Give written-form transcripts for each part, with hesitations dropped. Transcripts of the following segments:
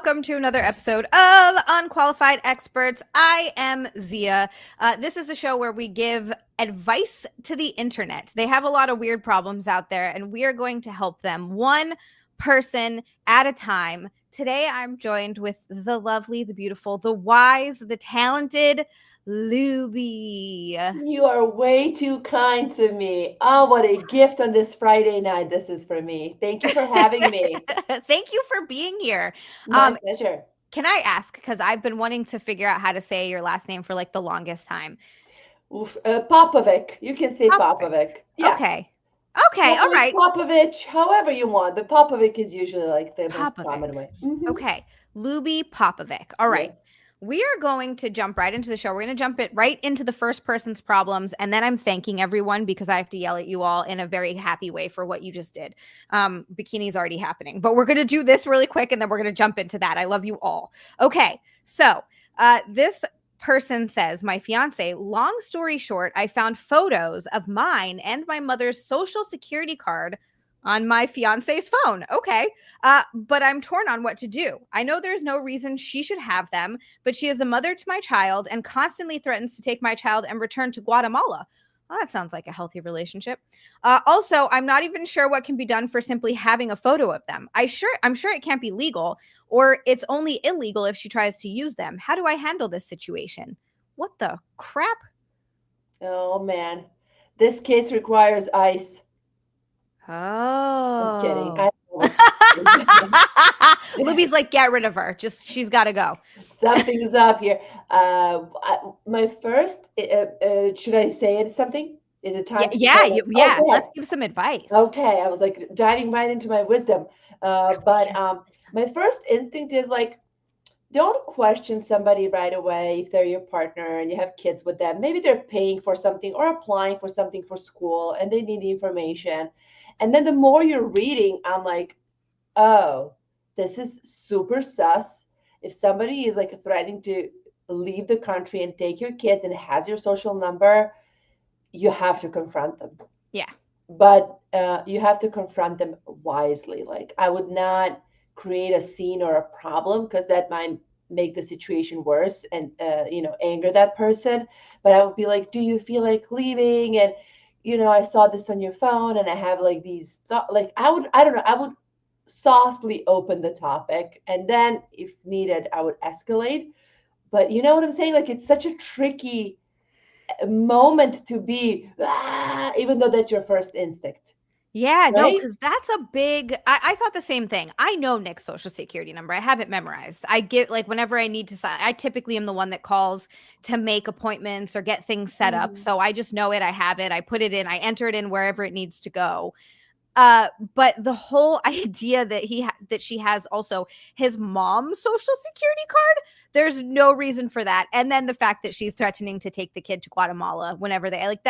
welcome to another episode of Unqualified Experts. I am Xia. This is the show where we give advice to the internet. They have a lot of weird problems out there, and we are going to help them one person at a time. Today, I'm joined with the lovely, the beautiful, the wise, the talented Lubi. You are way too kind to me. Oh, what a gift on this Friday night this is for me. Thank you for having me. Thank you for being here. My pleasure. Can I ask, because I've been wanting to figure out how to say your last name for like the longest time. Oof, Popovic. You can say Popovic. Yeah. Okay. Okay. All Popovic, right. Popovic, however you want. But Popovic is usually like the most common way. Okay. Lubi Popovic. All right. Yes. We are going to jump right into the show. We're going to jump it right into the first person's problems. And then I'm thanking everyone because I have to yell at you all in a very happy way for what you just did. Bikini's already happening, but we're going to do this really quick and then we're going to jump into that. I love you all. Okay. So this person says, my fiance, long story short, I found photos of mine and my mother's social security card on my fiance's phone. Okay. But I'm torn on what to do. I know there's no reason she should have them, but she is the mother to my child and constantly threatens to take my child and return to Guatemala. Well, that sounds like a healthy relationship. Also, I'm not even sure what can be done for simply having a photo of them. I'm sure it can't be legal, or it's only illegal if she tries to use them. How do I handle this situation? What the crap? Oh, man. This case requires ice. I'm kidding. Oh. Lubi's like, get rid of her. She's got to go. Something's up here. My first, should I say it something? Is it time? Yeah. Oh, Let's give some advice. okay. I was like diving right into my wisdom. My first instinct is like, don't question somebody right away if they're your partner and you have kids with them. Maybe they're paying for something or applying for something for school and they need the information. And then the more you're reading, I'm like, oh, this is super sus. If somebody is like threatening to leave the country and take your kids and has your social number, you have to confront them. Yeah. But you have to confront them wisely. Like, I would not create a scene or a problem because that might make the situation worse and anger that person. But I would be like, do you feel like leaving? And I saw this on your phone and I have like these like I don't know, I would softly open the topic and then if needed I would escalate. But you know what I'm saying, like it's such a tricky moment to be even though that's your first instinct. Yeah, no, Right. because that's a big I thought the same thing. I know Nick's social security number. I have it memorized. I get like whenever I need to I typically am the one that calls to make appointments or get things set up. Mhm. So I just know it. I have it. I put it in. I enter it in wherever it needs to go. But the whole idea that that she has also his mom's social security card, there's no reason for that. And then the fact that she's threatening to take the kid to Guatemala whenever they like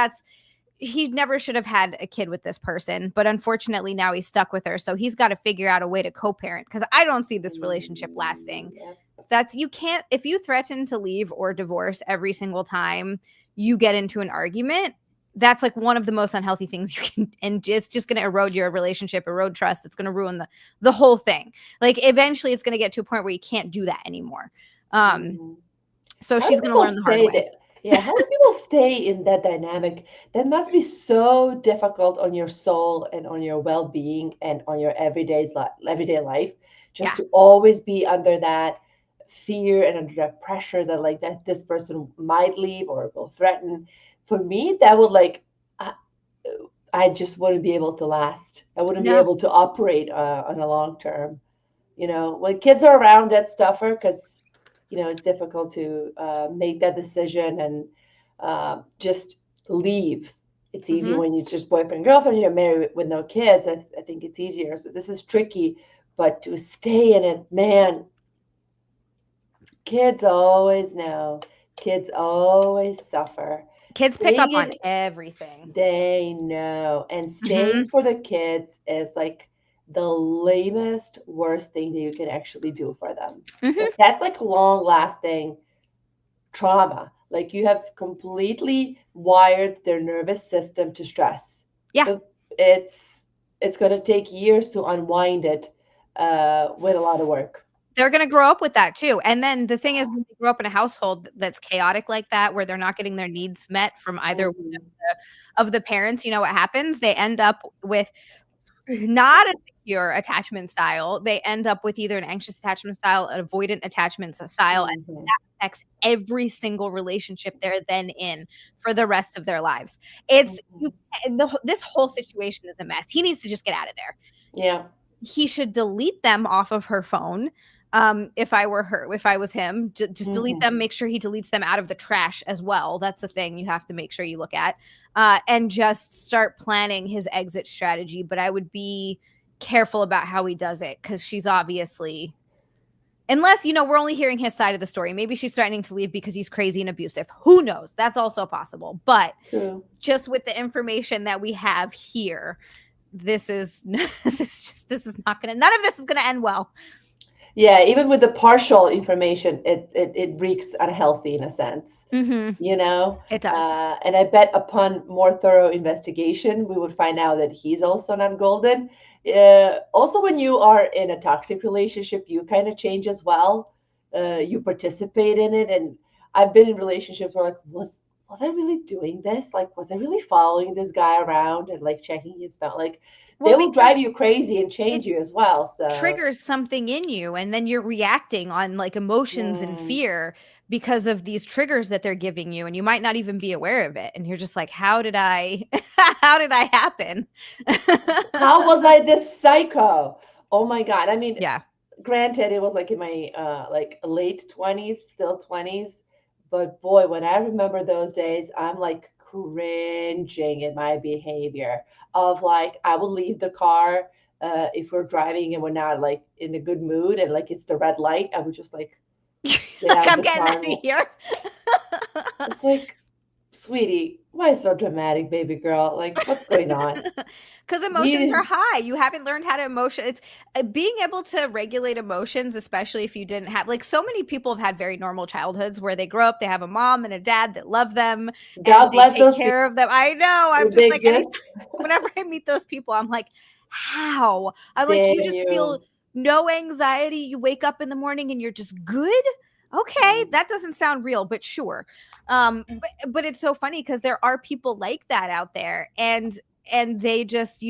he never should have had a kid with this person, but unfortunately now he's stuck with her. So he's got to figure out a way to co-parent because I don't see this relationship lasting. Yeah. You can't, if you threaten to leave or divorce every single time you get into an argument, that's like one of the most unhealthy things you can, and it's just going to erode your relationship, erode trust. It's going to ruin the whole thing. Like eventually it's going to get to a point where you can't do that anymore. So How she's do going to learn the hard way. there? Yeah, how do people stay in that dynamic? That must be so difficult on your soul and on your well-being and on your everyday life, just Yeah. to always be under that fear and under that pressure that like that this person might leave or will threaten. For me, that would like I just wouldn't be able to last. I wouldn't be No. able to operate on a long term. When kids are around, that's tougher because it's difficult to make that decision and just leave. It's easy Mm-hmm. when it's just boyfriend and girlfriend, you're married with no kids. I think it's easier. So this is tricky, but to stay in it, man, kids always know. Kids always suffer. Kids pick up Staying on in, everything. they know. And Mm-hmm. staying for the kids is like the lamest, worst thing that you can actually do for them. Mm-hmm. Like that's like long lasting trauma. Like you have completely wired their nervous system to stress. Yeah. So it's going to take years to unwind it with a lot of work. They're gonna grow up with that too, and then the thing is when they grow up in a household that's chaotic like that, where they're not getting their needs met from either one Mhm. of the parents, you know what happens? They end up with not a secure attachment style. They end up with either an anxious attachment style, an avoidant attachment style, and Mhm. that affects every single relationship they're then in for the rest of their lives. It's you Mhm. this whole situation is a mess. He needs to just get out of there. Yeah. He should delete them off of her phone. If I were her, if I was him, just delete Mhm. them. Make sure he deletes them out of the trash as well. That's the thing you have to make sure you look at, and just start planning his exit strategy. But I would be careful about how he does it because she's obviously, unless we're only hearing his side of the story. Maybe she's threatening to leave because he's crazy and abusive. Who knows? That's also possible. But True. just with the information that we have here, this is this is not gonna, none of this is gonna end well. Yeah, even with the partial information, it reeks unhealthy in a sense, Mm-hmm. you know? It does. And I bet upon more thorough investigation, we would find out that he's also not golden. Also, when you are in a toxic relationship, you kind of change as well. You participate in it. And I've been in relationships where like, was I really doing this? Like, was I really following this guy around and like checking his phone? Like, they Well, will because drive you crazy and it change you as well. So, triggers something in you, and then you're reacting on like emotions and mm. fear because of these triggers that they're giving you, and you might not even be aware of it. And you're just like, how did I, how did I happen? How was I this psycho? Oh my God. I mean, Yeah. granted, it was like in my like late 20s, still 20s. But boy, when I remember those days, I'm like cringing at my behavior of like I will leave the car if we're driving and we're not like in a good mood and like it's the red light, I would just like get Like, out of I'm the getting car out and of here. it's like, sweetie, why so dramatic, baby girl? Like, what's going on? Because emotions are We high. You haven't learned how to emotion. It's being able to regulate emotions, especially if you didn't have, like, so many people have had very normal childhoods where they grow up, they have a mom and a dad that love them and God they bless take those people care of them. I know. I'm if they just like, exist. whenever I meet those people, I'm like, how? I'm like, you Damn just feel you. no anxiety. You wake up in the morning and you're just good. Okay, Mm. that doesn't sound real, but sure. But it's so funny because there are people like that out there, and they just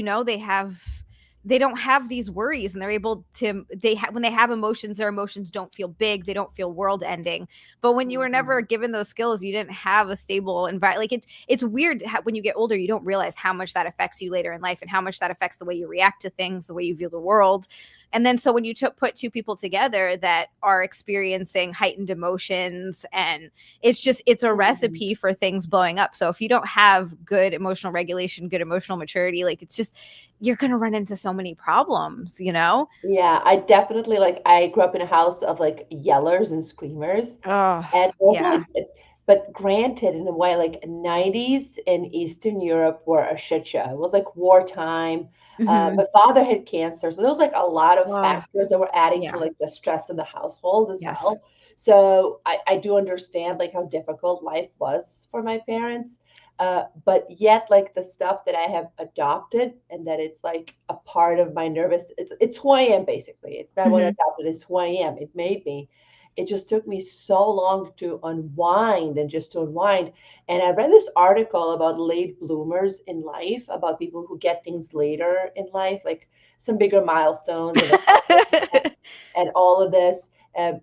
they don't have these worries, and they're able to when they have emotions, their emotions don't feel big, they don't feel world ending. But when you were never Mhm. given those skills, you didn't have a stable environment. Like, it's weird how, when you get older, you don't realize how much that affects you later in life and how much that affects the way you react to things, the way you view the world. And then so when you put two people together that are experiencing heightened emotions, and it's a Mhm. recipe for things blowing up. So if you don't have good emotional regulation, good emotional maturity, like, it's just, you're going to run into so many problems. Yeah, I definitely like I grew up in a house of like yellers and screamers. Oh, And also yeah. like but granted in a way like 90s in Eastern Europe were a shit show. It was like wartime. Hmm. My father had cancer, so there was like a lot of Oh, factors that were adding to yeah. like the stress in the household as Yes. well. So I do understand like how difficult life was for my parents. But yet, like the stuff that I have adopted and that it's like a part of my nervous, it's who I am basically. It's not what I Hmm. adopted, it's who I am. It made me. It just took me so long to unwind and just to unwind. And I read this article about late bloomers in life, about people who get things later in life, like some bigger milestones and accomplishments and all of this.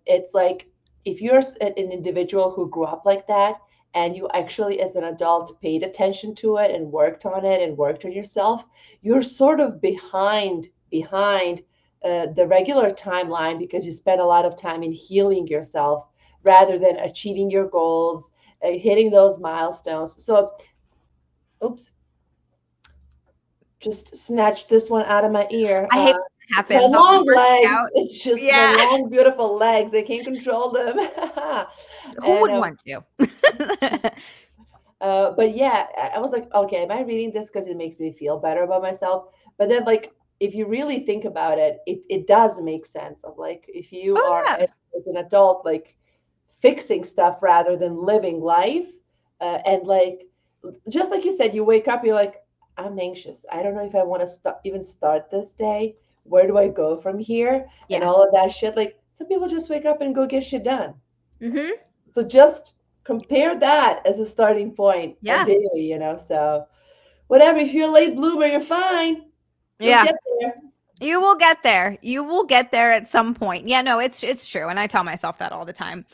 It's like if you're an individual who grew up like that and you actually, as an adult, paid attention to it and worked on it and worked on yourself, you're sort of behind the regular timeline because you spend a lot of time in healing yourself rather than achieving your goals, hitting those milestones. So, oops, just snatched this one out of my ear. I hate when that It's my happens. I'll be long working legs. out. It's just my Yeah. long, beautiful legs. I can't control them. Who and would want to? just but yeah, I was like, okay, am I reading this because it makes me feel better about myself? But then, like, if you really think about it, it does make sense. Of like, if you Oh, are yeah. as an adult, like fixing stuff rather than living life, and like, just like you said, you wake up, you're like, I'm anxious. I don't know if I want to even start this day. Where do I go from here? And Yeah. all of that shit. Like, Some people just wake up and go get shit done. Mm-hmm. So just compare that as a starting point on Yeah. daily, So whatever, if you're a late bloomer, you're fine. You'll Yeah. get there. You will get there. You will get there at some point. Yeah, no, it's true. And I tell myself that all the time.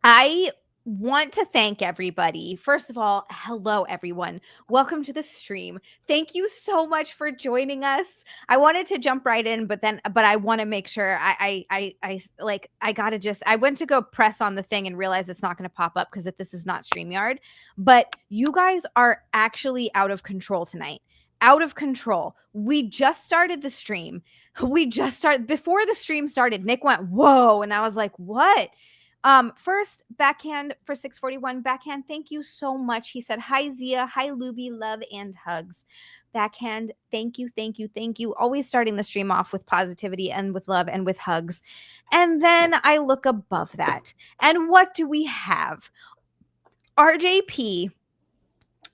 I want to thank everybody. First of all, hello everyone. Welcome to the stream. Thank you so much for joining us. I wanted to jump right in, but I want to make sure I went to go press on the thing and realize it's not going to pop up because this is not StreamYard. But you guys are actually out of control tonight. Out of control. We just started the stream. Before the stream started, Nick went, "Whoa," and I was like, "What?" First, backhand for 641. Backhand, thank you so much. He said, "Hi, Zia. Hi, Lubi. Love and hugs." Backhand, thank you, thank you, thank you. Always starting the stream off with positivity and with love and with hugs. And then I look above that. And what do we have? RJP.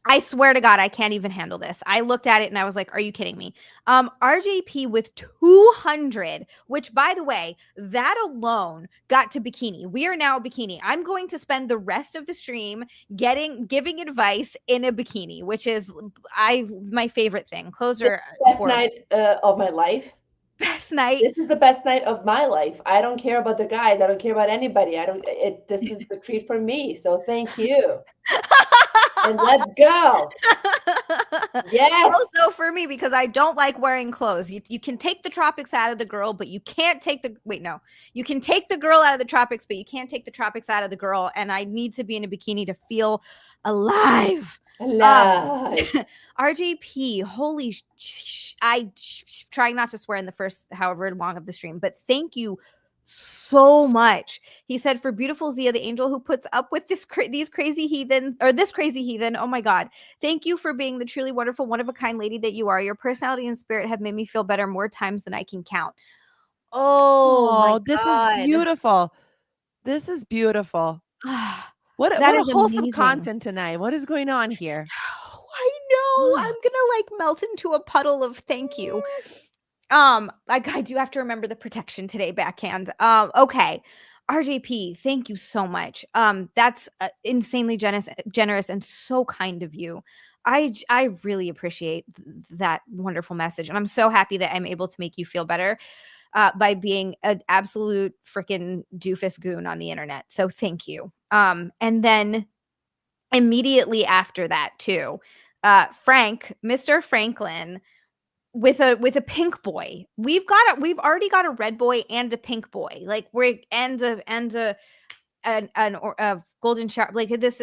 I swear to God, I can't even handle this. I looked at it and I was like, are you kidding me? RJP with 200, which by the way, that alone got to bikini. We are now a bikini. I'm going to spend the rest of the stream giving advice in a bikini, which is my favorite thing. Clothes are best night of my life. Best night. This is the best night of my life. I don't care about the guys. I don't care about anybody. This is the treat for me. So thank you. And let's go. Yes. Also for me, because I don't like wearing clothes. You can take the tropics out of the girl, but you can't take you can take the girl out of the tropics, but you can't take the tropics out of the girl. And I need to be in a bikini to feel alive. RJP, holy trying not to swear in the first however long of the stream, but thank you so much. He said, "For beautiful Zia, the angel who puts up with this crazy heathen. Oh my God. Thank you for being the truly wonderful, one-of-a-kind lady that you are. Your personality and spirit have made me feel better more times than I can count." Oh, this is beautiful. This is beautiful. What a wholesome content tonight. What is going on here? I know. I'm gonna melt into a puddle of thank you. I do have to remember the protection today, backhand. Okay. RJP, thank you so much. That's insanely generous and so kind of you. I really appreciate that wonderful message. And I'm so happy that I'm able to make you feel better by being an absolute freaking doofus goon on the internet. So thank you. And then immediately after that too, Mr. Franklin, with a pink boy. We've already got a red boy and a pink boy. Like we're a golden shower. Like this,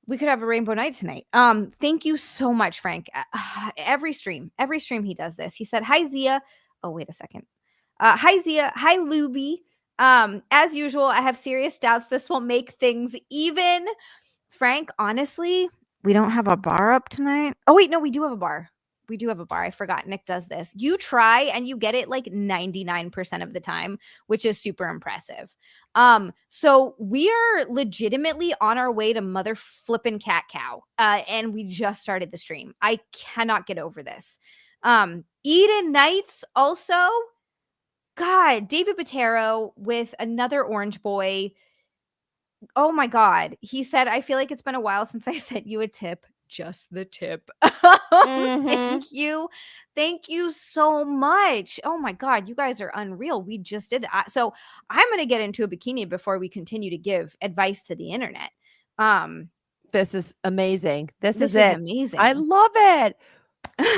we could have a rainbow night tonight. Thank you so much, Frank. Every stream he does this. He said, "Hi, Zia." Oh, wait a second. Hi, Zia. Hi, Lubi. As usual, I have serious doubts this will make things even. Frank, honestly, we don't have a bar up tonight. Oh, wait, no, we do have a bar. I forgot. Nick does this. You try and you get it like 99% of the time, which is super impressive. So we are legitimately on our way to mother flippin' cat cow. And we just started the stream. I cannot get over this. Eden Knights also. God, David Botero with another orange boy. Oh my God. He said, "I feel like it's been a while since I sent you a tip." Just the tip. Thank you. Thank you so much. Oh my God, you guys are unreal. We just did that. So I'm going to get into a bikini before we continue to give advice to the internet. This is amazing. This is amazing. I love it.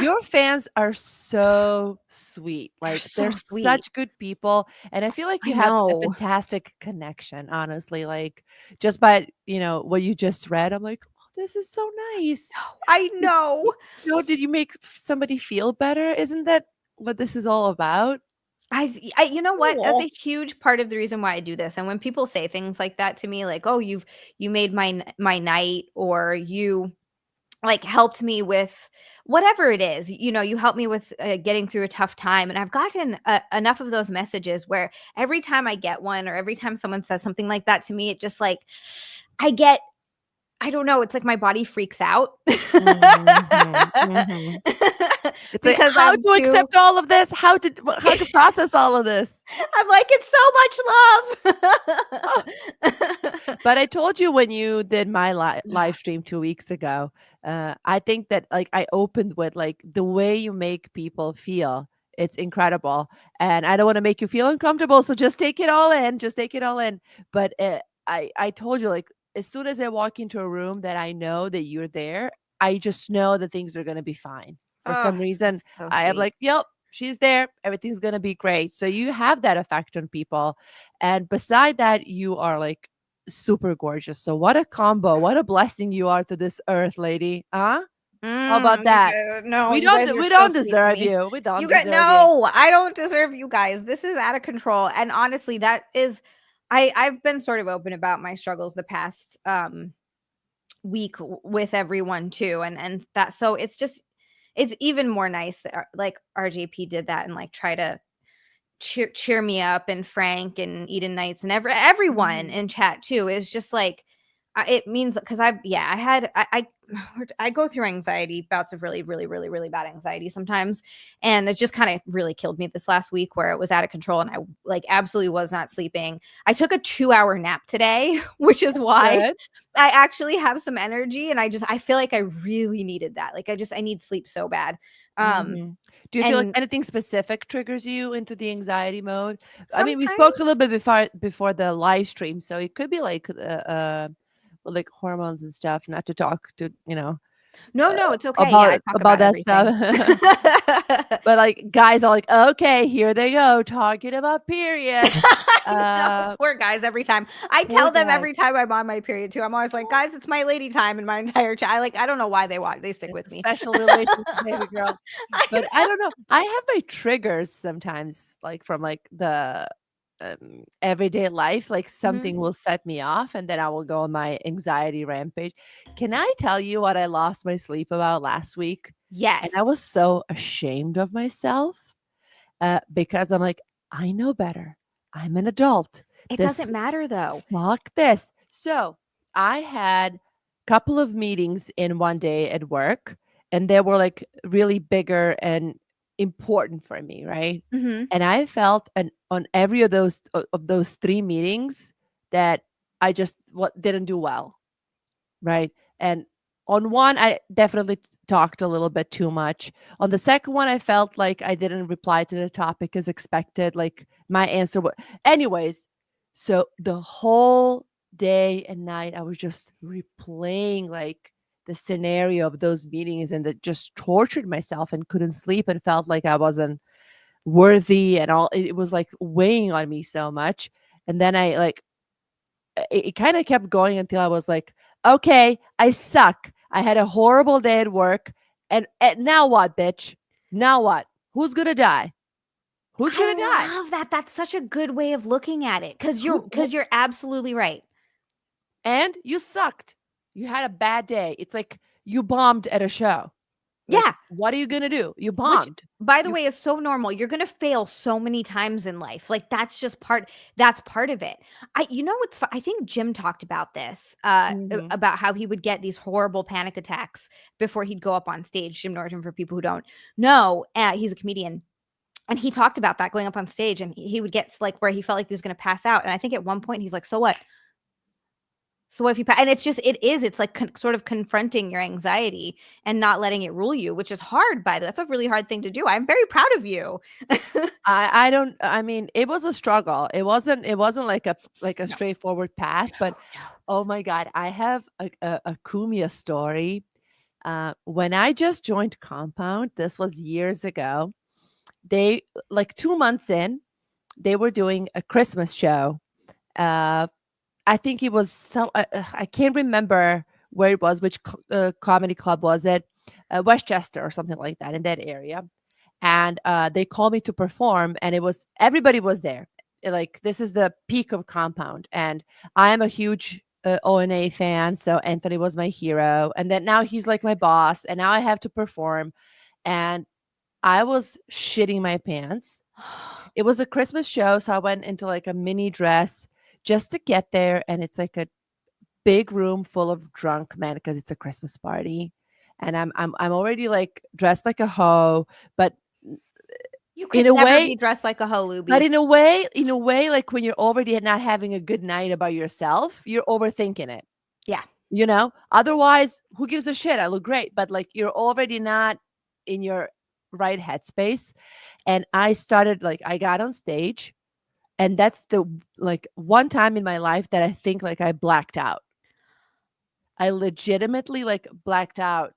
Your fans are so sweet. Like they're sweet. Such good people. And I feel like you have a fantastic connection, honestly. Like just by, what you just read, I'm like, this is so nice. I know. Did you make somebody feel better? Isn't that what this is all about? You know what? That's a huge part of the reason why I do this. And when people say things like that to me, like, "Oh, you made my night," or "You helped me with whatever it is, you helped me with getting through a tough time." And I've gotten enough of those messages where every time I get one or every time someone says something like that to me, it just I don't know. It's like my body freaks out. It's like, because how I'm to accept all of this? How to process all of this? I'm like, it's so much love. But I told you when you did my live stream 2 weeks ago, I think that like I opened with like the way you make people feel. It's incredible. And I don't want to make you feel uncomfortable. So just take it all in. Just take it all in. But I told you, like, as soon as I walk into a room that I know that you're there, I just know that things are going to be fine. For some reason, that's so I am sweet. like, yep, she's there. Everything's going to be great. So you have that effect on people. And beside that, you are like super gorgeous. So what a combo. What a blessing you are to this earth, lady. Huh? How about that? No, We you guys are we so don't sweet to deserve me. you. We don't You got deserve you. no, I don't deserve you guys. This is out of control. And honestly, that is I've been sort of open about my struggles the past week with everyone too. And that, so it's even more nice that like RJP did that and like try to cheer me up, and Frank and Eden Knights and everyone in chat too is just like it means because I go through anxiety bouts of really really really really bad anxiety sometimes, and it just kind of really killed me this last week where it was out of control and I like absolutely was not sleeping. I took a 2-hour nap today, which is why Good. I actually have some energy, and I feel like I really needed that. Like I need sleep so bad. Do you feel like And anything specific triggers you into the anxiety mode? I mean, we spoke a sometimes little bit before the live stream, so it could be well, like hormones and stuff. Not to talk to no, it's okay. Yeah, I talk about that everything. stuff. But like guys are like, okay, here they go talking about period. No, poor guys every time. I Poor tell them guys. every time I'm on my period too. I'm always like, guys, it's my lady time in my entire chat. I don't know why they stick It's with a me. special relationship, baby girl. But I don't know. I have my triggers sometimes, like from like the everyday life. Like something will set me off, and then I will go on my anxiety rampage. Can I tell you what I lost my sleep about last week? And I Yes. was so ashamed of myself because I'm like, I know better. I'm an adult. It This doesn't matter though. fuck this. So I had a couple of meetings in one day at work, and they were like really bigger and important for me, right? Mm-hmm. And I felt on every of those 3 meetings that I just didn't do well, right? And on one, I definitely talked a little bit too much. On the second one, I felt like I didn't reply to the topic as expected. Like my answer was, anyways. So the whole day and night, I was just replaying like the scenario of those meetings, and that just tortured myself and couldn't sleep and felt like I wasn't worthy and all. It was like weighing on me so much. And then I like it kind of kept going until I was like, okay, I suck. I had a horrible day at work. And now what, bitch? Now what? Who's going to die? Who's going to die? I love that. That's such a good way of looking at it because Who- you're absolutely right. And you sucked. You had a bad day. It's like you bombed at a show. Like, Yeah. what are you going to do? You bombed. By the You- way, is so normal. You're going to fail so many times in life. Like that's part of it. I think Jim talked about this Mhm. about how he would get these horrible panic attacks before he'd go up on stage. Jim Norton, for people who don't know, he's a comedian. And he talked about that going up on stage, and he would get like where he felt like he was going to pass out. And I think at one point he's like, so what? So what if you and it's like sort of confronting your anxiety and not letting it rule you, which is hard, by the way. That's a really hard thing to do. I'm very proud of you. I don't, I mean, it was a struggle. It wasn't like a No. straightforward path, but oh my God, I have a Kumia story. When I just joined Compound, this was years ago. They like 2 months in, they were doing a Christmas show. I think it was I can't remember where it was, which comedy club was it, Westchester or something like that, in that area. And they called me to perform, and everybody was there. Like this is the peak of Compound, and I am a huge ONA fan, so Anthony was my hero, and then now he's like my boss, and now I have to perform, and I was shitting my pants. It was a Christmas show, so I went into like a mini dress just to get there, and it's like a big room full of drunk men because it's a Christmas party. and I'm already like dressed like a hoe, but You in could a never way, be dressed like a hoe, but Luby. in a way, like when you're already not having a good night about yourself, you're overthinking it. Yeah. Otherwise, who gives a shit? I look great, but like you're already not in your right headspace. And I got on stage, and that's the like one time in my life that I think like I blacked out. I legitimately like blacked out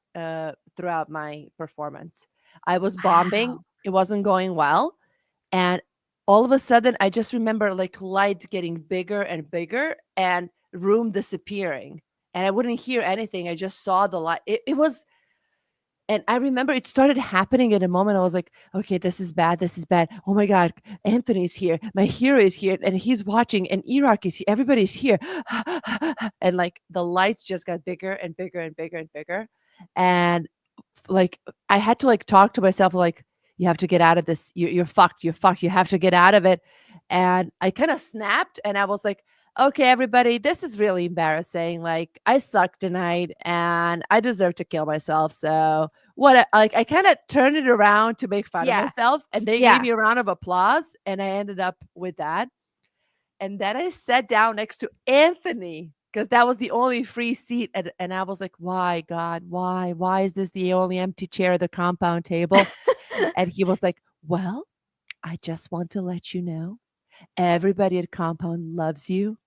throughout my performance. I was bombing. Wow. It wasn't going well. And all of a sudden, I just remember like lights getting bigger and bigger and room disappearing. And I wouldn't hear anything. I just saw the light. It was, and I remember it started happening at a moment. I was like, okay, this is bad. This is bad. Oh my God, Anthony's here. My hero is here. And he's watching. And Iraq is here. Everybody's here. And like the lights just got bigger and bigger and bigger and bigger. And like I had to like talk to myself like, you have to get out of this. You're fucked. You're fucked. You have to get out of it. And I kind of snapped and I was like, okay, everybody, this is really embarrassing. Like I suck tonight and I deserve to kill myself. So like I kind of turned it around to make fun of Yeah. myself, and they Yeah. gave me a round of applause, and I ended up with that. And then I sat down next to Anthony because that was the only free seat. And I was like, why, God, why? Why is this the only empty chair at the compound table? And he was like, well, I just want to let you know everybody at compound loves you.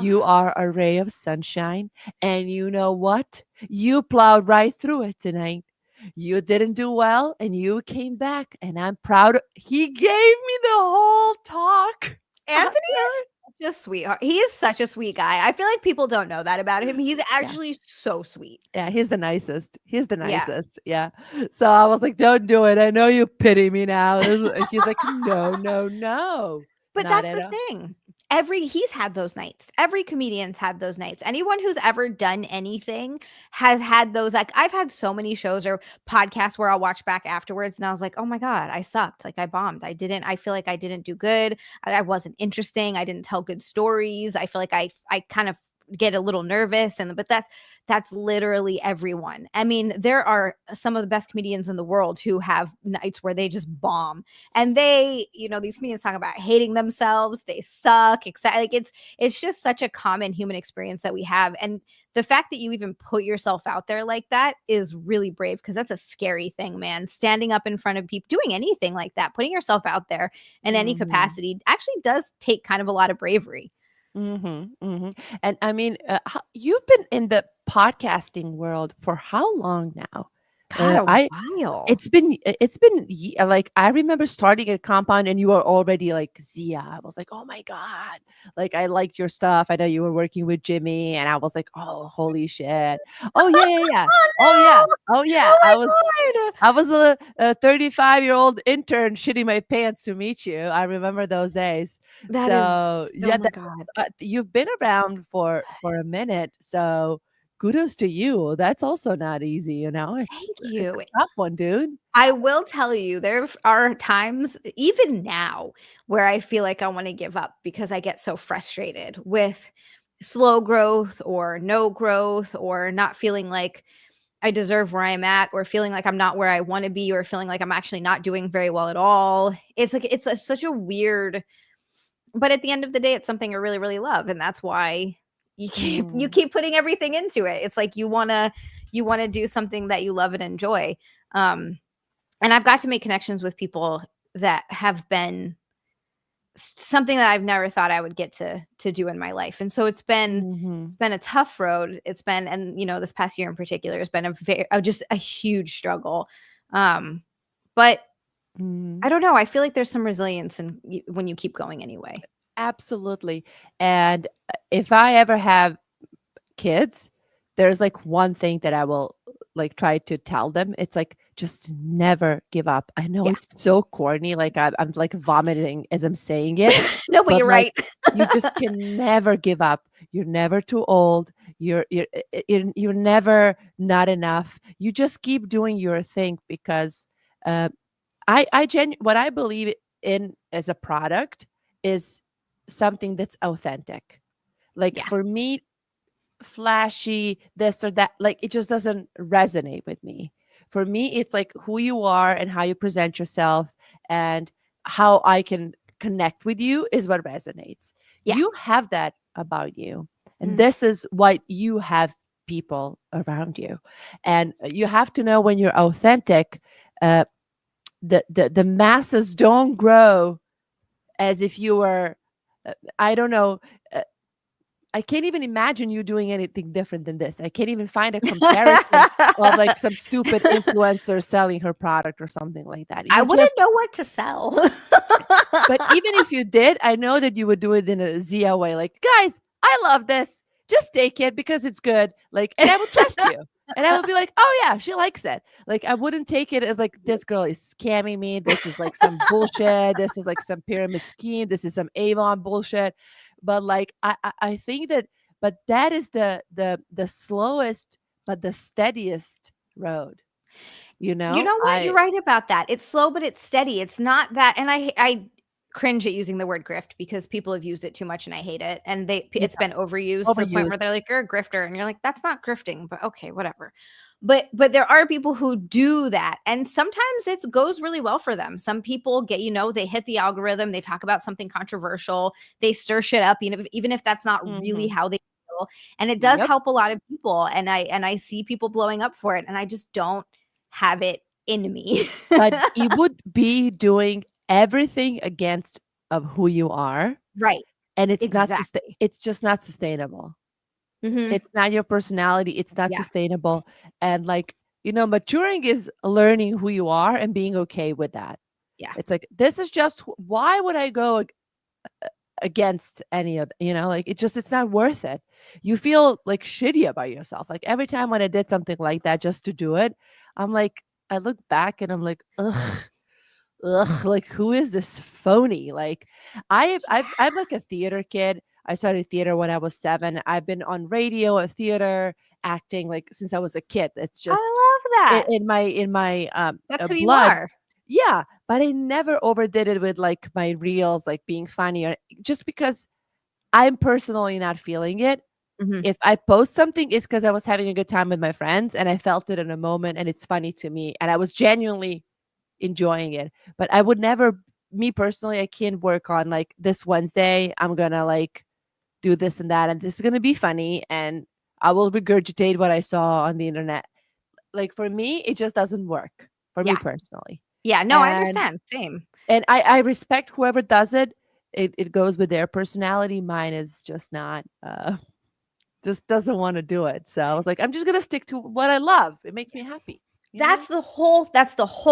You Ugh. are a ray of sunshine. And you know what? You plowed right through it tonight. You didn't do well and you came back. And I'm proud. He gave me the whole talk. Anthony is such a sweetheart. He is such a sweet guy. I feel like people don't know that about him. He's Yeah. actually so sweet. Yeah, he's the nicest. He's the Yeah. nicest. Yeah. So I was like, don't do it. I know you pity me now. He's like, no, no, no. But Not that's at the all. thing. He's had those nights. Every comedian's had those nights. Anyone who's ever done anything has had those. Like I've had so many shows or podcasts where I'll watch back afterwards and I was like, oh my God, I sucked. Like I bombed. I feel like I didn't do good. I wasn't interesting. I didn't tell good stories. I feel like I kind of get a little nervous. But that's literally everyone. I mean, there are some of the best comedians in the world who have nights where they just bomb. And these comedians talk about hating themselves, they suck, etc. Like it's just such a common human experience that we have. And the fact that you even put yourself out there like that is really brave, because that's a scary thing, man. Standing up in front of people, doing anything like that, putting yourself out there in any capacity actually does take kind of a lot of bravery. And I mean, you've been in the podcasting world for how long now? God, a I while. It's been like I remember starting at Compound and you were already like Zia. I was like, oh my God. Like I liked your stuff. I know you were working with Jimmy and I was like, oh holy shit. Oh yeah, yeah, yeah. Oh yeah. Oh yeah. Oh my God. I was a 35-year-old intern shitting my pants to meet you. I remember those days. That is So oh yeah, my God. you've been around for a minute. So kudos to you. That's also not easy, you know. Thank It's you. a tough one, dude. I will tell you, there are times, even now, where I feel like I want to give up because I get so frustrated with slow growth or no growth, or not feeling like I deserve where I'm at, or feeling like I'm not where I want to be, or feeling like I'm actually not doing very well at all. It's like such a weird, but at the end of the day, it's something I really, really love, and that's why you keep putting everything into it. It's like you wanna do something that you love and enjoy. And I've got to make connections with people that have been something that I've never thought I would get to do in my life. And so it's been a tough road. It's been, and this past year in particular has been just a huge struggle. But I don't know. I feel like there's some resilience when you keep going anyway. Absolutely. And if I ever have kids, there's like one thing that I will like try to tell them. It's like, just never give up. I know it's so corny. Like I'm like vomiting as I'm saying it. No, but you're like, right. You just can never give up. You're never too old. You're never not enough. You just keep doing your thing, because what I believe in as a product is something that's authentic. Like for me, flashy, this or that. Like, it just doesn't resonate with me. For me, it's like who you are and how you present yourself and how I can connect with you is what resonates. Yeah. You have that about you. And Mm. this is why you have people around you. And you have to know when you're authentic, the masses don't grow as if you were, I don't know. I can't even imagine you doing anything different than this. I can't even find a comparison of like some stupid influencer selling her product or something like that. I You wouldn't just, know what to sell. but even if you did, I know that you would do it in a Zia way. Like, guys, I love this. Just take it because it's good. Like, and I would trust you. And I would be like, oh yeah, she likes it. Like, I wouldn't take it as like, this girl is scamming me. This is like some bullshit. This is like some pyramid scheme. This is some Avon bullshit. But like, I think that, but that is the slowest, but the steadiest road. You You know, know what? You're right about that. It's slow, but it's steady. It's not that. And I cringe at using the word grift because people have used it too much and I hate it. And it's been overused to the point where overused. they're like, you're a grifter. And you're like, that's not grifting, but okay, whatever. But there are people who do that. And sometimes it goes really well for them. Some people get, they hit the algorithm, they talk about something controversial, they stir shit up, even if that's not really how they feel. And it does Yep. help a lot of people. And I see people blowing up for it. And I just don't have it in me. But it would be doing everything against of who you are, Right. and it's Exactly. it's just not sustainable. Mhm. It's not your personality, it's not Yeah. sustainable. And like, maturing is learning who you are and being okay with that. Yeah. It's like, this is just why would I go against any of, like, it's not worth it. You feel like shitty about yourself. Like every time when I did something like that just to do it, I'm like, I look back and I'm like, ugh, like, who is this phony? Like, I'm like a theater kid. I started theater when I was 7. I've been on radio, theater, acting like since I was a kid. It's just I love that. in my That's who you blood. are. Yeah, but I never overdid it with like my reels, like being funny, or just because I'm personally not feeling it. Mhm. If I post something, it's because I was having a good time with my friends and I felt it in a moment and it's funny to me and I was genuinely enjoying it. But I would never, me personally, I can't work on like this Wednesday, I'm gonna like do this and that, and this is gonna be funny, and I will regurgitate what I saw on the internet. Like for me, it just doesn't work for me Yeah. personally. Yeah. No, I understand. Same. And I respect whoever does it. It goes with their personality. Mine is just not just doesn't want to do it. So I was like, I'm just gonna stick to what I love. It makes me happy. That's the whole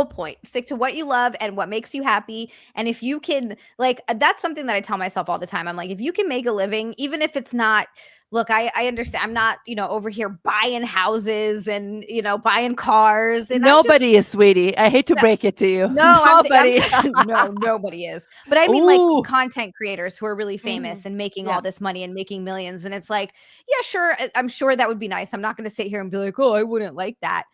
point. Stick to what you love and what makes you happy. And if you can, like, that's something that I tell myself all the time. I'm like, if you can make a living, even if it's not, look, I understand. I'm not, over here buying houses and, buying cars. And Nobody is, sweetie. I hate to break it to you. No, Nobody. no, nobody is. But I mean, Ooh. like content creators who are really famous and making all this money and making millions. And it's like, yeah, sure. I'm sure that would be nice. I'm not going to sit here and be like, oh, I wouldn't like that.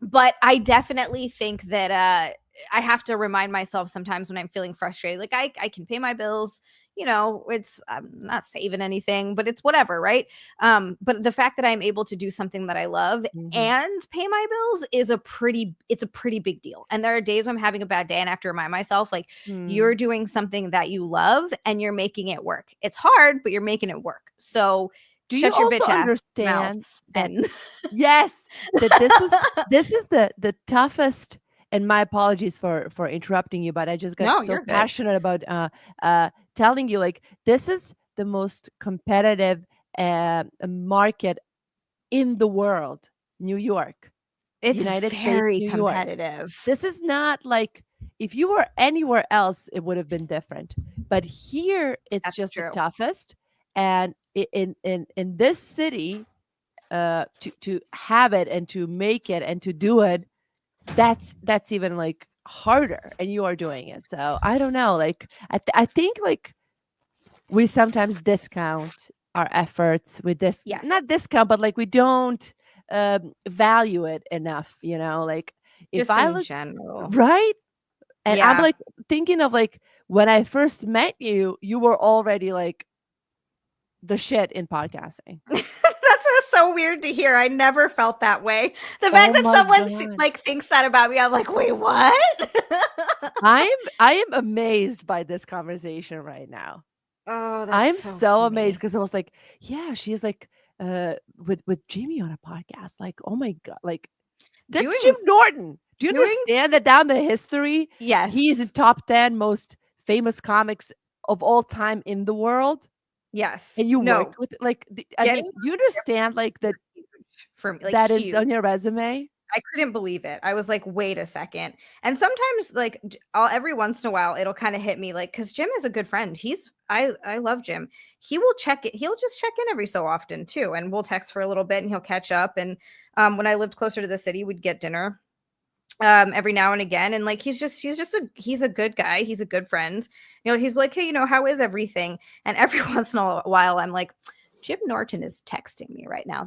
But I definitely think that I have to remind myself sometimes when I'm feeling frustrated, like I can pay my bills, I'm not saving anything, but it's whatever, right? But the fact that I'm able to do something that I love and pay my bills is a pretty big deal. And there are days when I'm having a bad day and I have to remind myself, like, you're doing something that you love and you're making it work. It's hard, but you're making it work. So do shut you your also bitch ass understand mouth that and yes, that this is the toughest, and my apologies for interrupting you, but I just got No, so you're good. passionate about telling you, like, this is the most competitive market in the world, New York. It's United States, very New York. competitive. This is not like, if you were anywhere else, it would have been different. But here, it's That's just true. the toughest. And in this city, to have it and to make it and to do it, that's even like harder. And you are doing it. So I don't know. Like I think like we sometimes discount our efforts with this, Yes. not discount, but like we don't value it enough, like if Just I in look general. right, and I'm Yeah. like thinking of like when I first met you, you were already like the shit in podcasting. That's so weird to hear. I never felt that way. The fact that my someone God. like thinks that about me, I'm like, wait, what? I am amazed by this conversation right now. Oh, I'm that's so funny. amazed because I was like, yeah, she's like with Jamie on a podcast. Like, oh my God, like that's Doing- Jim Norton. Do you doing- understand that down the history? Yes. He's in top 10 most famous comics of all time in the world. Yes. And you No. worked with like I mean, Getting do you understand like that huge for me, like that is huge. on your resume? I couldn't believe it. I was like, wait a second. And sometimes, like, every once in a while, it'll kind of hit me, like, because Jim is a good friend. I love Jim. He will check it. He'll just check in every so often too, and we'll text for a little bit, and he'll catch up. And when I lived closer to the city, we'd get dinner every now and again. And like, he's a good guy. He's a good friend. You know, he's like, hey, how is everything? And every once in a while, I'm like, Jim Norton is texting me right now.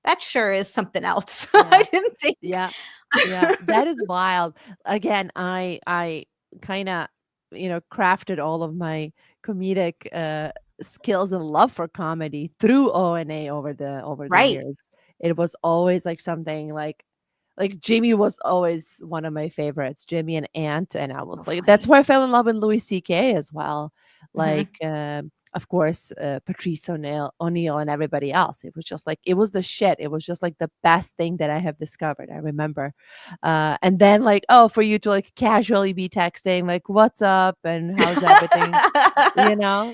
That sure is something else. Yeah. I didn't think. Yeah. Yeah. That is wild. Again, I kind of, crafted all of my comedic skills and love for comedy through O&A over the Right. years. It was always like something like Jimmy was always one of my favorites, Jimmy and Ant. And I was So like, that's funny. why I fell in love with Louis C.K. as well. Mhm. Like, of course, Patrice O'Neill and everybody else. It was just like, it was the shit. It was just like the best thing that I have discovered. I remember. And then like, oh, for you to like casually be texting, like, what's up and how's everything?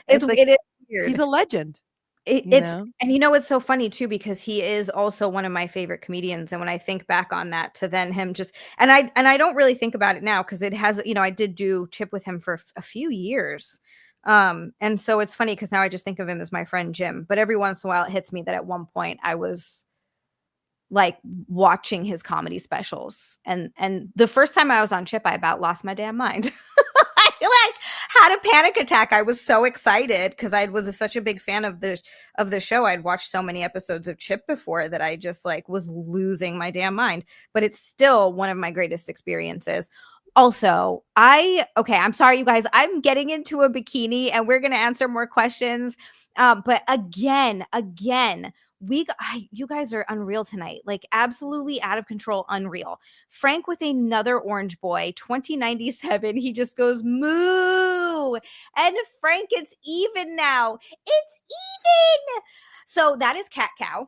It's like, it is weird. he's a legend. It's so funny too, because he is also one of my favorite comedians. And when I think back on that, to then him just, and I don't really think about it now, because it has, I did do Chip with him for a few years. And so it's funny because now I just think of him as my friend Jim, but every once in a while it hits me that at one point I was like watching his comedy specials, and the first time I was on Chip, I about lost my damn mind. I like had a panic attack. I was so excited because I was such a big fan of the show. I'd watched so many episodes of Chip before that I just like was losing my damn mind. But it's still one of my greatest experiences. Also, I'm sorry, you guys. I'm getting into a bikini, and we're gonna answer more questions. But again, you guys are unreal tonight, like absolutely out of control, unreal. Frank with another orange boy, 2097. He just goes moo, and Frank, it's even now. It's even. So that is cat cow.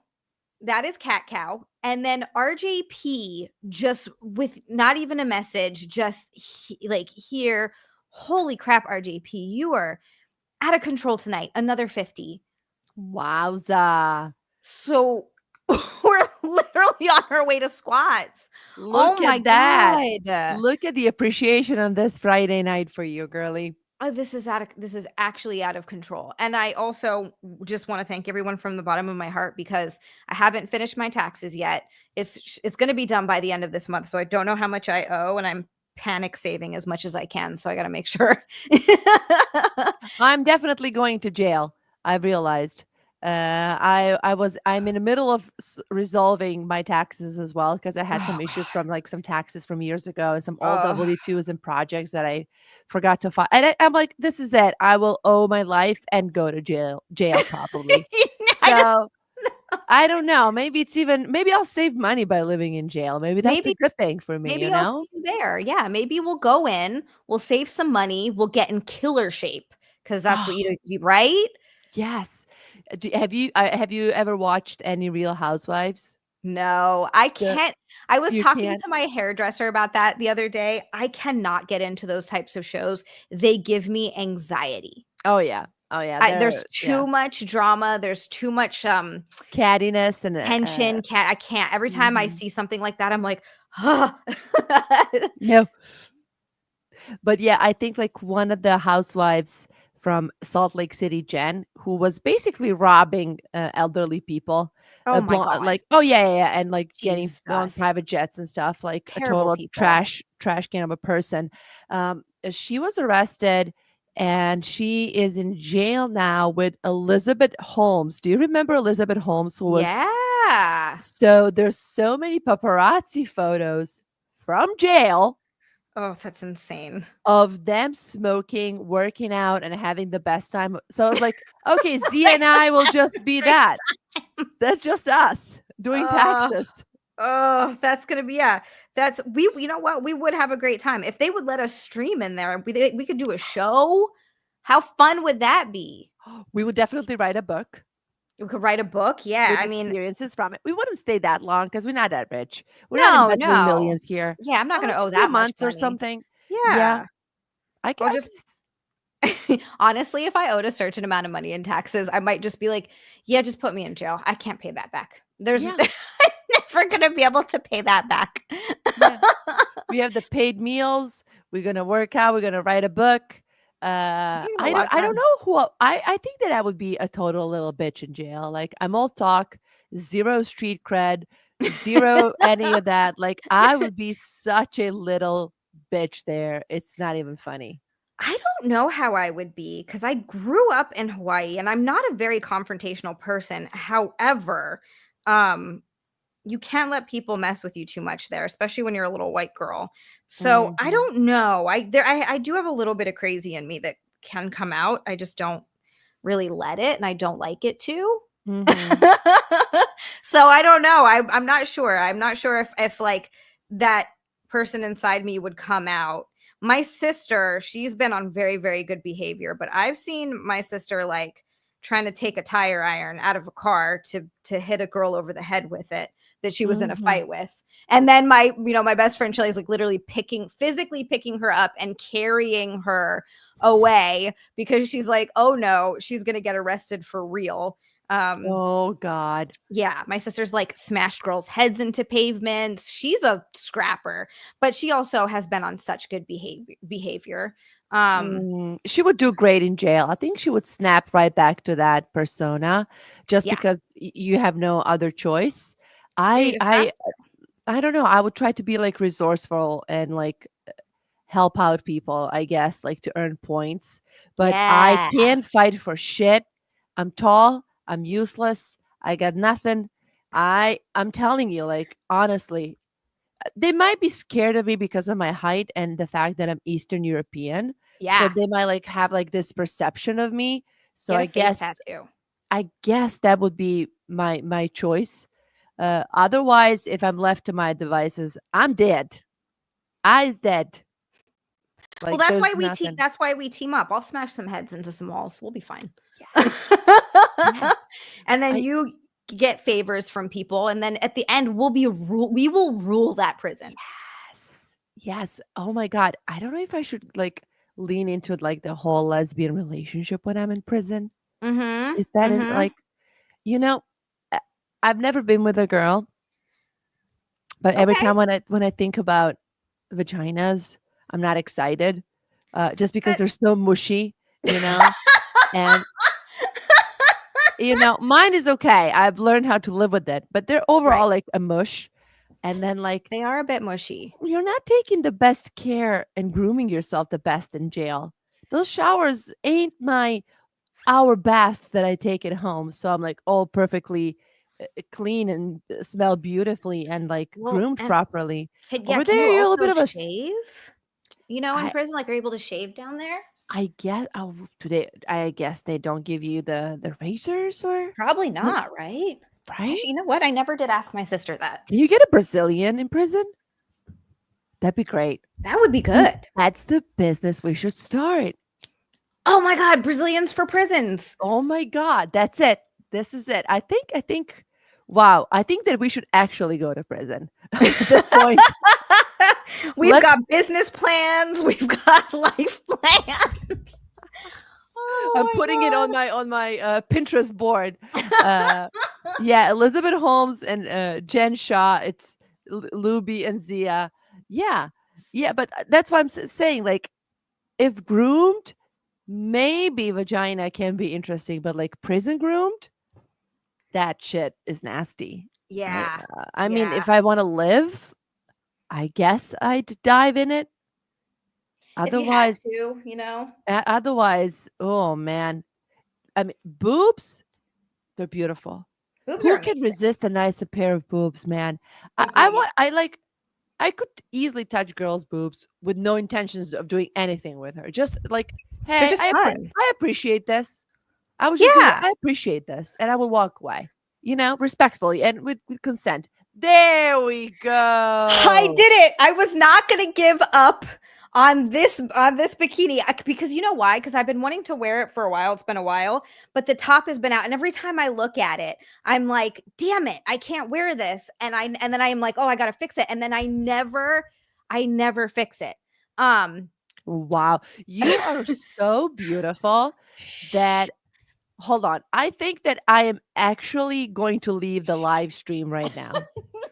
And then RJP, just with not even a message, just like here. Holy crap, RJP, you are out of control tonight. Another 50. Wowza. So we're literally on our way to squats. Look Oh my at that. God. Look at the appreciation on this Friday night for you, girly. This is actually out of control. And I also just want to thank everyone from the bottom of my heart, because I haven't finished my taxes yet. It's going to be done by the end of this month. So I don't know how much I owe, and I'm panic saving as much as I can. So I got to make sure. I'm definitely going to jail. I've realized. I'm in the middle of resolving my taxes as well, because I had some issues from like some taxes from years ago and some old W-2s and projects that I forgot to file. And I'm like, this is it. I will owe my life and go to jail probably. So I don't know. Maybe I'll save money by living in jail. Maybe that's a good thing for me. Maybe I'll see you there. Yeah, maybe we'll go in. We'll save some money. We'll get in killer shape, because that's what you do, right? Yes. Have you ever watched any Real Housewives? No, I can't. I was talking can't? to my hairdresser about that the other day. I cannot get into those types of shows. They give me anxiety. Oh yeah. There's too much drama. There's too much cattiness and tension. I can't. Every time I see something like that, I'm like, no. But yeah, I think like one of the housewives from Salt Lake City, Jen, who was basically robbing elderly people. Oh my God. Like, oh yeah, and like getting on Jesus. private jets and stuff. Like Terrible a total people. trash can of a person. She was arrested, and she is in jail now with Elizabeth Holmes. Do you remember Elizabeth Holmes? Who was Yeah. So there's so many paparazzi photos from jail Oh, that's insane. of them smoking, working out, and having the best time. So I was like, okay, Zia and I will just be Great that. That's just us doing Oh, taxes. oh, that's gonna be That's we. You know what? We would have a great time if they would let us stream in there. We could do a show. How fun would that be? We would definitely write a book We could write a book. Yeah, with I mean, experiences from it. We wouldn't stay that long because we're not that rich. We're not no, embezzling no. millions here. Yeah, I'm not gonna Like owe a few that much months or money. something. Yeah, Yeah, I I'll just guess. honestly, if I owed a certain amount of money in taxes, I might just be like, yeah, just put me in jail. I can't pay that back. Yeah, I'm never gonna be able to pay that back. yeah. We have the paid meals. We're gonna work out. We're gonna write a book. You get a lot I don't done. know who I think that I would be a total little bitch in jail. Like I'm all talk, zero street cred, zero any of that. Like I would be such a little bitch there. It's not even funny. I don't know how I would be because I grew up in Hawaii and I'm not a very confrontational person. However, um, you can't let people mess with you too much there, especially when you're a little white girl. So I Mhm. don't know. I do have a little bit of crazy in me that can come out. I just don't really let it and I don't like it to. Mhm. So I don't know. I'm not sure. I'm not sure if like that person inside me would come out. My sister, she's been on very, very good behavior, but I've seen my sister like trying to take a tire iron out of a car to hit a girl over the head with it that she was in a Mhm. fight with. And then my best friend Shelly's like literally physically picking her up and carrying her away because she's like, oh no, she's gonna get arrested for real. Um, Oh God. yeah, my sister's like smashed girls' heads into pavements. She's a scrapper, but she also has been on such good behavior. She would do great in jail. I think she would snap right back to that persona just Yeah, because you have no other choice. yeah, you I just have I to. I don't know. I would try to be like resourceful and like help out people, I guess, like to earn points. But I Yeah. can't fight for shit. I'm tall, I'm useless, I got nothing. I'm telling you, like honestly, they might be scared of me because of my height and the fact that I'm Eastern European. So Yeah. they might like have like this perception of me. So Get a face tattoo. I guess that would be my choice. Otherwise, if I'm left to my devices, I'm dead. I's dead. Well, Like there's nothing. that's why we team up. I'll smash some heads into some walls. We'll be fine. Yes. Yes. And then I you get favors from people, and then at the end, we will rule that prison. yes. Yes. Oh my God. I don't know if I should like lean into like the whole lesbian relationship when I'm in prison. Mm-hmm. Is that in Mm-hmm. like, you know, I- I've never been with a girl, but every Okay. time when I think about vaginas, I'm not excited. Just because But they're so mushy, you know? And mine is okay. I've learned how to live with it, but they're right. overall like a mush. And then like They are a bit mushy. you're not taking the best care and grooming yourself the best in jail. Those showers ain't my hour baths that I take at home. So I'm like all perfectly clean and smell beautifully and like Well, groomed and properly. yeah, Over can there, you you're a little also bit of a. shave? In I prison, like, are you able to shave down there? I guess today I guess they don't give you the razors or Probably like, not, right? right? Actually, you know what? I never did ask my sister that. Can you get a Brazilian in prison? That'd be great. That would be See, good. that's the business we should start. Oh my God, Brazilians for prisons. Oh my God, that's it. This is it. I think wow, I think that we should actually go to prison at this point. We've Let's got business plans. We've got life plans. I'm putting it Oh on my Pinterest board. my Uh yeah, Elizabeth Holmes and Jen Shaw, it's Luby and Zia. Yeah. Yeah, but that's what I'm saying like if groomed, maybe vagina can be interesting, but like prison groomed, that shit is nasty. Right? Yeah. I mean, Yeah. if I want to live, I guess I'd dive in it. If you had Otherwise, to. otherwise, oh man. I mean, boobs, they're beautiful. Boobs are Who can amazing. resist a nice pair of boobs, man? I Agreed. want, I like. I could easily touch girls' boobs with no intentions of doing anything with her. Just like, They're hey, just fun. I appreciate this. I would just do that. Yeah. I appreciate this. And I would walk away, respectfully and with consent. There we go. I did it. I was not going to give up on this bikini because you know why? Because I've been wanting to wear it for a while. It's been a while, but the top has been out, and every time I look at it, I'm like, "Damn it, I can't wear this." And then I'm like, "Oh, I got to fix it." And then I never fix it. Wow. You are so beautiful that hold on. I think that I am actually going to leave the live stream right now.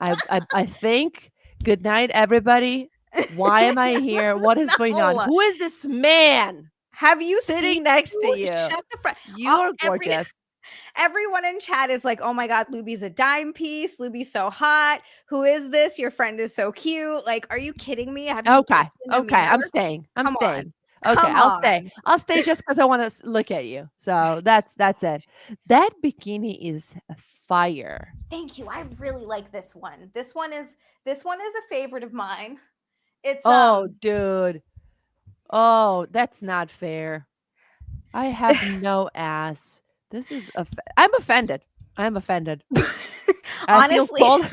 I think. Good night, everybody. Why am I here? What is going on? No. Who is this man Have you sitting seen next to you? Shut the front. You are gorgeous. Everyone in chat is like, "Oh my God, Lubi's a dime piece. Lubi's so hot. Who is this? Your friend is so cute." Like, are you kidding me? Have you Okay. looked in the Okay. I'm mirror? staying. I'm Come staying. on. Okay, Come I'll stay. on. I'll stay just because I want to look at you. So that's it. That bikini is fire. Thank you. I really like this one. This one is a favorite of mine. It's Oh, dude. Oh, that's not fair. I have no ass. This is I'm offended. I'm offended. I feel honestly, cold.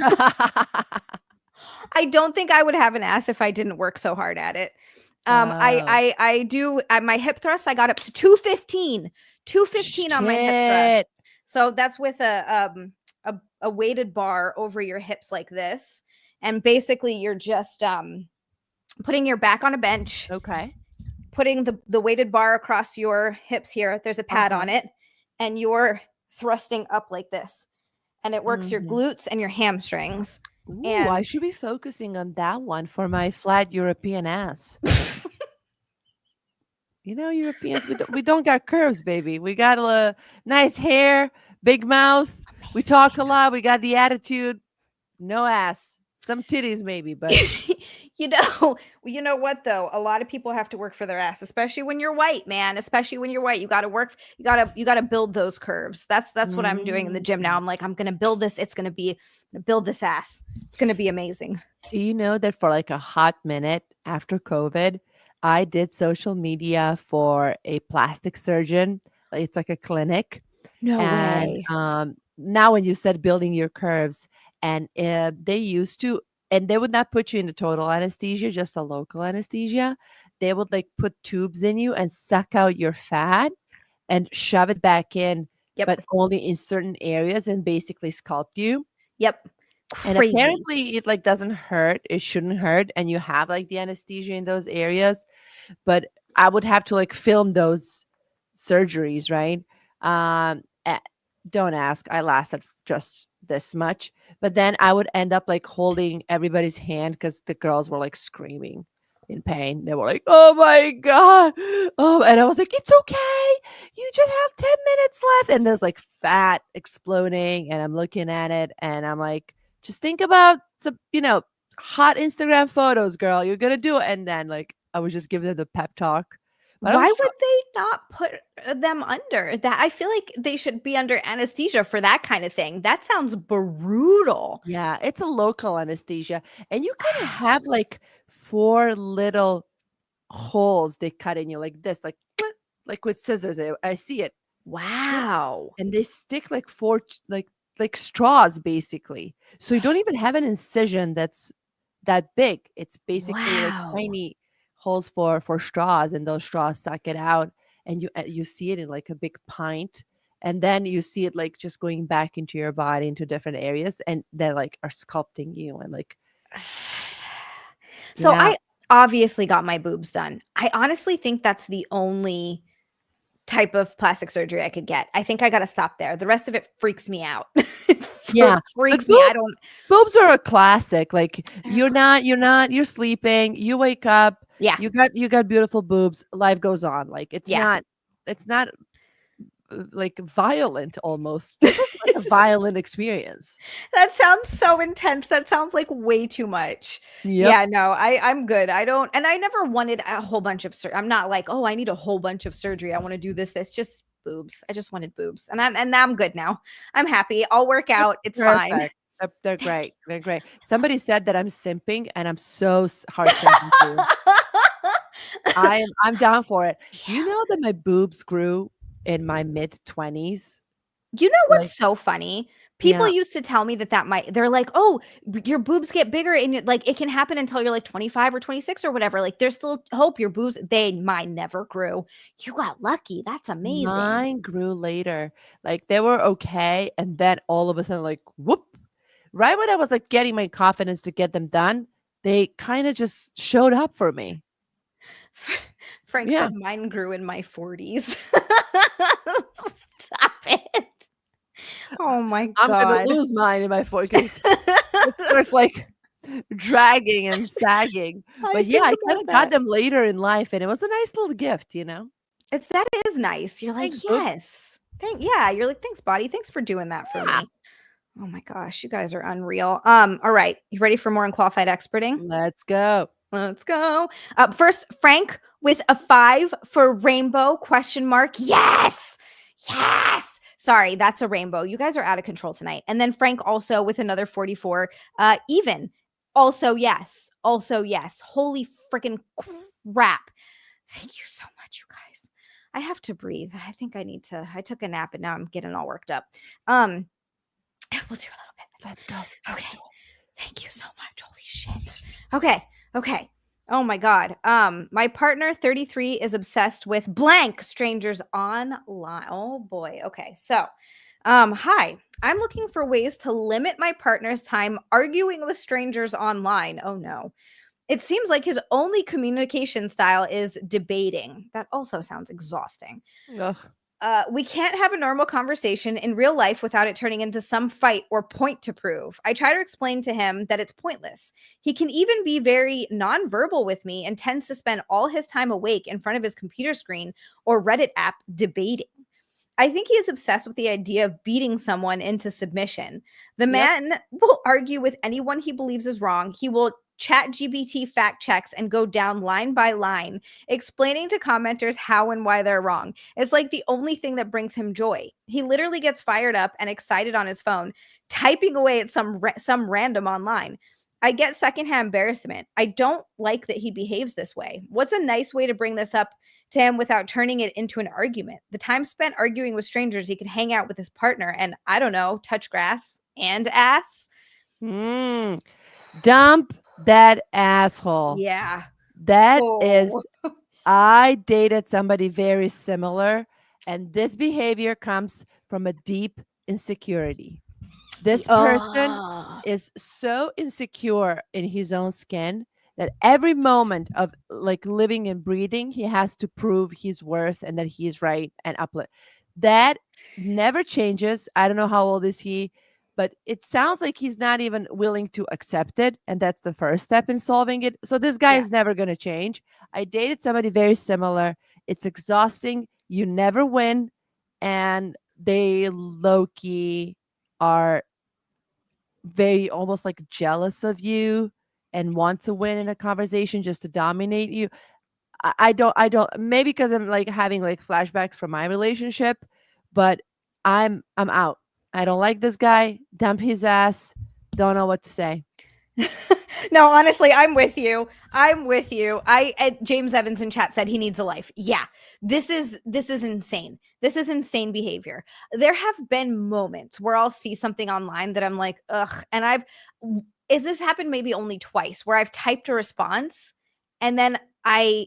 I don't think I would have an ass if I didn't work so hard at it. Oh. I do at my hip thrust. I got up to 215 on my hip thrust. Shit. So that's with a weighted bar over your hips like this, and basically you're just putting your back on a bench. Okay. Putting the weighted bar across your hips here. There's a pad on it, and you're thrusting up like this, and it works your glutes and your hamstrings. Ooh, And I should be focusing on that one for my flat European ass. Europeans, we don't got curves, baby. We got a nice hair, big mouth. We talk a lot. We got the attitude. No ass. Some titties, maybe, but you know what though? A lot of people have to work for their ass, especially when you're white, man. Especially when you're white, you got to work. You got to build those curves. That's what I'm doing in the gym now. I'm like, I'm gonna build this. I'm gonna build this ass. It's gonna be amazing. Do you know that for like a hot minute after COVID, I did social media for a plastic surgeon. It's like a clinic. No And way. now when you said building your curves, and they used to, and they would not put you into total anesthesia, just a local anesthesia. They would like put tubes in you and suck out your fat and shove it back in, Yep. but only in certain areas, and basically sculpt you. Yep. And Crazy. apparently it like doesn't hurt. It shouldn't hurt. And you have like the anesthesia in those areas. But I would have to like film those surgeries, right? Don't ask. I lasted just this much. But then I would end up like holding everybody's hand because the girls were like screaming in pain. They were like, "Oh my God." And I was like, "It's okay. You just have 10 minutes left." And there's like fat exploding. And I'm looking at it and I'm like, just think about some, hot Instagram photos, girl. You're gonna do it. And then like I was just giving them the pep talk. But why would they not put them under that? I feel like they should be under anesthesia for that kind of thing. That sounds brutal. Yeah, it's a local anesthesia. And you kind of have like 4 little holes they cut in you like this, like with scissors. I see it. Wow. And they stick like 4 like straws basically. So you don't even have an incision that's that big. It's basically like tiny holes for straws, and those straws suck it out, and you see it in like a big pint, and then you see it like just going back into your body into different areas, and they like are sculpting you and like. So I obviously got my boobs done. I honestly think that's the only type of plastic surgery I could get. I think I got to stop there. The rest of it freaks me out. Freaks me. Boobs are a classic. Like you're sleeping, you wake up, you got beautiful boobs, life goes on. Like it's not like violent almost. This is like a violent experience. That sounds so intense. That sounds like way too much. Yep. Yeah, no, I'm good. I never wanted a whole bunch of surgery. I'm not like, oh, I need a whole bunch of surgery. I want to do this. Just boobs. I just wanted boobs. And I'm good now. I'm happy. I'll work out. It's fine. They're great. They're great. Somebody said that I'm simping, and I'm so hard simping too. I'm down for it. Do you know that my boobs grew in my mid-20s? You know Like, what's so funny? People yeah, used to tell me that they're like, "Oh, your boobs get bigger and like it can happen until you're like 25 or 26 or whatever. Like there's still hope your boobs mine never grew. You got lucky. That's amazing." mine grew later. Like they were okay, and then all of a sudden, like whoop! Right when I was like getting my confidence to get them done, they kind of just showed up for me. Frank Yeah, said mine grew in my 40s. Stop it. Oh my I'm gonna god. lose mine in my 40s. It starts like dragging and sagging. I But yeah, think I kind about of got that. them later in life, and it was a nice little gift, you know? That is nice. You're like, Thanks, boobs. "Yes. Yeah, you're like, "Thanks, body. Thanks for doing that for Yeah. me." Oh my gosh, you guys are unreal. All right. You ready for more unqualified experting? Let's go. Let's go. First, Frank with a 5 for rainbow question mark. Yes. Yes. Sorry, that's a rainbow. You guys are out of control tonight. And then Frank also with another 44. Even. Also yes. Also yes. Holy freaking crap. Thank you so much, you guys. I have to breathe. I think I took a nap and now I'm getting all worked up. We'll do a little bit. Let's go. Okay. Thank you so much. Holy shit. Okay. Okay. Oh my god. My partner 33 is obsessed with blank strangers online. Oh boy. Okay. So, hi. I'm looking for ways to limit my partner's time arguing with strangers online. Oh no. It seems like his only communication style is debating. That also sounds exhausting. Ugh. We can't have a normal conversation in real life without it turning into some fight or point to prove. I try to explain to him that it's pointless. He can even be very nonverbal with me and tends to spend all his time awake in front of his computer screen or Reddit app debating. I think he is obsessed with the idea of beating someone into submission. The Yep. man will argue with anyone he believes is wrong. He will chat GPT fact checks and go down line by line, explaining to commenters how and why they're wrong. It's like the only thing that brings him joy. He literally gets fired up and excited on his phone, typing away at some random online. I get secondhand embarrassment. I don't like that he behaves this way. What's a nice way to bring this up to him without turning it into an argument? The time spent arguing with strangers, he could hang out with his partner and, I don't know, touch grass and ass. Mm. Dump that asshole. Yeah. That is, Oh. I dated somebody very similar, and this behavior comes from a deep insecurity. This person is so insecure in his own skin that every moment of like living and breathing, he has to prove his worth and that he's right and uplift. That never changes. I don't know how old is he, but it sounds like he's not even willing to accept it. And that's the first step in solving it. So this guy Yeah. is never going to change. I dated somebody very similar. It's exhausting. You never win. And they low key are very almost like jealous of you and want to win in a conversation just to dominate you. I don't maybe because I'm like having like flashbacks from my relationship, but I'm out. I don't like this guy. Dump his ass. Don't know what to say. No, honestly, I'm with you. I'm with you. James Evans in chat said he needs a life. Yeah. This is insane. This is insane behavior. There have been moments where I'll see something online that I'm like, ugh, and is this happened maybe only twice where I've typed a response and then I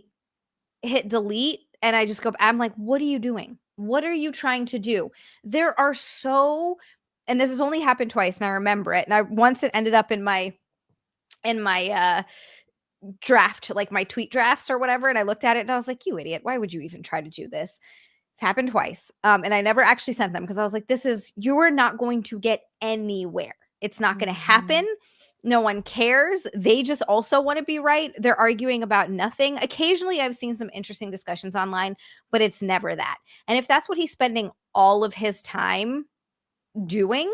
hit delete and I just go, I'm like, what are you doing? What are you trying to do? There are and this has only happened twice and I remember it. And once it ended up in my draft, like my tweet drafts or whatever, and I looked at it and I was like, you idiot, why would you even try to do this? It's happened twice. And I never actually sent them because I was like, you're not going to get anywhere. It's not going to happen. No one cares. They just also want to be right. They're arguing about nothing. Occasionally I've seen some interesting discussions online, but it's never that. And if that's what he's spending all of his time doing,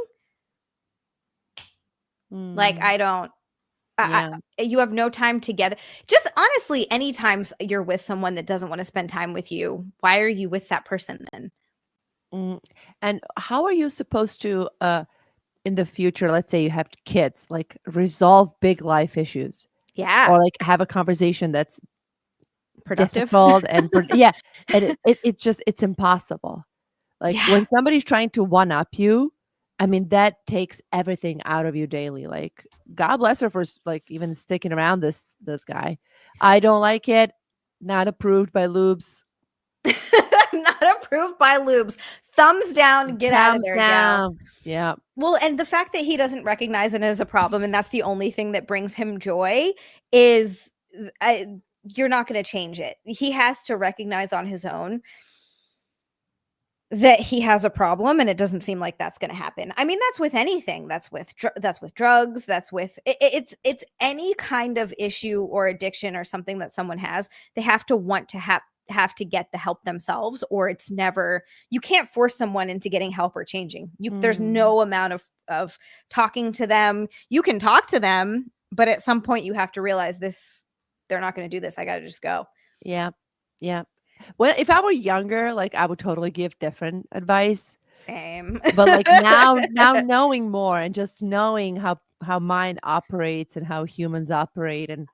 like I don't Yeah. you have no time together. Just honestly, anytime you're with someone that doesn't want to spend time with you, why are you with that person then? And how are you supposed to in the future, let's say you have kids, like resolve big life issues Yeah. or like have a conversation that's Productive. difficult and yeah, and it's impossible. Like Yeah. when somebody's trying to one up you, I mean that takes everything out of you daily. Like God bless her for like even sticking around this guy. I don't like it. Not approved by Lubes. Not approved by Lubes. Thumbs down, get out of Thumbs there, gal. down. Yeah. Well, and the fact that he doesn't recognize it as a problem, and that's the only thing that brings him joy, is you're not going to change it. He has to recognize on his own that he has a problem, and it doesn't seem like that's going to happen. I mean, that's with anything. That's with drugs. That's with it's any kind of issue or addiction or something that someone has. They have to want to have to get the help themselves, or it's never. You can't force someone into getting help or changing. There's no amount of talking to them. You can talk to them, but at some point you have to realize this. They're not going to do this. I got to just go. Yeah. Yeah. Well, if I were younger, like I would totally give different advice. Same. But like now knowing more and just knowing how mind operates and how humans operate, and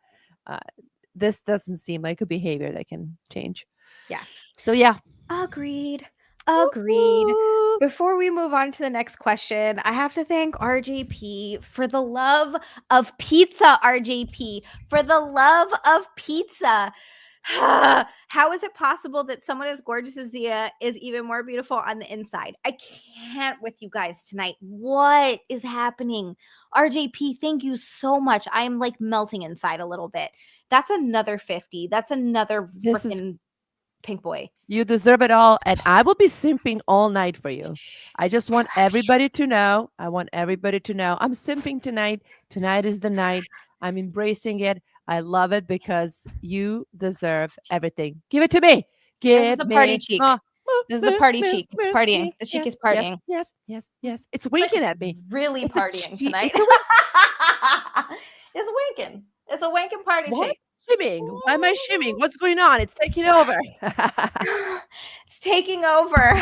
this doesn't seem like a behavior that can change. Yeah. So yeah. Agreed. Woo-hoo. Before we move on to the next question, I have to thank RJP for the love of pizza. RJP for the love of pizza. How is it possible that someone as gorgeous as Xia is even more beautiful on the inside? I can't with you guys tonight. What is happening? RJP, thank you so much. I am like melting inside a little bit. That's another 50. That's another freaking pink boy. You deserve it all, and I will be simping all night for you. I just want everybody to know. I want everybody to know I'm simping tonight. Tonight is the night. I'm embracing it. I love it because you deserve everything. Give it to me. This is the party cheek. This is the party cheek. It's partying. The cheek is partying. Yes. It's winking at me. Really partying tonight. It's winking. It's a winking party cheek. Shimming. Why am I shimming? What's going on? It's taking over. It's taking over.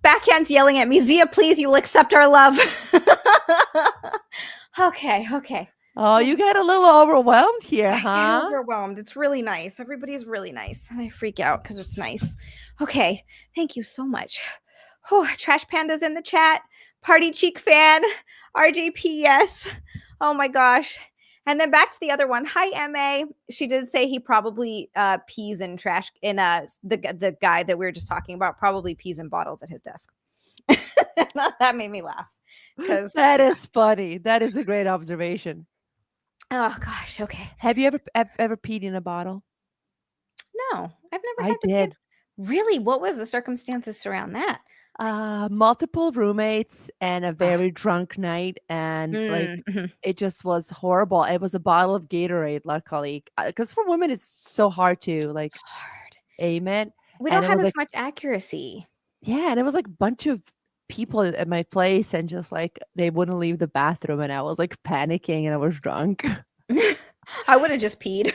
Backhand's yelling at me. Xia, please, you will accept our love. Okay. Oh, you got a little overwhelmed here, huh? I get overwhelmed. It's really nice. Everybody's really nice. I freak out because it's nice. Okay. Thank you so much. Oh, Trash Panda's in the chat. Party Cheek fan. RJP, yes. Oh my gosh. And then back to the other one. Hi, MA. She did say he probably pees in trash in the guy that we were just talking about, probably pees in bottles at his desk. That made me laugh. Because that is funny. That is a great observation. Oh gosh, okay. Have you ever peed in a bottle? No, I've never had to did. Pee. Really? What was the circumstances around that? Multiple roommates and a very drunk night, and like it just was horrible. It was a bottle of Gatorade, luckily, because for women it's so hard to like. Amen. We don't have as much accuracy. Yeah, and it was like a bunch of people at my place, and just like they wouldn't leave the bathroom, and I was like panicking, and I was drunk. I would have just peed.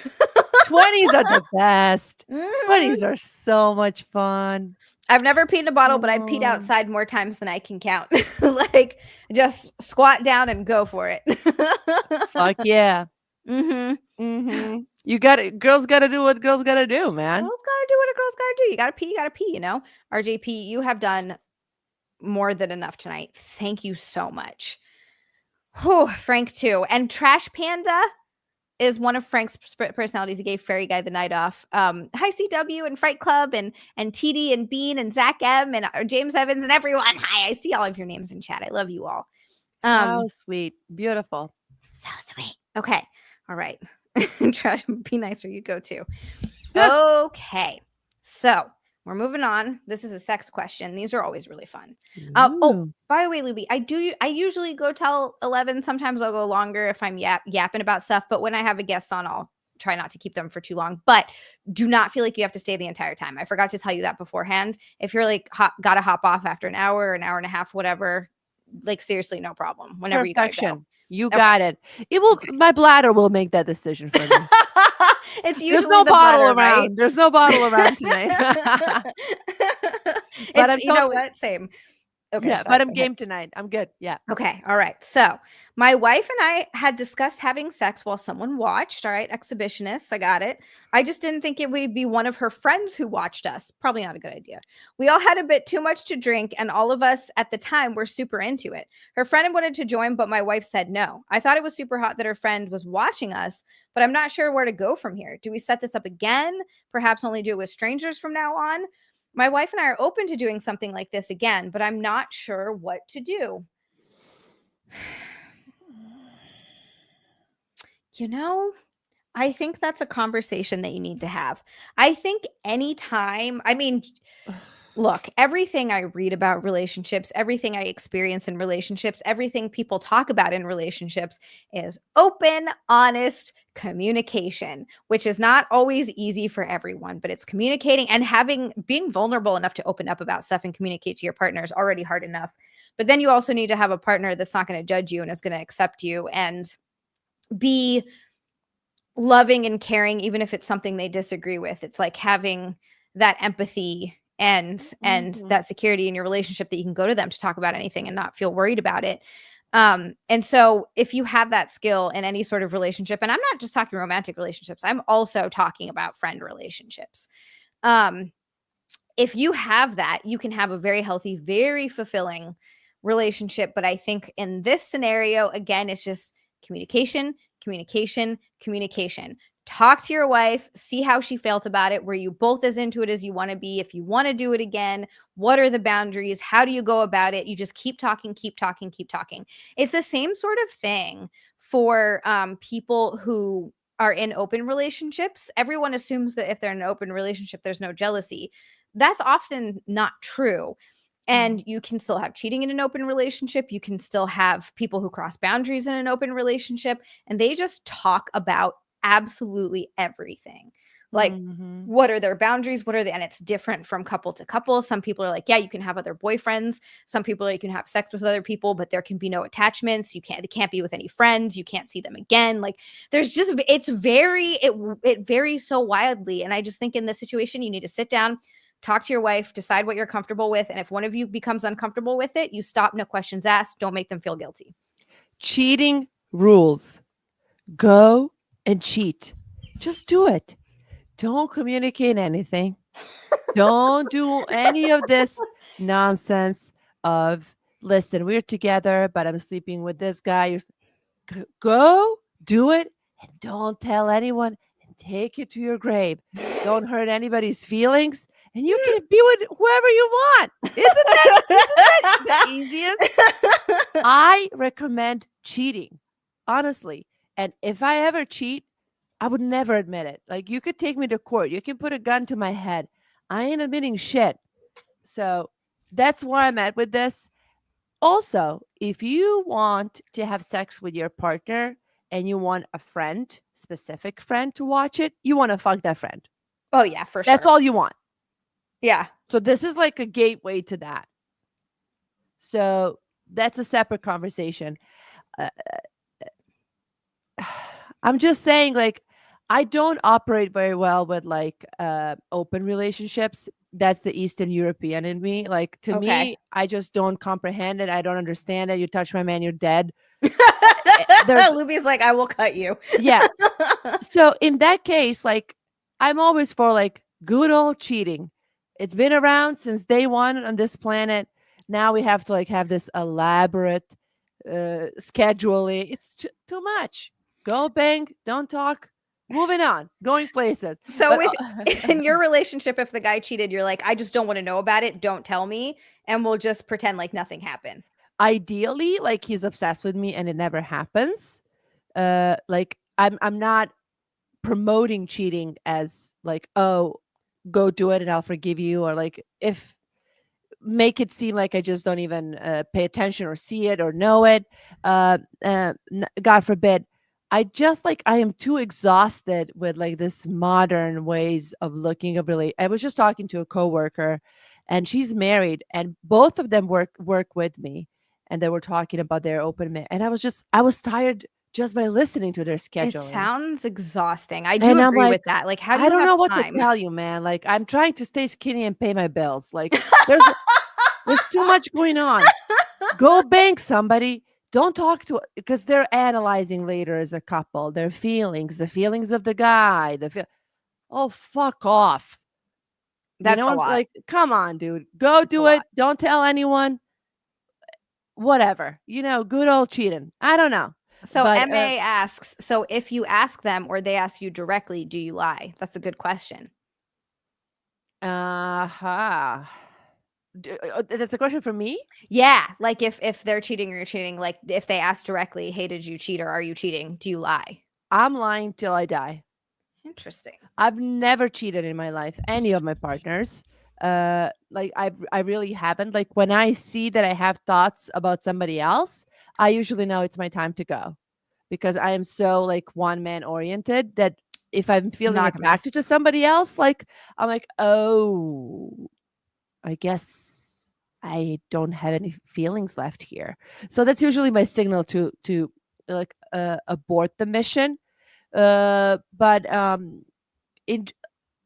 20s are the best. 20s are so much fun. I've never peed in a bottle, but I've peed outside more times than I can count. Like, just squat down and go for it. Fuck yeah. You got it. Girls got to do what girls got to do, man. Girls got to do what a girl's got to do. You got to pee, you know? RJP, you have done more than enough tonight. Thank you so much. Whew, Frank, too. And Trash Panda is one of Frank's personalities. He gave Fairy Guy the night off. Hi, CW and Fright Club and TD and Bean and Zach M and James Evans and everyone. Hi, I see all of your names in chat. I love you all. Oh, sweet. Beautiful. So sweet. Okay. All right. Trash, be nicer. You go too. Okay. So we're moving on. This is a sex question. These are always really fun. Oh, by the way, Lubi, I usually go till 11. Sometimes I'll go longer if I'm yapping about stuff. But when I have a guest on, I'll try not to keep them for too long. But do not feel like you have to stay the entire time. I forgot to tell you that beforehand. If you're like got to hop off after an hour and a half, whatever, like seriously, no problem. Whenever you gotta go. You got it. It will. My bladder will make that decision for me. It's usually there's no bottle around. Right? There's no bottle around tonight. But you know what? Same. Okay, Yeah, so but I'm game tonight. I'm good. Yeah. Okay. All right. So my wife and I had discussed having sex while someone watched. All right. Exhibitionists. I got it. I just didn't think it would be one of her friends who watched us. Probably not a good idea. We all had a bit too much to drink, and all of us at the time were super into it. Her friend wanted to join, but my wife said no. I thought it was super hot that her friend was watching us, but I'm not sure where to go from here. Do we set this up again? Perhaps only do it with strangers from now on? My wife and I are open to doing something like this again, but I'm not sure what to do. You know, I think that's a conversation that you need to have. I think anytime, I mean, look, everything I read about relationships, everything I experience in relationships, everything people talk about in relationships is open, honest communication, which is not always easy for everyone, but it's communicating and being vulnerable enough to open up about stuff and communicate to your partner is already hard enough. But then you also need to have a partner that's not going to judge you and is going to accept you and be loving and caring, even if it's something they disagree with. It's like having that empathy and that security in your relationship that you can go to them to talk about anything and not feel worried about it. And so if you have that skill in any sort of relationship, and I'm not just talking romantic relationships, I'm also talking about friend relationships. If you have that, you can have a very healthy, very fulfilling relationship. But I think in this scenario, again, it's just communication, communication, communication. Talk to your wife, see how she felt about it. Were you both as into it as you want to be? If you want to do it again, what are the boundaries? How do you go about it? You just keep talking, keep talking, keep talking. It's the same sort of thing for people who are in open relationships. Everyone assumes that if they're in an open relationship, there's no jealousy. That's often not true. And you can still have cheating in an open relationship. You can still have people who cross boundaries in an open relationship. And they just talk about absolutely everything. Like, what are their boundaries? What are they? And it's different from couple to couple. Some people are like, yeah, you can have other boyfriends. Some people are, you can have sex with other people, but there can be no attachments. They can't be with any friends. You can't see them again. Like, there's just, it varies so wildly. And I just think in this situation, you need to sit down, talk to your wife, decide what you're comfortable with. And if one of you becomes uncomfortable with it, you stop, no questions asked. Don't make them feel guilty. Cheating rules. Go and cheat. Just do it. Don't communicate anything. Don't do any of this nonsense of, listen, we're together, but I'm sleeping with this guy. Go do it and don't tell anyone and take it to your grave. Don't hurt anybody's feelings. And you can be with whoever you want. Isn't that the easiest? I recommend cheating, honestly. And if I ever cheat, I would never admit it. Like, you could take me to court. You can put a gun to my head. I ain't admitting shit. So that's where I'm at with this. Also, if you want to have sex with your partner and you want a friend, specific friend to watch it, you want to fuck that friend. Oh, yeah, for sure. That's all you want. Yeah. So this is like a gateway to that. So that's a separate conversation. I'm just saying, like, I don't operate very well with like open relationships. That's the Eastern European in me. Like, to me, I just don't comprehend it. I don't understand it. You touch my man, you're dead. Lubi's like, I will cut you. Yeah. So in that case, like, I'm always for like good old cheating. It's been around since day one on this planet. Now we have to like have this elaborate scheduling. It's too much. Go bang, don't talk. Moving on, going places. So in your relationship, if the guy cheated, you're like, I just don't want to know about it. Don't tell me. And we'll just pretend like nothing happened. Ideally, like, he's obsessed with me and it never happens. Like, I'm not promoting cheating as like, oh, go do it and I'll forgive you. Or like, if make it seem like I just don't even pay attention or see it or know it. God forbid. I am too exhausted with like this modern ways of looking at I was just talking to a coworker and she's married and both of them work with me and they were talking about their open and I was tired just by listening to their scheduling. It sounds exhausting. I do agree with that. Like, how do you I don't have know time? what to tell you, man. Like, I'm trying to stay skinny and pay my bills. Like, There's too much going on. Go bank somebody. Don't talk to, because they're analyzing later as a couple, their feelings, the feelings of the guy, oh, fuck off. That's a lot. Like, come on, dude. Go do a it. lot. Don't tell anyone. Whatever. Good old cheating. I don't know. So But, MA asks, so if you ask them or they ask you directly, do you lie? That's a good question. That's a question for me? Yeah, like if they're cheating or you're cheating, like if they ask directly, "Hey, did you cheat or are you cheating?" Do you lie? I'm lying till I die. Interesting. I've never cheated in my life, any of my partners. Like I really haven't. Like when I see that I have thoughts about somebody else, I usually know it's my time to go, because I am so like one man oriented that if I'm feeling attracted to Monogamists. somebody else, like I'm like, oh, I guess I don't have any feelings left here. So that's usually my signal to like abort the mission. But I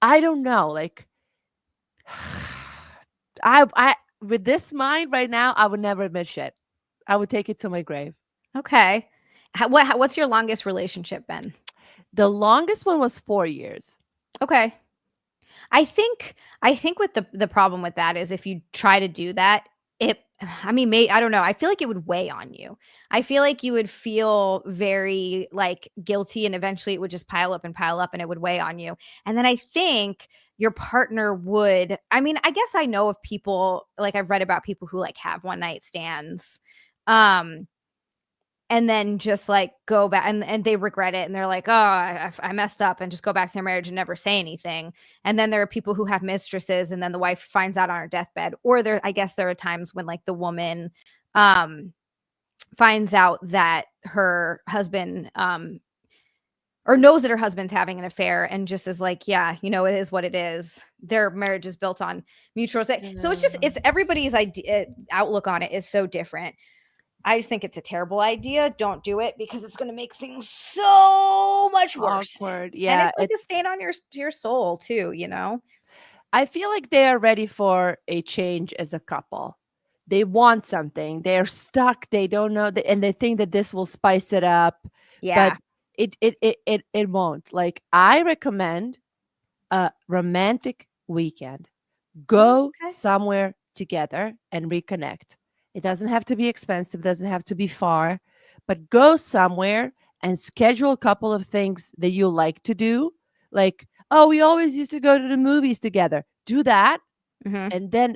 don't know, like I with this mind right now, I would never admit shit. I would take it to my grave. Okay. What's your longest relationship been? The longest one was 4 years. Okay. I think with the problem with that is if you try to do that, I don't know. I feel like it would weigh on you. I feel like you would feel very like guilty and eventually it would just pile up and it would weigh on you. And then I think your partner would, I guess I know of people, like I've read about people who like have one night stands. And then just like go back and they regret it and they're like, oh, I messed up, and just go back to their marriage and never say anything. And then there are people who have mistresses and then the wife finds out on her deathbed. Or I guess there are times when like the woman finds out that her husband or knows that her husband's having an affair and just is like, yeah, it is what it is. Their marriage is built on mutual respect. So it's everybody's outlook on it is so different. I just think it's a terrible idea. Don't do it because it's going to make things so much worse. Awkward. Yeah. And it's like a stain on your soul too, I feel like they are ready for a change as a couple. They want something. They're stuck. They don't know and they think that this will spice it up. Yeah. But it won't. Like I recommend a romantic weekend. Go somewhere together and reconnect. It doesn't have to be expensive, doesn't have to be far, but go somewhere and schedule a couple of things that you like to do. Like, oh, we always used to go to the movies together. Do that. And then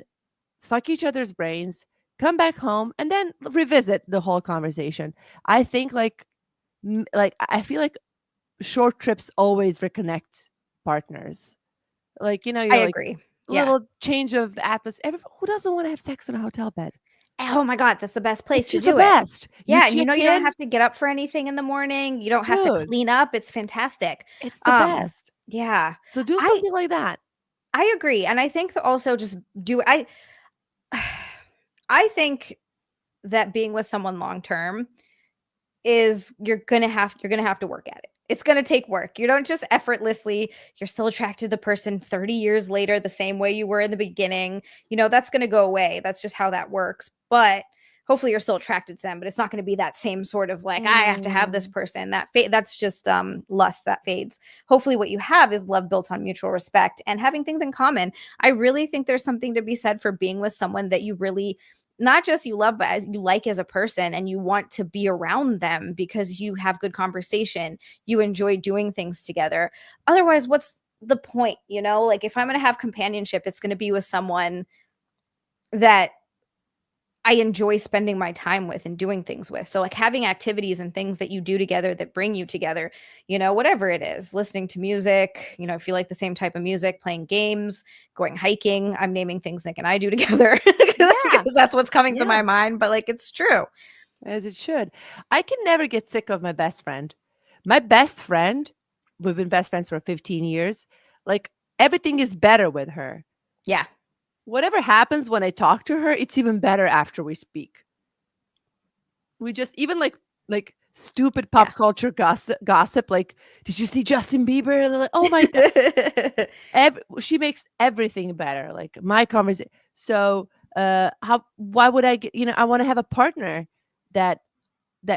fuck each other's brains, come back home, and then revisit the whole conversation. I think like I feel like short trips always reconnect partners. Like, I agree. Little change of atmosphere. Who doesn't want to have sex in a hotel bed? Oh my God, that's the best place to do it. It's just the best. Yeah, and you don't have to get up for anything in the morning. You don't have to clean up. It's fantastic. It's the best. Yeah. So do something like that. I agree. And I think that also just do I think that being with someone long term is you're gonna have to work at it. It's going to take work. You don't just effortlessly, you're still attracted to the person 30 years later, the same way you were in the beginning. That's going to go away. That's just how that works. But hopefully you're still attracted to them, but it's not going to be that same sort of like, I have to have this person. That's just lust that fades. Hopefully what you have is love built on mutual respect and having things in common. I really think there's something to be said for being with someone that you really not just you love, but as you like as a person, and you want to be around them because you have good conversation. You enjoy doing things together. Otherwise, what's the point? Like if I'm going to have companionship, it's going to be with someone that I enjoy spending my time with and doing things with. So like having activities and things that you do together that bring you together, whatever it is, listening to music, if you like the same type of music, playing games, going hiking. I'm naming things Nick and I do together because that's what's coming to my mind, but like, it's true. As it should. I can never get sick of my best friend. My best friend, we've been best friends for 15 years. Like everything is better with her. Yeah. Whatever happens when I talk to her, it's even better after we speak. We just even like stupid pop culture gossip. Like, did you see Justin Bieber? Like, oh my God. She makes everything better. Like my conversation. So Why would I get, I want to have a partner that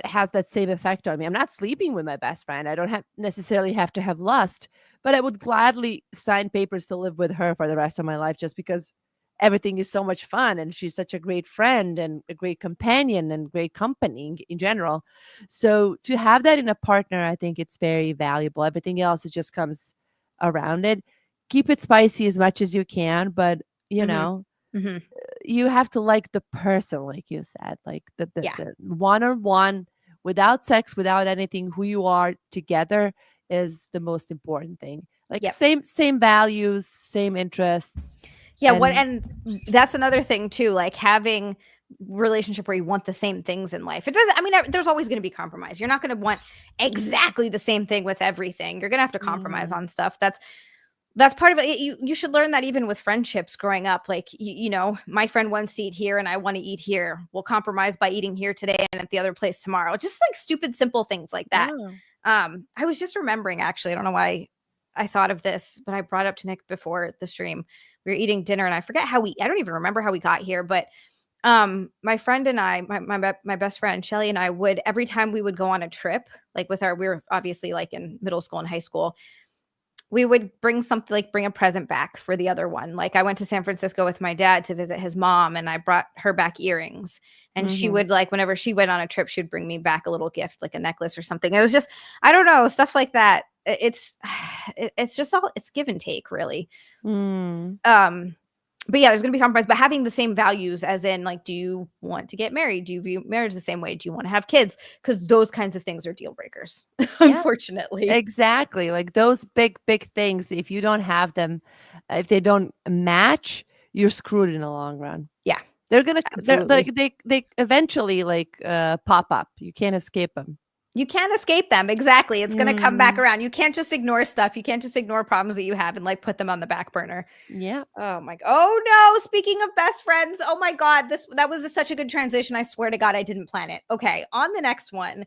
has that same effect on me. I'm not sleeping with my best friend. I don't necessarily have to have lust, but I would gladly sign papers to live with her for the rest of my life just because everything is so much fun and she's such a great friend and a great companion and great company in general. So to have that in a partner, I think it's very valuable. Everything else, it just comes around it. Keep it spicy as much as you can, but you Mhm. know, Mhm. you have to like the person, like you said, like Yeah. the one-on-one, without sex, without anything, who you are together is the most important thing. Like Yep. same values, same interests. Yeah, And and that's another thing too, like having relationship where you want the same things in life. It doesn't, I mean, there's always going to be compromise. You're not going to want exactly the same thing with everything. You're going to have to compromise Mhm. on stuff. That's part of it. You should learn that even with friendships growing up. Like, my friend wants to eat here and I want to eat here. We'll compromise by eating here today and at the other place tomorrow. Just like stupid, simple things like that. Yeah. I was just remembering, actually, I don't know why I thought of this, but I brought up to Nick before the stream. We were eating dinner and I forget I don't even remember how we got here, but my friend and I, my best friend Shelly and I would, every time we would go on a trip, like we were obviously like in middle school and high school, we would bring something, like bring a present back for the other one. Like I went to San Francisco with my dad to visit his mom and I brought her back earrings. And she Mhm. would, like, whenever she went on a trip, she'd bring me back a little gift, like a necklace or something. It was just, I don't know, stuff like that. It's just all, it's give and take, really. Mm. But yeah, there's gonna be compromise, but having the same values, as in, like, do you want to get married? Do you view marriage the same way? Do you want to have kids? Because those kinds of things are deal breakers, Yeah, unfortunately. exactly. Like those big things, if you don't have them, if they don't match, you're screwed in the long run. Yeah, They're absolutely. like they eventually like pop up. You can't escape them. You can't escape them. Exactly. It's going to come back Mm. around. You can't just ignore stuff. You can't just ignore problems that you have and like put them on the back burner. Yeah. Oh my god. Oh no, speaking of best friends. Oh my god, that was such a good transition. I swear to god I didn't plan it. Okay, on the next one.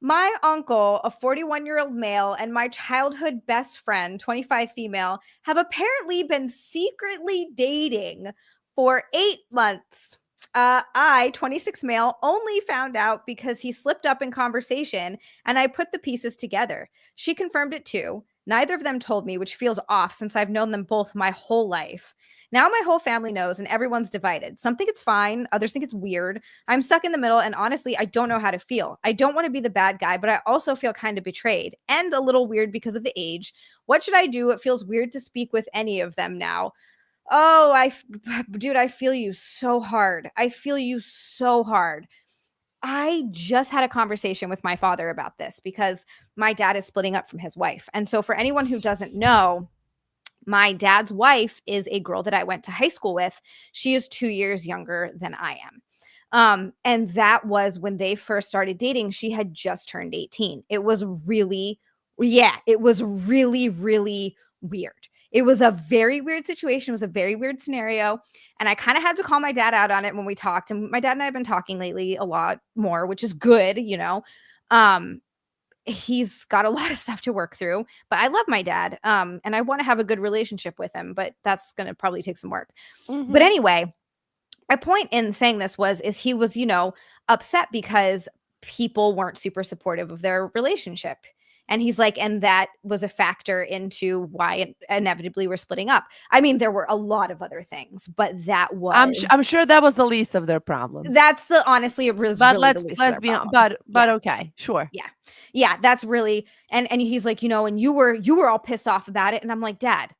My uncle, a 41-year-old male, and my childhood best friend, 25 female, have apparently been secretly dating for 8 months. I, 26 male, only found out because he slipped up in conversation and I put the pieces together. She confirmed it too. Neither of them told me, which feels off since I've known them both my whole life. Now my whole family knows and everyone's divided. Some think it's fine, others think it's weird. I'm stuck in the middle, and honestly, I don't know how to feel. I don't want to be the bad guy, but I also feel kind of betrayed and a little weird because of the age. What should I do? It feels weird to speak with any of them now. Oh, dude, I feel you so hard. I feel you so hard. I just had a conversation with my father about this because my dad is splitting up from his wife. And so, for anyone who doesn't know, my dad's wife is a girl that I went to high school with. She is 2 years younger than I am. And that was when they first started dating. She had just turned 18. It was really, yeah, it was really, really weird. It was a very weird situation. It was a very weird scenario. And I kind of had to call my dad out on it when we talked. And my dad and I have been talking lately a lot more, which is good. Um, he's got a lot of stuff to work through, but I love my dad. And I want to have a good relationship with him, but that's going to probably take some work. But Mhm. anyway, my point in saying this is he was, upset because people weren't super supportive of their relationship. And he's like, and that was a factor into why inevitably we're splitting up. I mean, there were a lot of other things, but I'm sure that was the least of their problems. that's honestly, it was But really the least of let's their be problems. Yeah. but okay, sure. Yeah. Yeah, that's really, and he's like, and you were all pissed off about it. And I'm like, Dad,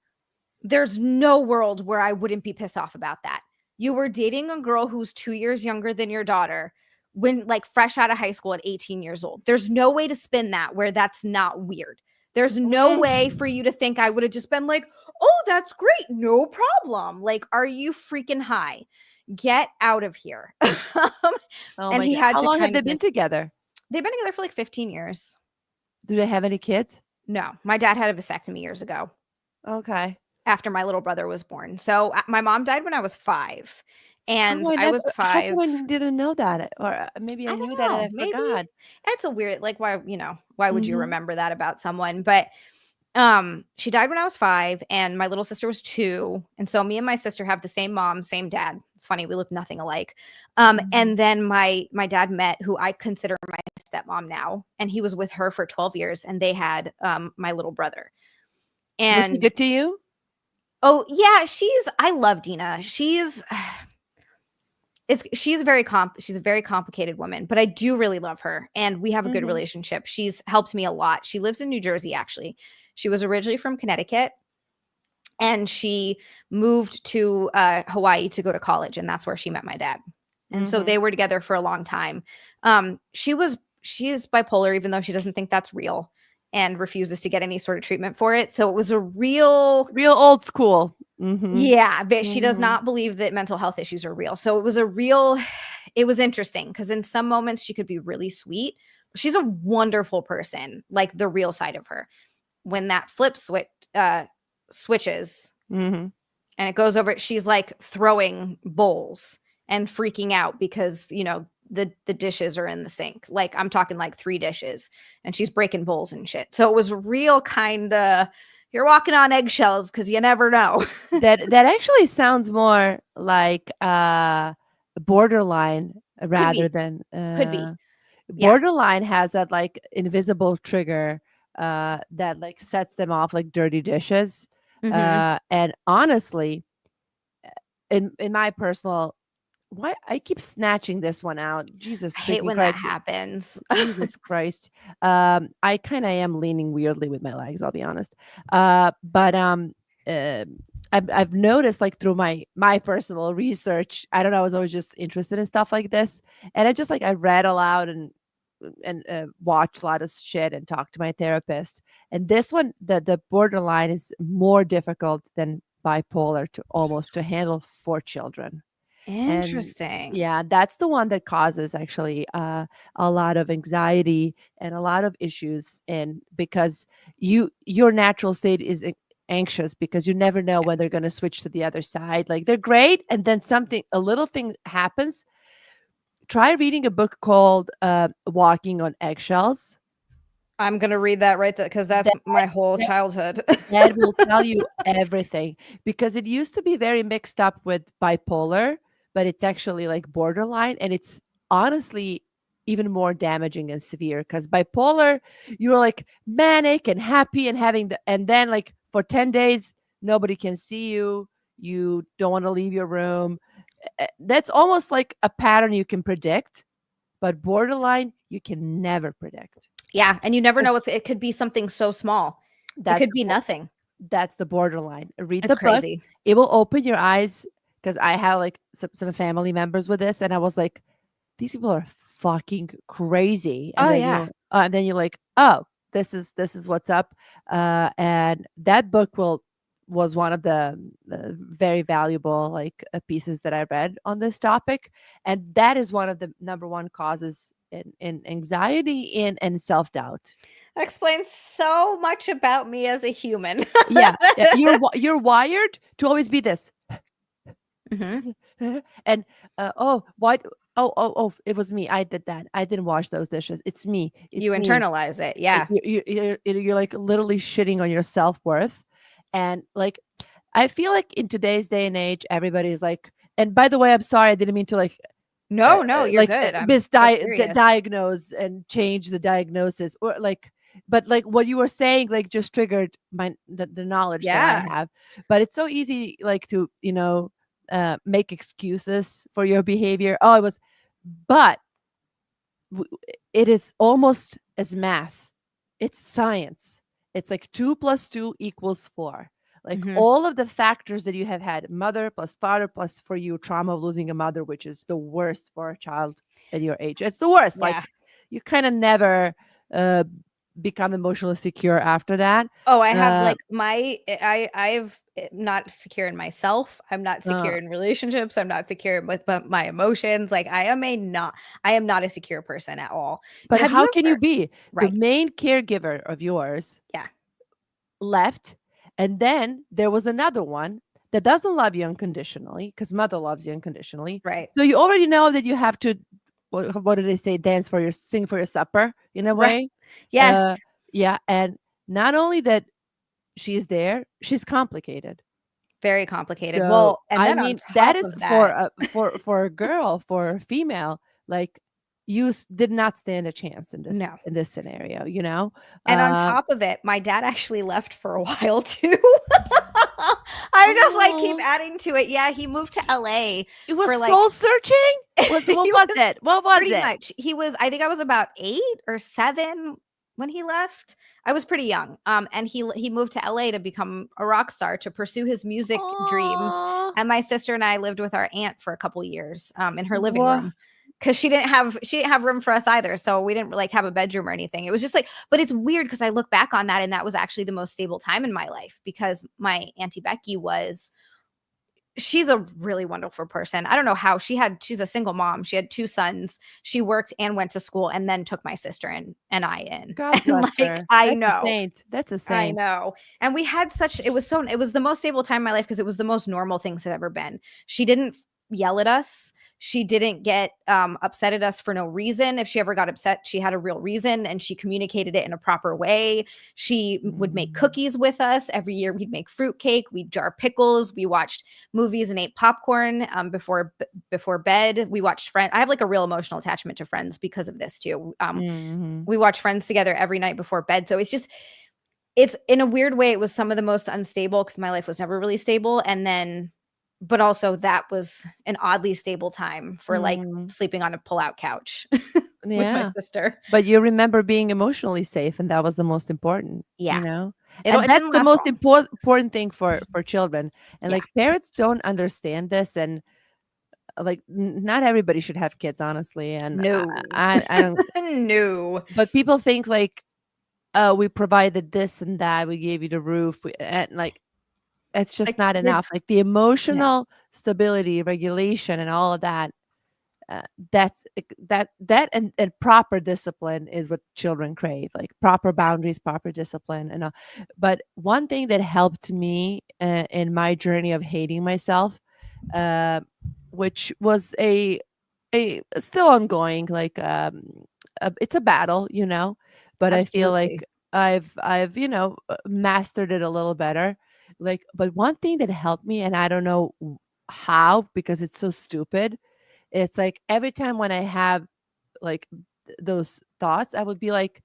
there's no world where I wouldn't be pissed off about that. You were dating a girl who's 2 years younger than your daughter when, like, fresh out of high school at 18 years old. There's no way to spin that where that's not weird. There's no way Mm. for you to think I would have just been like, oh, that's great. No problem. Like, are you freaking high? Get out of here. Oh And my he god. had How to long have kind they of been like, together? they've been together for like 15 years. Do they have any kids? No, my dad had a vasectomy years ago Okay. after my little brother was born. So my mom died when I was 5, and I was How come 5. I didn't know that? Or maybe I I knew don't that and know. I Maybe forgot. it's a weird, like, why would you Mhm. remember that about someone? But She died when I was 5, and my little sister was 2, and so me and my sister have the same mom, same dad. It's funny, we look nothing alike. And then my dad met who I consider my stepmom now, and he was with her for 12 years, and they had my little brother. Was she And good to you? oh yeah, I love Dina. She's a very complicated woman, but I do really love her, and we have a good relationship. She's helped me a lot. She lives in New Jersey, actually. She was originally from Connecticut, and she moved to Hawaii to go to college, and that's where she met my dad. And so they were together for a long time. She is bipolar, even though she doesn't think that's real and refuses to get any sort of treatment for it. So it was a real old school. Yeah, but she does not believe that mental health issues are real. So it was interesting because in some moments she could be really sweet. She's a wonderful person, like the real side of her. When that flip switches and it goes over, she's like throwing bowls and freaking out because, the dishes are in the sink. Like I'm talking like 3 dishes, and she's breaking bowls and shit. So it was real kind of, you're walking on eggshells because you never know. that actually sounds more like borderline rather than Could be. Borderline has that like invisible trigger that like sets them off like dirty dishes. And honestly, in my personal, why I keep snatching this one out. Jesus, I hate when Christ. that happens. Jesus Christ. I kind of am leaning weirdly with my legs, I'll be honest. But I've noticed like through my personal research, I don't know, I was always just interested in stuff like this. And I read aloud and watched a lot of shit and talked to my therapist. And this one, the borderline is more difficult than bipolar to handle for children. Interesting. And yeah, that's the one that causes actually a lot of anxiety and a lot of issues. And because your natural state is anxious because you never know when they're going to switch to the other side. Like they're great, and then a little thing happens. Try reading a book called Walking on Eggshells. I'm going to read that right there because that's my whole childhood. That will tell you everything, because it used to be very mixed up with bipolar, but it's actually like borderline, and it's honestly even more damaging and severe because bipolar, you're like manic and happy and and then like for 10 days, nobody can see you. You don't want to leave your room. That's almost like a pattern you can predict, but borderline, you can never predict. Yeah. And you never know it could be something so small. It could be nothing. That's the borderline. Read the book. It will open your eyes, because I have like some family members with this, and I was like, these people are fucking crazy. And then you're like, oh, this is what's up. And that book was one of the very valuable like pieces that I read on this topic, and that is one of the number one causes in anxiety and self-doubt. That explains so much about me as a human. yeah, you're wired to always be this. And why? Oh, it was me. I did that. I didn't wash those dishes. It's me. You internalize it. Yeah. You're like literally shitting on your self-worth. And like, I feel like in today's day and age, everybody's like, and by the way, I'm sorry, I didn't mean to like, no, you're like, good. misdiagnose and change the diagnosis, or like, but like what you were saying, like just triggered the knowledge that I have. But it's so easy, like to, make excuses for your behavior. But it is almost as math. It's science. It's like 2 + 2 = 4. Like all of the factors that you have had, mother plus father plus for you, trauma of losing a mother, which is the worst for a child at your age. It's the worst. Yeah. Like you kind of never become emotionally secure after that. Oh, I have I've not secure in myself. I'm not secure in relationships. I'm not secure with my emotions. Like I am not a secure person at all. But how can you be? Right. The main caregiver of yours left, and then there was another one that doesn't love you unconditionally, because mother loves you unconditionally. Right. So you already know that you have to, what do they say? Sing for your supper in a way. Yes. Yeah. And not only that, she's there, she's complicated. Very complicated. So Well, and I then on mean, that top is of that, for a girl, for a female, like you did not stand a chance no. in this scenario, you know. And on Um, top of it, my dad actually left for a while too. I just like keep oh, adding to it. Yeah, he moved to LA it was for like soul searching. What he was it? What was pretty it? much. He was, I think I was about 8 or 7 when he left. I was pretty young. And he moved to LA to become a rock star, to pursue his music dreams. Oh, And my sister and I lived with our aunt for a couple years in her living what? room, because she didn't have room for us either. So we didn't like have a bedroom or anything. It was just like, but it's weird because I look back on that and that was actually the most stable time in my life, because my Auntie Becky she's a really wonderful person. I don't know how she's a single mom. She had 2 sons. She worked and went to school and then took my sister and I in. God And bless like, her. I That's a know. saint. That's a I saint. know. And we had it was the most stable time in my life because it was the most normal things had ever been. She didn't yell at us. She didn't get upset at us for no reason. If she ever got upset, she had a real reason and she communicated it in a proper way. She would make cookies with us. Every year we'd make fruitcake, we'd jar pickles, we watched movies and ate popcorn before bed. We watched Friends. I have like a real emotional attachment to Friends because of this too. Mhm. We watch Friends together every night before bed. So it's in a weird way, it was some of the most unstable because my life was never really stable. And then, but also that was an oddly stable time for like Mm. sleeping on a pull-out couch with my Yeah. sister. But you remember being emotionally safe, and that was the most important, Yeah. you know? It And that's didn't the last most long. important thing for children. And Yeah. like parents don't understand this, and like not everybody should have kids, honestly. And No. I don't. No. But people think like, we provided this and that, we gave you the roof, and like it's just Like, not you're enough. Like the no. emotional stability, regulation, and all of that. That's that and proper discipline is what children crave, like proper boundaries, proper discipline, and all. But one thing that helped me in my journey of hating myself, uh, which was a still ongoing, like it's a battle, you know, but I feel like Absolutely. I've mastered it a little better. Like, but one thing that helped me, and I don't know how, because it's so stupid, it's like every time when I have like those thoughts, I would be like,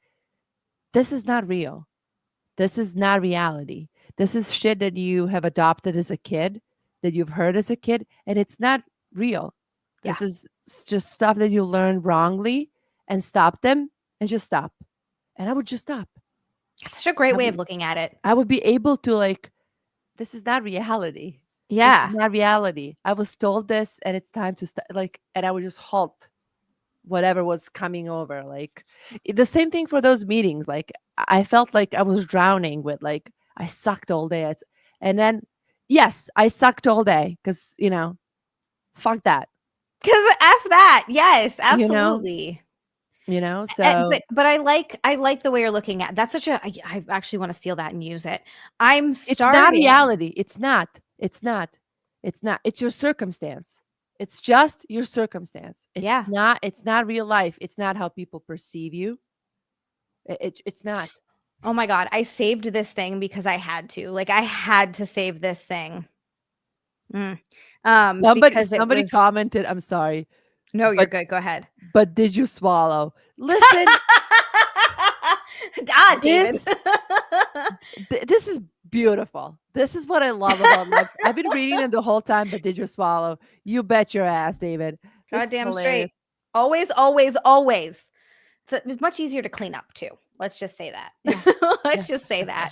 this is not real. This is not reality. This is shit that you have adopted as a kid, that you've heard as a kid, and it's not real. Yeah. This is just stuff that you learned wrongly, and stop them and just stop. And I would just stop. It's such a great I way would, of looking at it. I would be able to like, this is not reality. This is Yeah. not reality. I was told this and it's time to stop. Like, and I would just halt whatever was coming over. Like the same thing for those meetings. Like I felt like I was drowning with like I sucked all day. And then yes, I sucked all day because fuck that. Because F that. Yes, You know, absolutely. so But I like the way you're looking at that's such a I actually want to steal that and use it. I'm it's not starting. reality. It's not. It's not. It's not. It's your circumstance. It's just your circumstance. Yeah. It's not real life. It's not how people perceive you. It's not. Oh my God. I saved this thing because I had to. Like I had to save this thing. Because it Somebody was commented, I'm sorry, no, you're but good. Go ahead. but did you swallow? Listen, David. this this is beautiful. This is what I love about life. I've been reading it the whole time, but did you swallow? You bet your ass, David. This is Goddamn hilarious. straight. Always, always, always. It's much easier to clean up too. Let's just say that. Yeah. Let's just say that.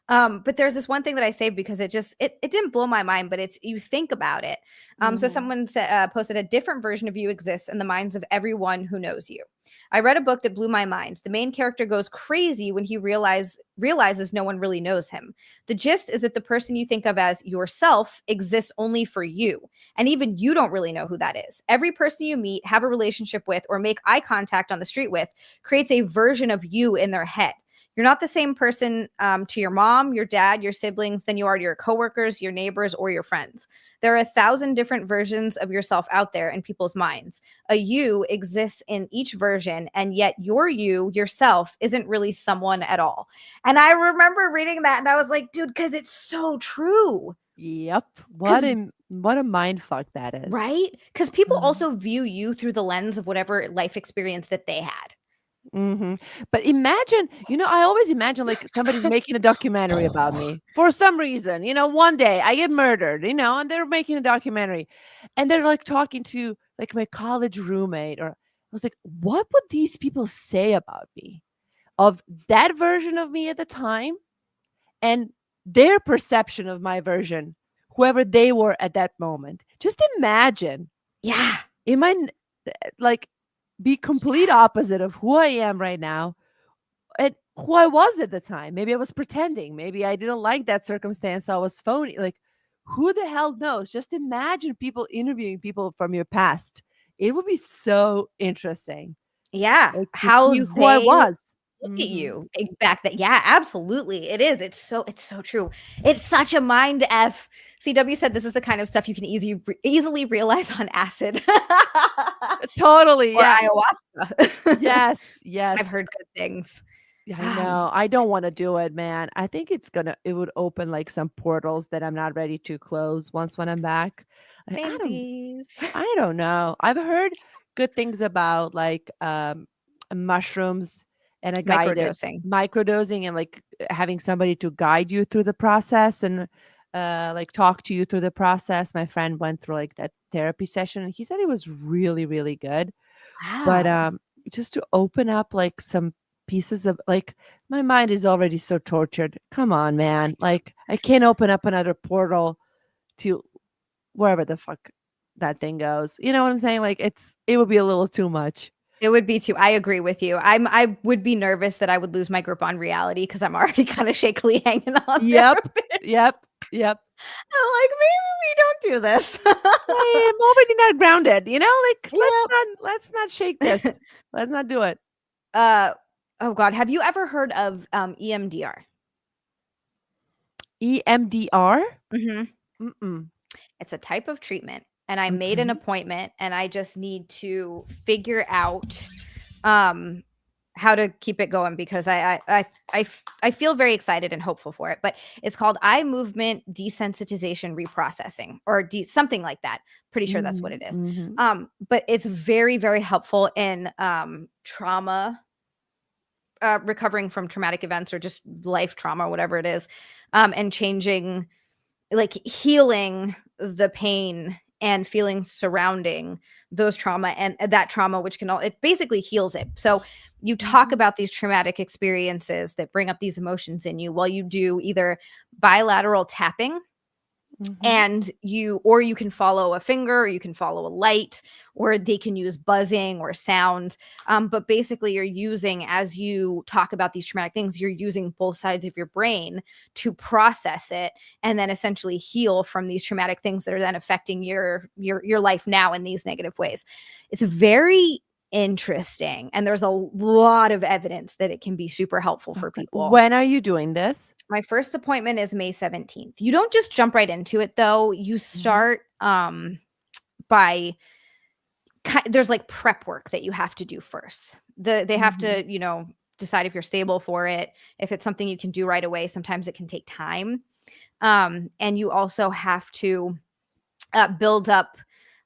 But there's this one thing that I saved because it didn't blow my mind, but it's you think about it. So Mhm. someone posted a different version of you exists in the minds of everyone who knows you. I read a book that blew my mind. The main character goes crazy when he realizes no one really knows him. The gist is that the person you think of as yourself exists only for you. And even you don't really know who that is. Every person you meet, have a relationship with, or make eye contact on the street with creates a version of you in their head. You're not the same person to your mom, your dad, your siblings than you are to your coworkers, your neighbors, or your friends. There are 1,000 different versions of yourself out there in people's minds. A you exists in each version, and yet your you yourself isn't really someone at all. And I remember reading that and I was like, dude, because it's so true. Yep. What a mind fuck that is. Right? Because people Mhm. also view you through the lens of whatever life experience that they had. But imagine, I always imagine like somebody's making a documentary about me for some reason. One day I get murdered, and they're making a documentary, and they're like talking to like my college roommate, or I was like, what would these people say about me, of that version of me at the time, and their perception of my version, whoever they were at that moment? Just imagine. Yeah. It might like be complete opposite of who I am right now and who I was at the time. Maybe I was pretending. Maybe I didn't like that circumstance. I was phony. Like, who the hell knows? Just imagine people interviewing people from your past. It would be so interesting. Yeah. Like, to How see who I they was. look at you back that. Yeah, absolutely. It is. It's so true. It's such a mind F. CW said this is the kind of stuff you can easily realize on acid. Totally. Or Yeah. ayahuasca. Yes. Yes. I've heard good things. Yeah, I know. I don't want to do it, man. I think it would open like some portals that I'm not ready to close when I'm back. Samesies. I don't know. I've heard good things about like mushrooms and a guided Microdosing. microdosing, and like having somebody to guide you through the process, and like talk to you through the process. My friend went through like that therapy session, and he said it was really, really good. But Wow. just to open up like some pieces of like, my mind is already so tortured. Come on, man. Like, I can't open up another portal to wherever the fuck that thing goes. You know what I'm saying? Like, it would be a little too much. It would be too. I agree with you. I would be nervous that I would lose my grip on reality because I'm already kind of shakily hanging on there Yep. a bit. Yep. I'm like, maybe we don't do this. I'm already not grounded, like, Yep. let's not shake this. Let's not do it. Oh God. Have you ever heard of EMDR? EMDR? Mm-hmm. Mm-mm. It's a type of treatment, and I made an Okay. appointment, and I just need to figure out how to keep it going because I feel very excited and hopeful for it. But it's called eye movement desensitization reprocessing, or something like that. Pretty sure that's what it is. But it's very, very helpful in trauma, recovering from traumatic events or just life trauma, whatever it is, and changing, like healing the pain and feelings surrounding those trauma and that trauma, which it basically heals it. So you talk about these traumatic experiences that bring up these emotions in you while you do either bilateral tapping, and you can follow a finger, or you can follow a light, or they can use buzzing or sound. But basically you're using, as you talk about these traumatic things, you're using both sides of your brain to process it and then essentially heal from these traumatic things that are then affecting your life now in these negative ways. It's very interesting, and there's a lot of evidence that it can be super helpful for people. When are you doing this? My first appointment is May 17th. You don't just jump right into it though. You start by there's like prep work that you have to do first. They have to, decide if you're stable for it. If it's something you can do right away, sometimes it can take time. And you also have to build up,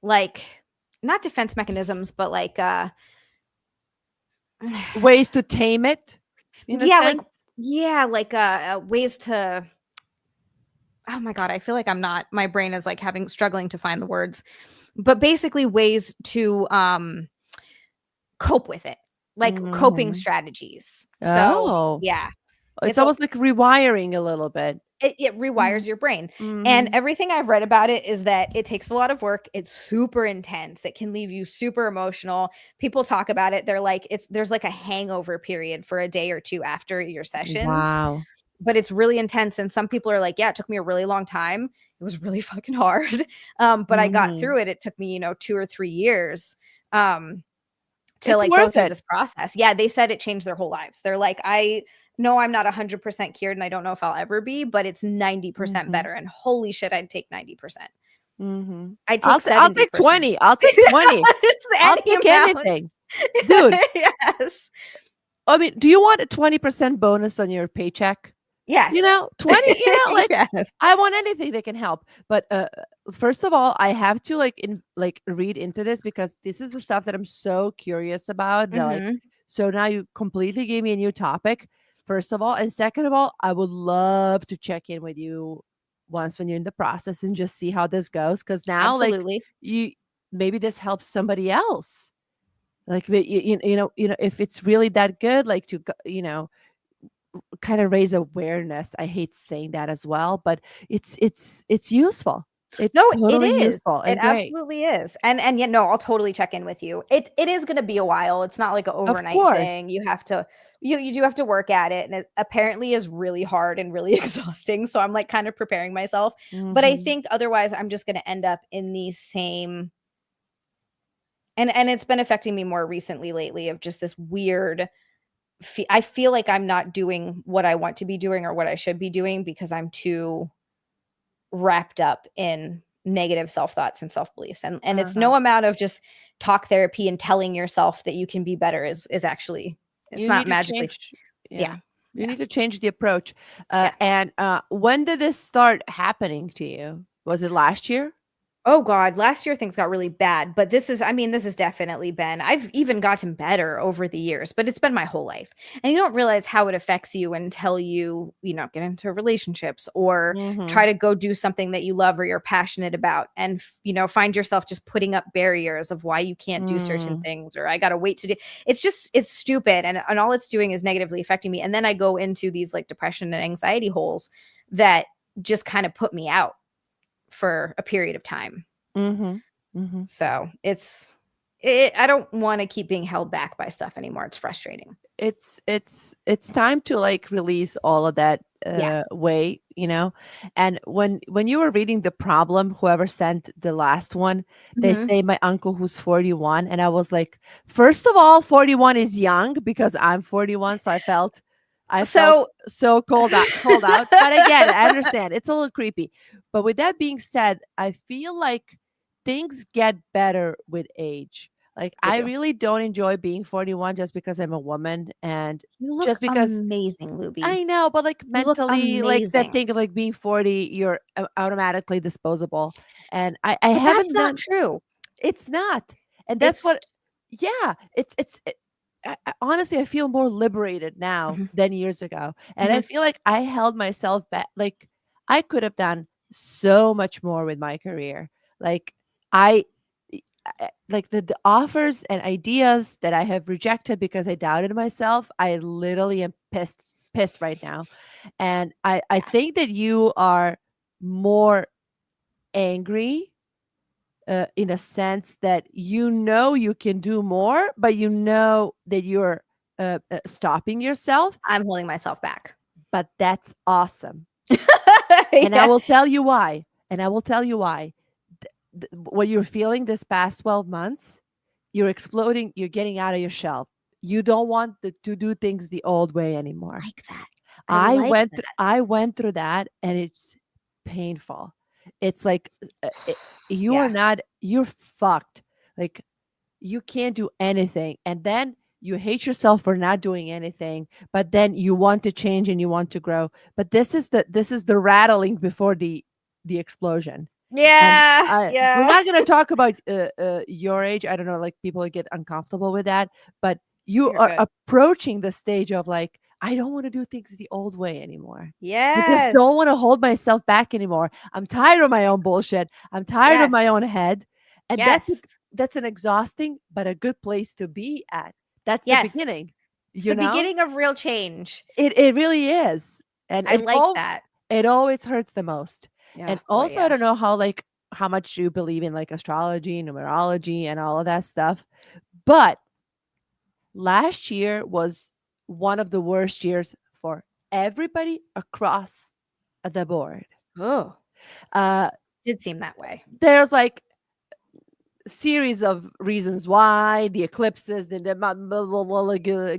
like, not defense mechanisms, but like ways to tame it. Ways to, oh my God, I feel like my brain is like struggling to find the words, but basically ways to cope with it, like coping strategies. So yeah, it's almost like rewiring a little bit. It rewires your brain. And everything I've read about it is that it takes a lot of work. It's super intense. It can leave you super emotional. People talk about it. They're like, there's like a hangover period for a day or two after your sessions. Wow. But it's really intense. And some people are like, yeah, it took me a really long time. It was really fucking hard. But I got through it. It took me, 2 or 3 years to It's like go worth through it. this process. Yeah, they said it changed their whole lives. They're like, I know I'm not 100% cured and I don't know if I'll ever be, but it's 90% Mhm. better. And holy shit, I'd take 90%. Mhm. I'd take I'll take 70%. 20. I'll take 20. Just I'll any take amount. anything. Dude, Yes. I mean, do you want a 20% bonus on your paycheck? Yes. 20, like Yes. I want anything that can help. But first of all, I have to read into this because this is the stuff that I'm so curious about. Mhm. So now you completely gave me a new topic, first of all. And second of all, I would love to check in with you once when you're in the process and just see how this goes. Cause now Absolutely. you maybe this helps somebody else. Like if it's really that good, like to kind of raise awareness. I hate saying that as well, but it's useful. It's No, it totally is. useful It and great. absolutely is. And yet, no, I'll totally check in with you. It is going to be a while. It's not like an Of overnight course. thing. You have to you do have to work at it, and it apparently is really hard and really exhausting. So I'm like kind of preparing myself. But I Mhm. think otherwise I'm just going to end up in the same, and it's been affecting me more recently lately of just this weird I feel like I'm not doing what I want to be doing or what I should be doing because I'm too wrapped up in negative self-thoughts and self-beliefs, and it's Uh-huh. no amount of just talk therapy and telling yourself that you can be better is actually, it's You need not to magically. change. Yeah. Yeah. You Yeah. need to change the approach. Yeah. And when did this start happening to you? Was it last year? Oh god, last year things got really bad, but this is, I mean, this has definitely been, I've even gotten better over the years, but it's been my whole life. And you don't realize how it affects you until get into relationships or try Mhm. to go do something that you love or you're passionate about and find yourself just putting up barriers of why you can't do certain Mm. things or I got to wait to do. It's stupid and all it's doing is negatively affecting me. And then I go into these like depression and anxiety holes that just kind of put me out for a period of time. Mhm. Mhm. So I don't want to keep being held back by stuff anymore. It's frustrating. It's time to like release all of that Yeah. weight. And when you were reading the problem, whoever sent the last one, they Mhm. say my uncle who's 41, and I was like, first of all, 41 is young because I'm 41, so I felt So so cold out. But I get it, I understand, it's a little creepy. But with that being said, I feel like things get better with age. Like, they I do. really don't enjoy being 41 just because I'm a woman and You look just because amazing, Luby. I know, but like You look mentally, like that amazing. thing of like being 40, you're automatically disposable. And I But that's haven't not done true. it's not. And that's It's what yeah, honestly, I feel more liberated now Mhm. than years ago. And I Mhm. feel like I held myself back. Like, I could have done so much more with my career. Like, I like the offers and ideas that I have rejected because I doubted myself. I literally am pissed right now. And I Yeah. think that you are more angry, in a sense that you can do more, but you know that you're stopping yourself. I'm holding myself back. But that's awesome. And I Yeah. will tell you why. And I will tell you why. What you're feeling this past 12 months, you're exploding, you're getting out of your shell. You don't want to do things the old way anymore. Like that. I like that. I went through that, and it's painful. It's like, Yeah. you're fucked. Like, you can't do anything. And then you hate yourself for not doing anything, but then you want to change and you want to grow. But this is the rattling before the explosion. And Yeah. we're Yeah. not going to talk about your age. I don't know, like, people get uncomfortable with that, but you You're are good. approaching the stage of like, I don't want to do things the old way anymore. I just don't Yes. want to hold myself back anymore. I'm tired of my own bullshit. I'm tired of Yes. my own head. And Yes. that's an exhausting but a good place to be at. That's the Yes. beginning. It's the You know? beginning of real change. It really is. And I like that. it always hurts the most. Yeah, And boy, also, I yeah. don't know how much you believe in like astrology, numerology, and all of that stuff. But last year was one of the worst years for everybody across the board. Oh, Uh did seem that way. there's like series of reasons why, the eclipses, the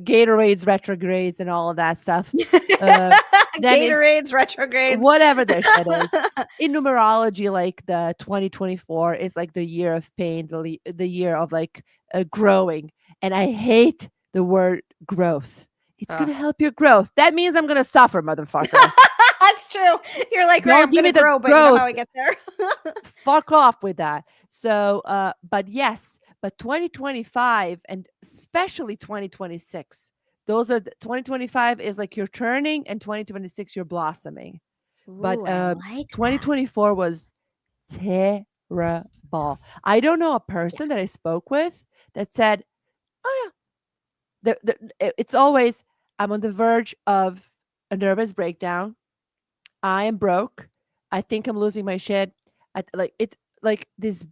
Gatorades, retrogrades, and all of that stuff. Then Gatorades, retrogrades, whatever the shit is. In numerology, like the 2024 is like the year of pain, the year of like growing. And I hate the word growth. It's going to help your growth. That means I'm going to suffer, motherfucker. That's true. You're like, right, Don't I'm give going me to the grow, but you know growth. how I get there. Fuck off with that. So, but yes, but 2025 and especially 2026, those are 2025 is like you're turning and 2026 you're blossoming. But Ooh, I like 2024 was terrible. I don't know a person that I spoke with that said, "Oh yeah," it's always, "I'm on the verge of a nervous breakdown. I am broke. I think I'm losing my shit." Like it's like this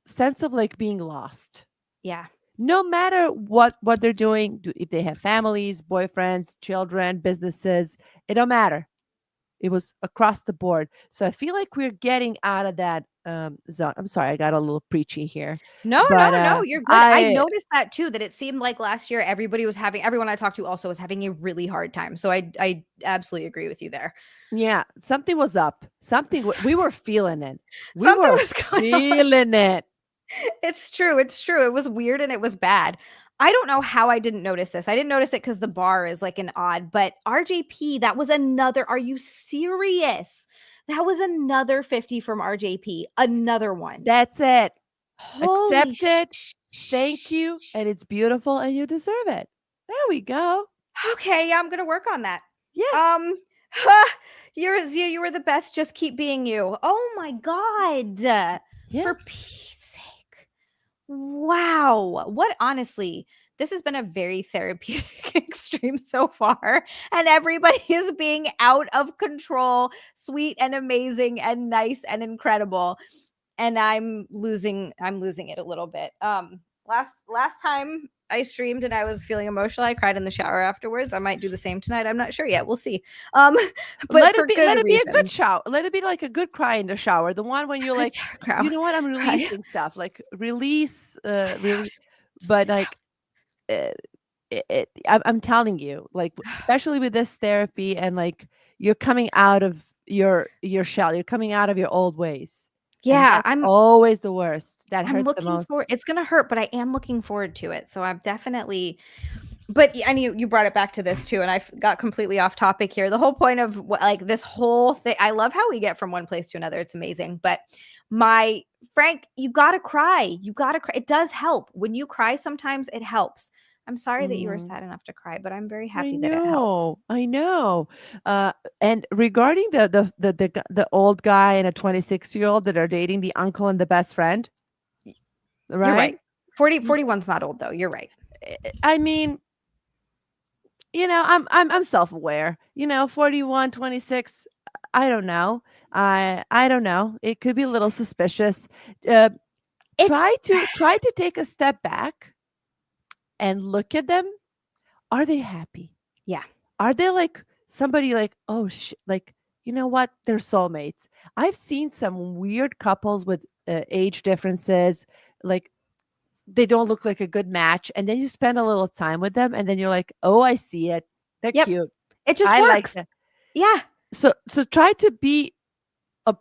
sense of like being lost. Yeah. No matter what they're doing, if they have families, boyfriends, children, businesses, it don't matter. It was across the board. So I feel like we're getting out of that zone. I'm sorry, I got a little preachy here. No, But no, you're good. I noticed that too, that it seemed like last year everyone I talked to also was having a really hard time. So I absolutely agree with you there. Yeah, something was up. We were feeling it. We Something were was going on. feeling it. It's true. It's true. It was weird and it was bad. I don't know how I didn't notice this. I didn't notice it because the bar is like an odd, but RJP, that was another. Are you serious? That was another 50 from RJP. Another one. That's it. Holy Accept it. Thank you. And it's beautiful and you deserve it. There we go. Okay, yeah, I'm gonna work on that. Yeah. You're Xia, you were the best. Just keep being you. Oh my god. Yeah. For peace sake. Wow. What honestly, this has been a very therapeutic extreme so far. And everybody is being out of control, sweet and amazing and nice and incredible. And I'm losing it a little bit. Last time I streamed and I was feeling emotional, I cried in the shower afterwards. I might do the same tonight. I'm not sure yet. We'll see. But let for it be a good reasons. shower. Let it be like a good cry in the shower. The one when you're like, you know what, I'm Cry. releasing stuff. Like release, but like I'm telling you, like especially with this therapy and like you're coming out of your shell, you're coming out of your old ways. Yeah, I'm always the worst. That I'm hurts the looking most. forward. It's gonna hurt, but I am looking forward to it. So I'm definitely. But and you brought it back to this too, and I got completely off topic here. The whole point of like this whole thing, I love how we get from one place to another. It's amazing. But Frank, you gotta cry. You gotta cry. It does help when you cry. Sometimes it helps. I'm sorry that you were sad enough to cry, but I'm very happy that it helped. I know. And regarding the old guy and a 26-year-old that are dating the uncle and the best friend, right? You're right. 41's not old though. You're right. I mean, you know, I'm self-aware. You know, 41, 26. I don't know. I don't know. It could be a little suspicious. Try to take a step back and look at them. Are they happy? Yeah. Are they like somebody like, oh shit, like, you know what? They're soulmates. I've seen some weird couples with age differences, like they don't look like a good match. And then you spend a little time with them and then you're like, oh, I see it. They're cute. It just works. Like yeah. So try to be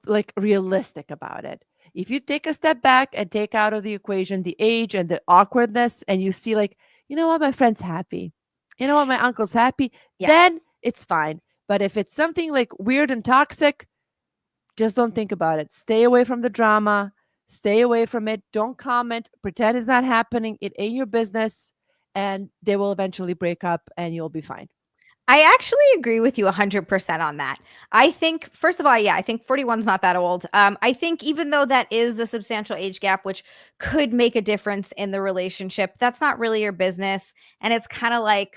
like realistic about it. If you take a step back and take out of the equation the age and the awkwardness and you see like, you know what, my friend's happy. You know what, my uncle's happy, then it's fine. But if it's something like weird and toxic, just don't think about it. Stay away from the drama. Stay away from it. Don't comment. Pretend it's not happening. It ain't your business. And they will eventually break up and you'll be fine. I actually agree with you 100% on that. I think, first of all, yeah, I think 41's not that old. I think even though that is a substantial age gap, which could make a difference in the relationship, that's not really your business. And it's kind of like,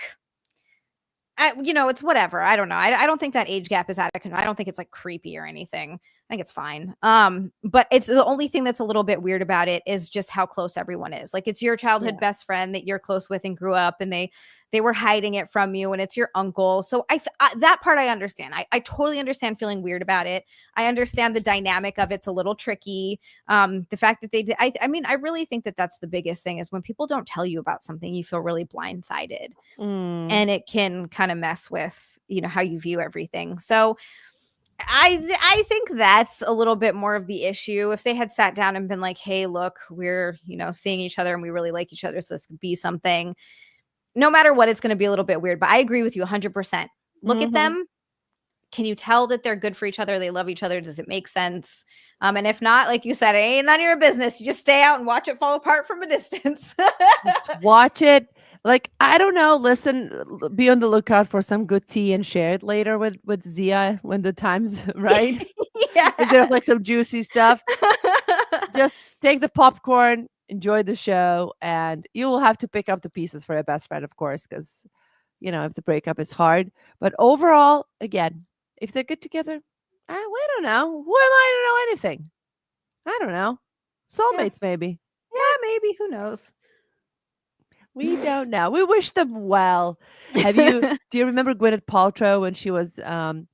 you know, it's whatever. I don't know. I don't think that age gap is out of control. I don't think it's like creepy or anything. I think it's fine. But it's the only thing that's a little bit weird about it is just how close everyone is. Like, it's your childhood Yeah. best friend that you're close with and grew up, and they were hiding it from you, and it's your uncle. So that part I understand. I totally understand feeling weird about it. I understand the dynamic of it's a little tricky. The fact that they did, I mean, I really think that that's the biggest thing is when people don't tell you about something, you feel really blindsided, and it can kind of mess with, how you view everything. So I think that's a little bit more of the issue. If they had sat down and been like, "Hey, look, we're, seeing each other and we really like each other, so this could be something." No matter what, it's going to be a little bit weird, but I agree with you 100%. Look at them. Can you tell that they're good for each other? They love each other. Does it make sense? And if not, like you said, it ain't none of your business. You just stay out and watch it fall apart from a distance. Just watch it. Like, I don't know, listen, be on the lookout for some good tea and share it later with Xia when the time's right. Yeah. If there's like some juicy stuff, just take the popcorn, enjoy the show, and you will have to pick up the pieces for your best friend, of course, because, if the breakup is hard. But overall, again, if they're good together, we don't know. Who am I to know anything? I don't know. Soulmates, maybe. Yeah, maybe. Who knows? We don't know. We wish them well. Do you remember Gwyneth Paltrow when she was when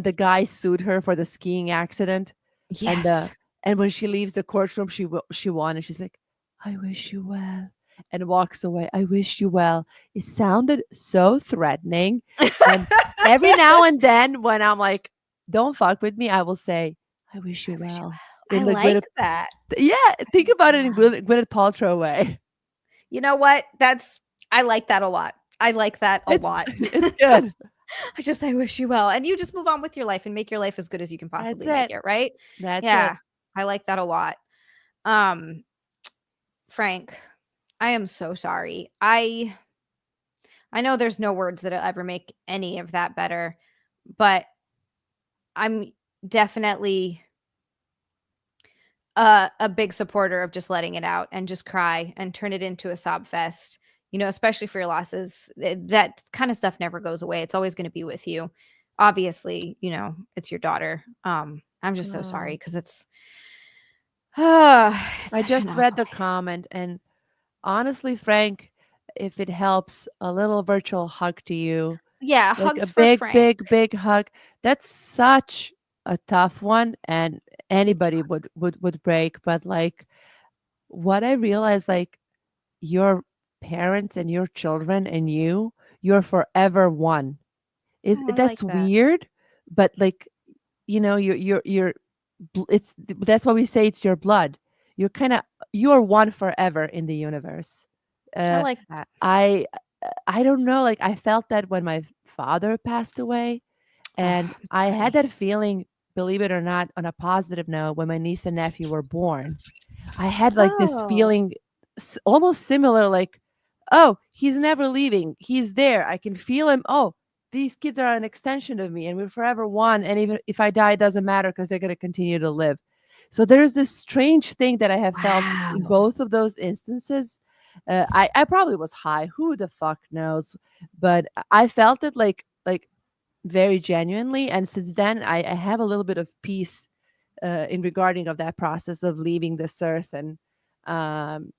the guy sued her for the skiing accident? Yes. And when she leaves the courtroom, she won, and she's like, "I wish you well," and walks away. "I wish you well." It sounded so threatening. And every now and then, when I'm like, "Don't fuck with me," I will say, "I wish you well." I like that. Yeah, think about it in Gwyneth Paltrow way. You know what? I like that a lot. I like that a lot. It's good. I wish you well. And you just move on with your life and make your life as good as you can possibly make it, right? That's Yeah. it. I like that a lot. Frank, I am so sorry. I know there's no words that'll ever make any of that better, but I'm definitely a big supporter of just letting it out and just cry and turn it into a sob fest, especially for your losses. That kind of stuff never goes away. It's always going to be with you. Obviously, it's your daughter. I'm just so sorry because it's I just read the comment, and honestly, Frank, if it helps, a little virtual hug to you. Yeah, Like hugs a for big, Frank. big hug. That's such a tough one, and anybody would break. But like, what I realized, like, your parents and your children and you're forever one. Oh, I like That's that. weird, but like, that's why we say it's your blood. You're one forever in the universe. I Uh, like that. I don't know. Like, I felt that when my father passed away, and I had that feeling, believe it or not, on a positive note, when my niece and nephew were born. I had like this feeling almost similar, like, oh, he's never leaving. He's there. I can feel him. Oh, these kids are an extension of me, and we're forever one. And even if I die, it doesn't matter because they're going to continue to live. So there's this strange thing that I have felt in both of those instances. I probably was high. Who the fuck knows? But I felt it like very genuinely. And since then, I have a little bit of peace in regarding of that process of leaving this earth. And um,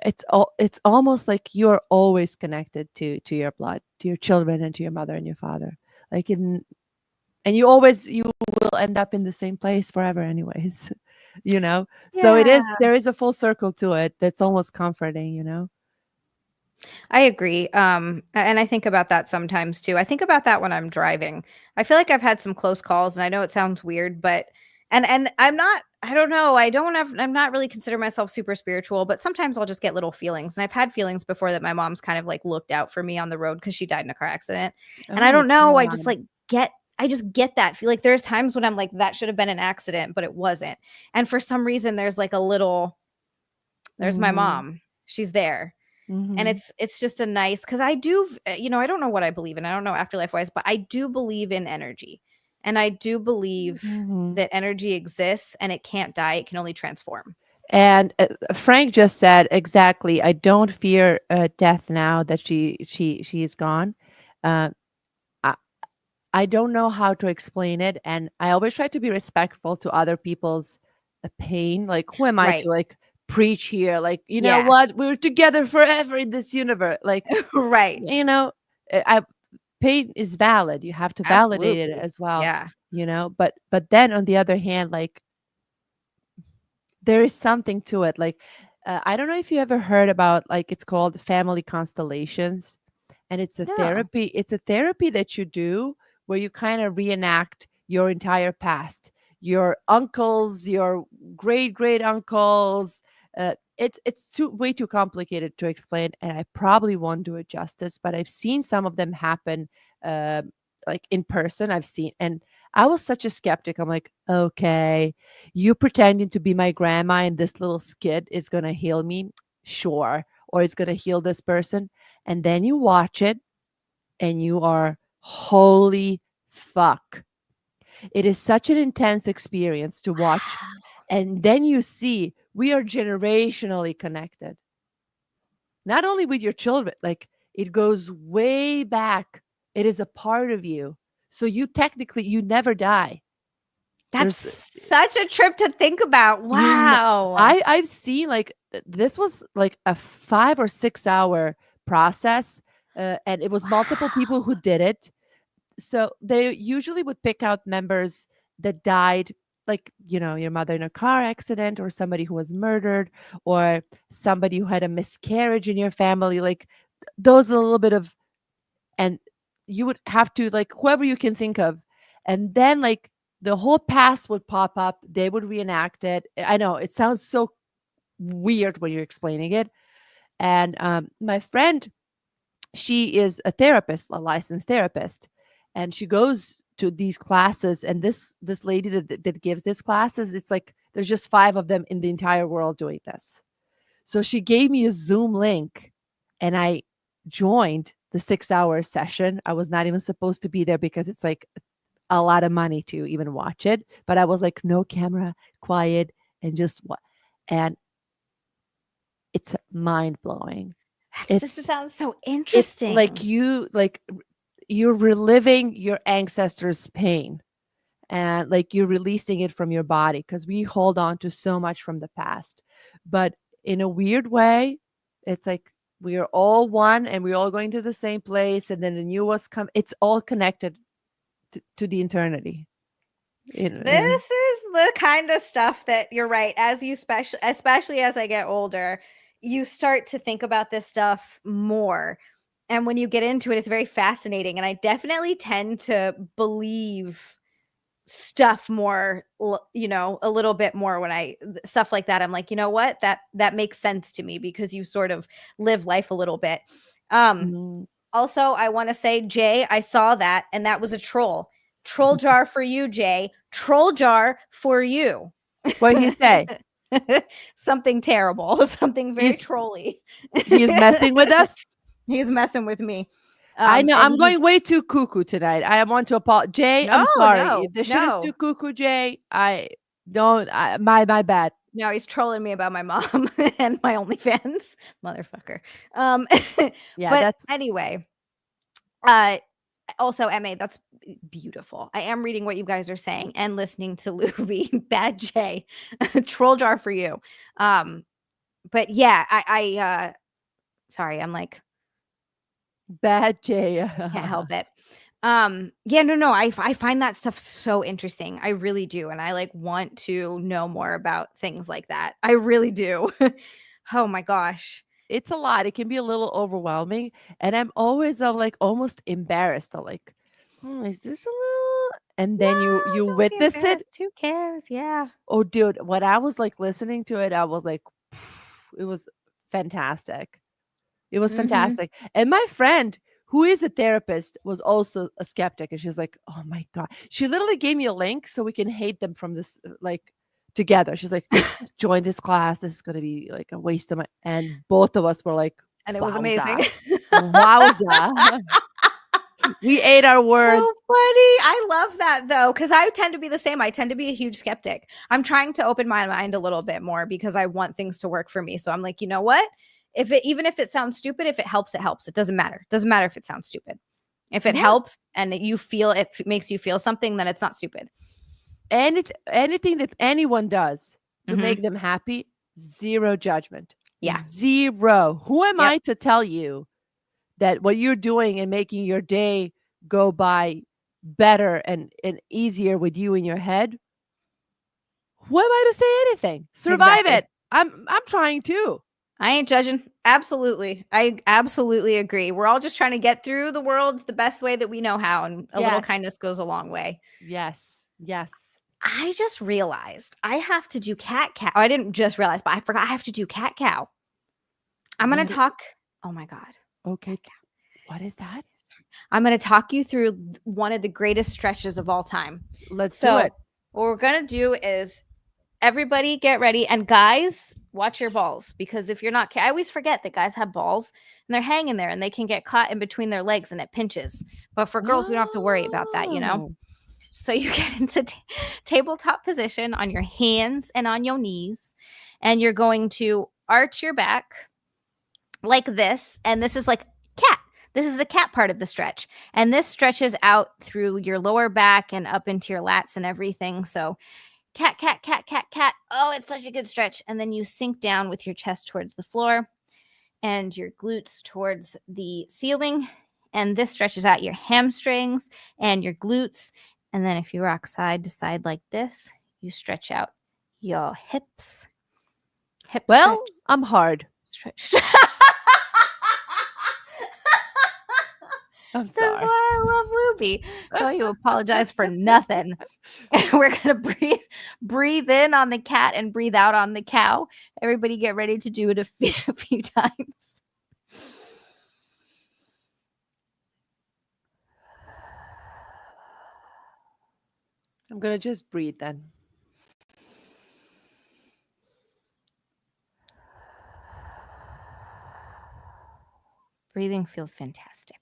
it's almost like you're always connected to your blood, to your children, and to your mother and your father. Like and you will end up in the same place forever, anyways. So there is a full circle to it that's almost comforting. I agree. And I think about that sometimes too. I think about that when I'm driving. I feel like I've had some close calls, and I know it sounds weird, but and I don't know. I'm not really consider myself super spiritual, but sometimes I'll just get little feelings. And I've had feelings before that my mom's kind of like looked out for me on the road because she died in a car accident. And I Oh, don't know. God. I just get that feel. Like there's times when I'm like, that should have been an accident, but it wasn't. And for some reason, there's like there's my mom. She's there. And it's just a nice, because I do, I don't know what I believe in. I don't know afterlife wise, but I do believe in energy. And I do believe that energy exists and it can't die. It can only transform. And Frank just said exactly. I don't fear death now that she is gone. I I don't know how to explain it, and I always try to be respectful to other people's pain. Like, who am I Right. to like preach here? Like, you know Yeah. what? We're together forever in this universe. Like, Right. you know, I pain is valid. You have to validate it Absolutely. as well, Yeah. you know. But then on the other hand, like there is something to it. Like, I don't know if you ever heard about like it's called family constellations, and No. it's a therapy that you do where you kind of reenact your entire past, your uncles, your great uncles. It's too way too complicated to explain, and I probably won't do it justice, but I've seen some of them happen, uh, like in person. I've seen, and I was such a skeptic. I'm like, okay, you pretending to be my grandma and this little skit is gonna heal me, sure, or it's gonna heal this person. And then you watch it and you are, holy fuck. It is such an intense experience to watch. Wow. And then you see we are generationally connected, not only with your children, like it goes way back. It is a part of you. So you technically, you never die. That's There's such a trip to think about. Wow. I've seen like this was like a 5 or 6 hour process, and it was multiple people who Wow. did it. So they usually would pick out members that died, like, you know, your mother in a car accident, or somebody who was murdered, or somebody who had a miscarriage in your family, like those a little bit of, and you would have to like whoever you can think of, and then like the whole past would pop up, they would reenact it. I know it sounds so weird when you're explaining it. And my friend, she is a therapist, a licensed therapist, and she goes to these classes. And this lady that gives these classes, it's like there's just 5 of them in the entire world doing this. So she gave me a Zoom link, and I joined the 6 hour session. I was not even supposed to be there because it's like a lot of money to even watch it. But I was like, no camera, quiet, and just what. And it's mind blowing. This sounds so It's like interesting. you're reliving your ancestors' pain, and like you're releasing it from your body, because we hold on to so much from the past. But in a weird way, it's like we are all one and we're all going to the same place, and then the new ones come. It's all connected to the eternity. This is the kind of stuff that you're right. As you especially as I get older, you start to think about this stuff more. And when you get into it, it's very fascinating. And I definitely tend to believe stuff more, a little bit more when stuff like that. I'm like, you know what? That makes sense to me because you sort of live life a little bit. Um, Mhm. Also, I want to say, Jay, I saw that, and that was a troll. Troll jar for you, Jay. Troll jar for you. What'd he say? Something terrible, something very He's trolly. he is messing with us. He's messing with me. I know And I'm going way too cuckoo tonight. I want to apologize. Jay, I'm no, sorry. no, If the shit is too no, cuckoo, Jay, I don't my bad. no, he's trolling me about my mom and my OnlyFans, motherfucker. Yeah, But that's anyway, uh, also, MA, that's beautiful. I am reading what you guys are saying and listening to Luby. Bad J. Troll jar for you. Um, but yeah, sorry, I'm like, bad, Jay. can't help it. Yeah, no, I find that stuff so interesting. I really do. And I like want to know more about things like that. I really do. Oh my gosh. It's a lot. It can be a little overwhelming, and I'm always like almost embarrassed. I'm like, is this a little? And No, then you don't be witness it. embarrassed. Who cares? Yeah. Oh, dude, when I was like listening to it, I was like, it was fantastic. It was Mm-hmm. fantastic. And my friend, who is a therapist, was also a skeptic. And she's like, oh my God. She literally gave me a link so we can hate them from this, like together. She's like, just join this class. This is going to be like a waste of my. And both of us were like, And it was amazing. wowza. Wowza. We ate our So words. funny. I love that though, because I tend to be the same. I tend to be a huge skeptic. I'm trying to open my mind a little bit more because I want things to work for me. So I'm like, you know what? Even if it sounds stupid, if it helps, it helps. It doesn't matter. It doesn't matter if it sounds stupid. If it helps and you feel it makes you feel something, then it's not stupid. Anything that anyone does to Mhm. make them happy, zero judgment. Yeah. Zero. Who am Yep. I to tell you that what you're doing and making your day go by better and easier with you in your head? Who am I to say anything? Survive Exactly. it. I'm trying to. I ain't judging. Absolutely. I absolutely agree. We're all just trying to get through the world the best way that we know how, and a little Yes. kindness goes a long way. Yes. Yes. I just realized I have to do cat cow. I didn't just realize, but I forgot I have to do cat cow. I'm going to talk. Oh my God. Okay. What is that? I'm going to talk you through one of the greatest stretches of all time. Let's do it. What we're going to do is everybody get ready. And guys, watch your balls, because if you're not, I always forget that guys have balls and they're hanging there and they can get caught in between their legs and it pinches. But for girls, we don't have to worry about that, you know? So you get into tabletop position on your hands and on your knees, and you're going to arch your back like this. And this is like cat. This is the cat part of the stretch. And this stretches out through your lower back and up into your lats and everything. So cat, cat, cat, cat, cat. Oh, it's such a good stretch. And then you sink down with your chest towards the floor and your glutes towards the ceiling. And this stretches out your hamstrings and your glutes. And then if you rock side to side like this, you stretch out your hips. Well, I'm hard. Stretch. I'm sorry. That's why I love Lubi. Don't you apologize for nothing. We're going to breathe in on the cat and breathe out on the cow. Everybody get ready to do it a few times. I'm going to just breathe then. Breathing feels fantastic.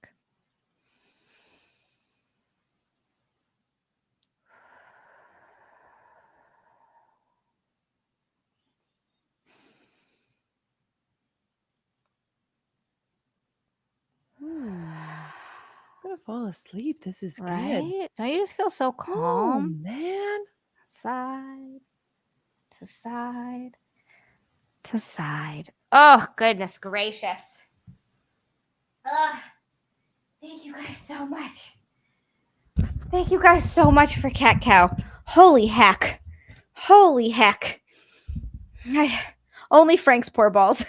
I'm going to fall asleep. This is good. Right? Don't you just feel so calm? Oh, man. Side to side to side. Oh, goodness gracious. Thank you guys so much. Thank you guys so much for cat cow. Holy heck. Holy heck. Only Frank's poor balls.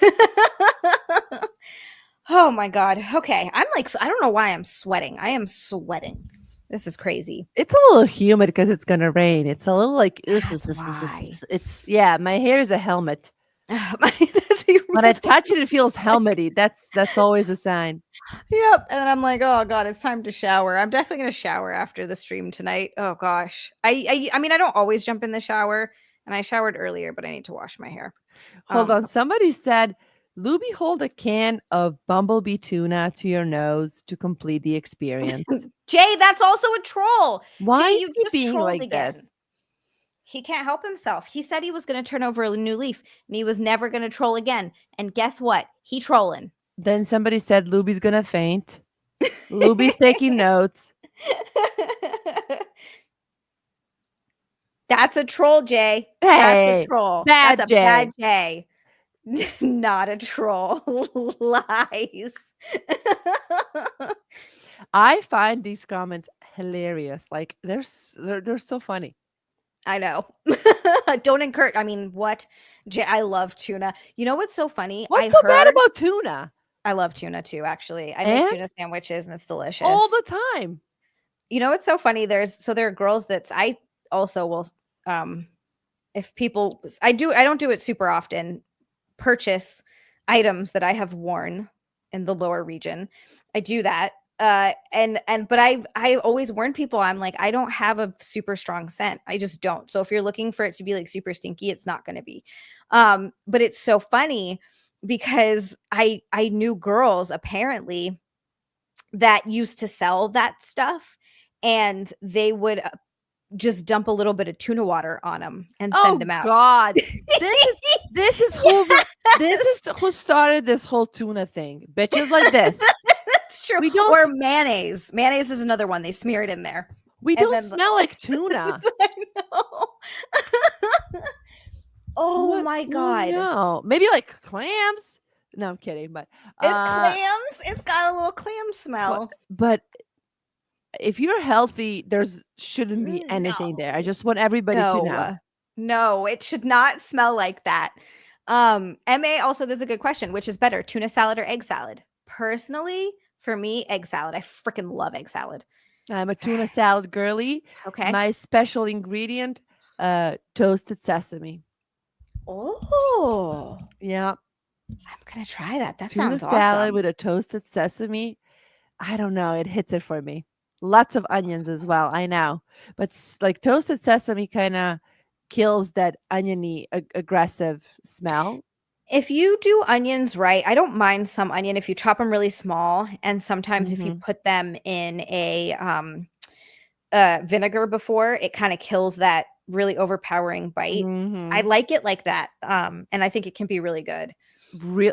Oh my God. Okay. I'm like, I don't know why I'm sweating. I am sweating. This is crazy. It's a little humid because it's going to rain. It's a little like, why. Yeah, my hair is a helmet. When I touch it, it feels helmety. That's always a sign. Yep. And then I'm like, oh God, it's time to shower. I'm definitely going to shower after the stream tonight. Oh gosh. I mean, I don't always jump in the shower, and I showered earlier, but I need to wash my hair. Hold on. Somebody said, Lubi, hold a can of bumblebee tuna to your nose to complete the experience. Jay, that's also a troll. Why Jay, is he being like again? This? He can't help himself. He said he was going to turn over a new leaf and he was never going to troll again. And guess what? He trolling. Then somebody said Lubi's going to faint. Lubi's taking notes. That's a troll, Jay. Hey, that's a troll. Bad That's a Jay. bad Jay. Not a troll. Lies. I find these comments hilarious. Like they're so funny. I know. Don't encourage. I mean, what? I love tuna. You know what's so funny? What's so bad about tuna? I love tuna too, actually. I make tuna sandwiches and it's delicious. All the time. You know what's so funny? There are girls that I also will if people I don't do it super often, purchase items that I have worn in the lower region. I do that. But I always warn people, I'm like, I don't have a super strong scent. I just don't. So if you're looking for it to be like super stinky, it's not going to be. But it's so funny because I knew girls apparently that used to sell that stuff, and they would just dump a little bit of tuna water on them and send them out. Oh God. This is who started this whole tuna thing. Bitches like this. That's That's true. We don't Or mayonnaise. Mayonnaise is another one. They smear it in there. we And don't then smell like tuna. I know. Oh What? my Oh, God. no. Maybe like clams. No, I'm kidding. But It's clams. It's got a little clam smell. but if you're healthy, there's shouldn't be anything there. I just want everybody to know. No, it should not smell like that. MA also, there's a good question. Which is better, tuna salad or egg salad? Personally, for me, egg salad. I freaking love egg salad. I'm a tuna salad girly. Okay. My special ingredient, toasted sesame. Oh, Yeah. I'm gonna try that. That Tuna sounds salad awesome. with a toasted sesame. I don't know. It hits it for me. Lots of onions as well. I know. But like toasted sesame kind of kills that oniony, aggressive smell. If you do onions right, I don't mind some onion if you chop them really small, and sometimes if you Mhm. put them in a vinegar before, it kind of kills that really overpowering bite. I Mhm. like it like that, and I think it can be really good.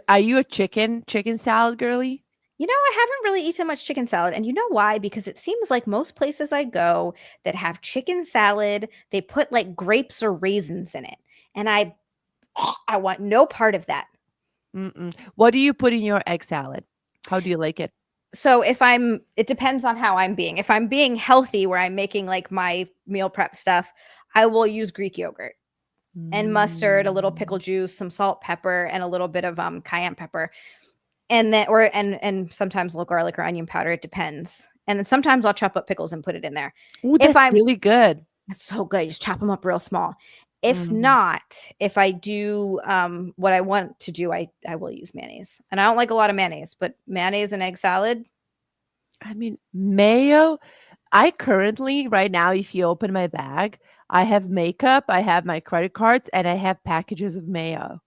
Are you a chicken salad girly? You know, I haven't really eaten much chicken salad, and you know why? Because it seems like most places I go that have chicken salad, they put like grapes or raisins in it, and I want no part of that. Mm-mm. What do you put in your egg salad? How do you like it? So it depends on how I'm being. If I'm being healthy, where I'm making like my meal prep stuff, I will use Greek yogurt and mustard, a little pickle Mm. juice, some salt, pepper, and a little bit of cayenne pepper, and then and sometimes a little garlic or onion powder. It depends. And then sometimes I'll chop up pickles and put it in there. Ooh, If that's I'm really good. That's so good. Just chop them up real small. If Mhm. not, if I do what I want to do, I will use mayonnaise. And I don't like a lot of mayonnaise, but mayonnaise and egg salad. I mean, mayo. I currently, right now, if you open my bag, I have makeup, I have my credit cards, and I have packages of mayo.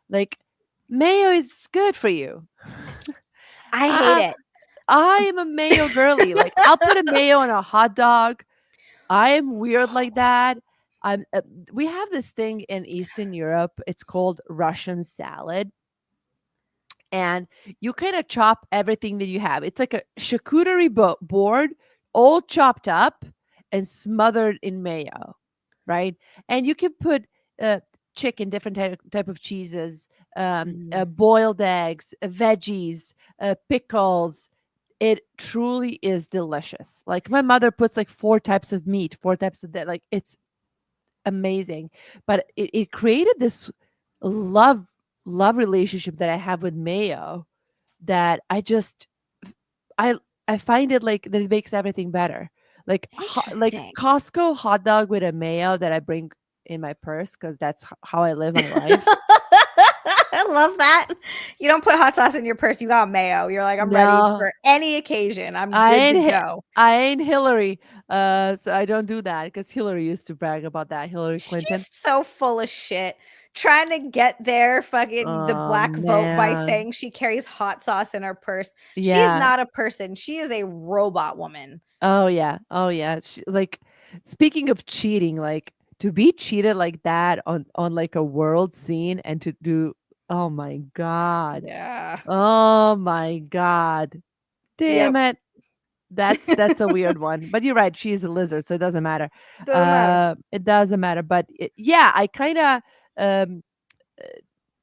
Like, mayo is good for you. I hate I, it. I am a mayo girly. Like, I'll put a mayo on a hot dog. I am weird like that. I'm. We have this thing in Eastern Europe. It's called Russian salad, and you kind of chop everything that you have. It's like a charcuterie board, all chopped up and smothered in mayo, right? And you can put uh, chicken, different type of cheeses, Mm. boiled eggs, veggies, pickles. It truly is delicious. Like my mother puts like 4 types of meat, 4 types of that. Like it's amazing. But it created this love relationship that I have with mayo that I I find it like that it makes everything better. Like Interesting. Costco hot dog with a mayo that I bring in my purse because that's how I live my life. I love that. You don't put hot sauce in your purse. You got mayo. You're like, I'm ready No, for any occasion. I'm I good ain't to Hi- go. I ain't Hillary. So I don't do that because Hillary used to brag about that. Hillary Clinton. She's so full of shit. Trying to get their fucking the Oh black vote by man. saying she carries hot sauce in her purse. She's Yeah. not a person. She is a robot woman. Oh yeah. Oh yeah. Like speaking of cheating, like to be cheated like that on like a world scene and to do oh my god. Yeah. Oh my god. Yep. Damn it. That's a weird one. But you're right, she's a lizard, so it doesn't matter. Doesn't matter. It doesn't matter. But yeah, I kind of um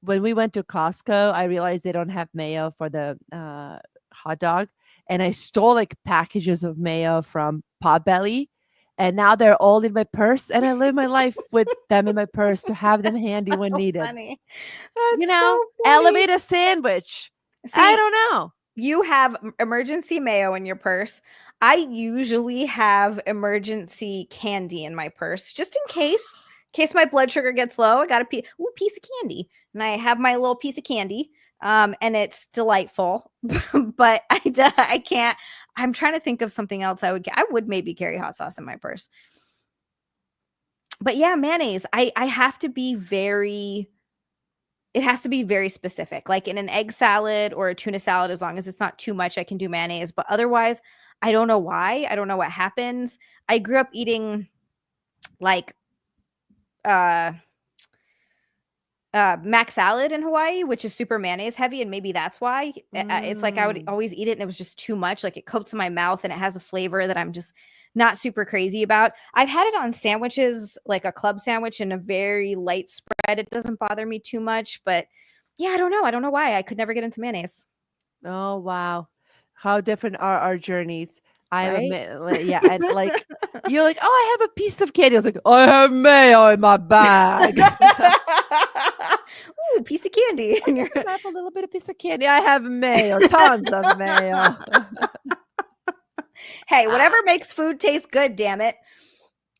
when we went to Costco, I realized they don't have mayo for the hot dog, and I stole like packages of mayo from Potbelly, and now they're all in my purse, and I live my life with them in my purse to have them handy when So needed. funny. You That's know, so funny. elevate a sandwich. I See, don't know. you have emergency mayo in your purse. I usually have emergency candy in my purse just in case my blood sugar gets low. I got a piece of candy, and I have my little piece of candy. And it's delightful, but I can't. I'm trying to think of something else I would maybe carry hot sauce in my purse. But yeah, mayonnaise. I have to be very it has to be very specific. Like in an egg salad or a tuna salad, as long as it's not too much, I can do mayonnaise. But otherwise, I don't know why. I don't know what happens. I grew up eating like uh mac salad in Hawaii, which is super mayonnaise heavy, and maybe that's why. It's like I would always eat it, and it was just too much. Like it coats in my mouth, and it has a flavor that I'm just not super crazy about. I've had it on sandwiches, like a club sandwich and a very light spread. It doesn't bother me too much, but yeah, I don't know. I don't know why I could never get into mayonnaise. Oh wow, how different are our journeys. I Right? admit, yeah, and like you're like, oh, I have a piece of candy. I was like, I have mayo in my bag. Ooh, piece of candy. I just grab a little bit of piece of candy. I have mayo, tons of mayo. Hey, whatever makes food taste good, damn it.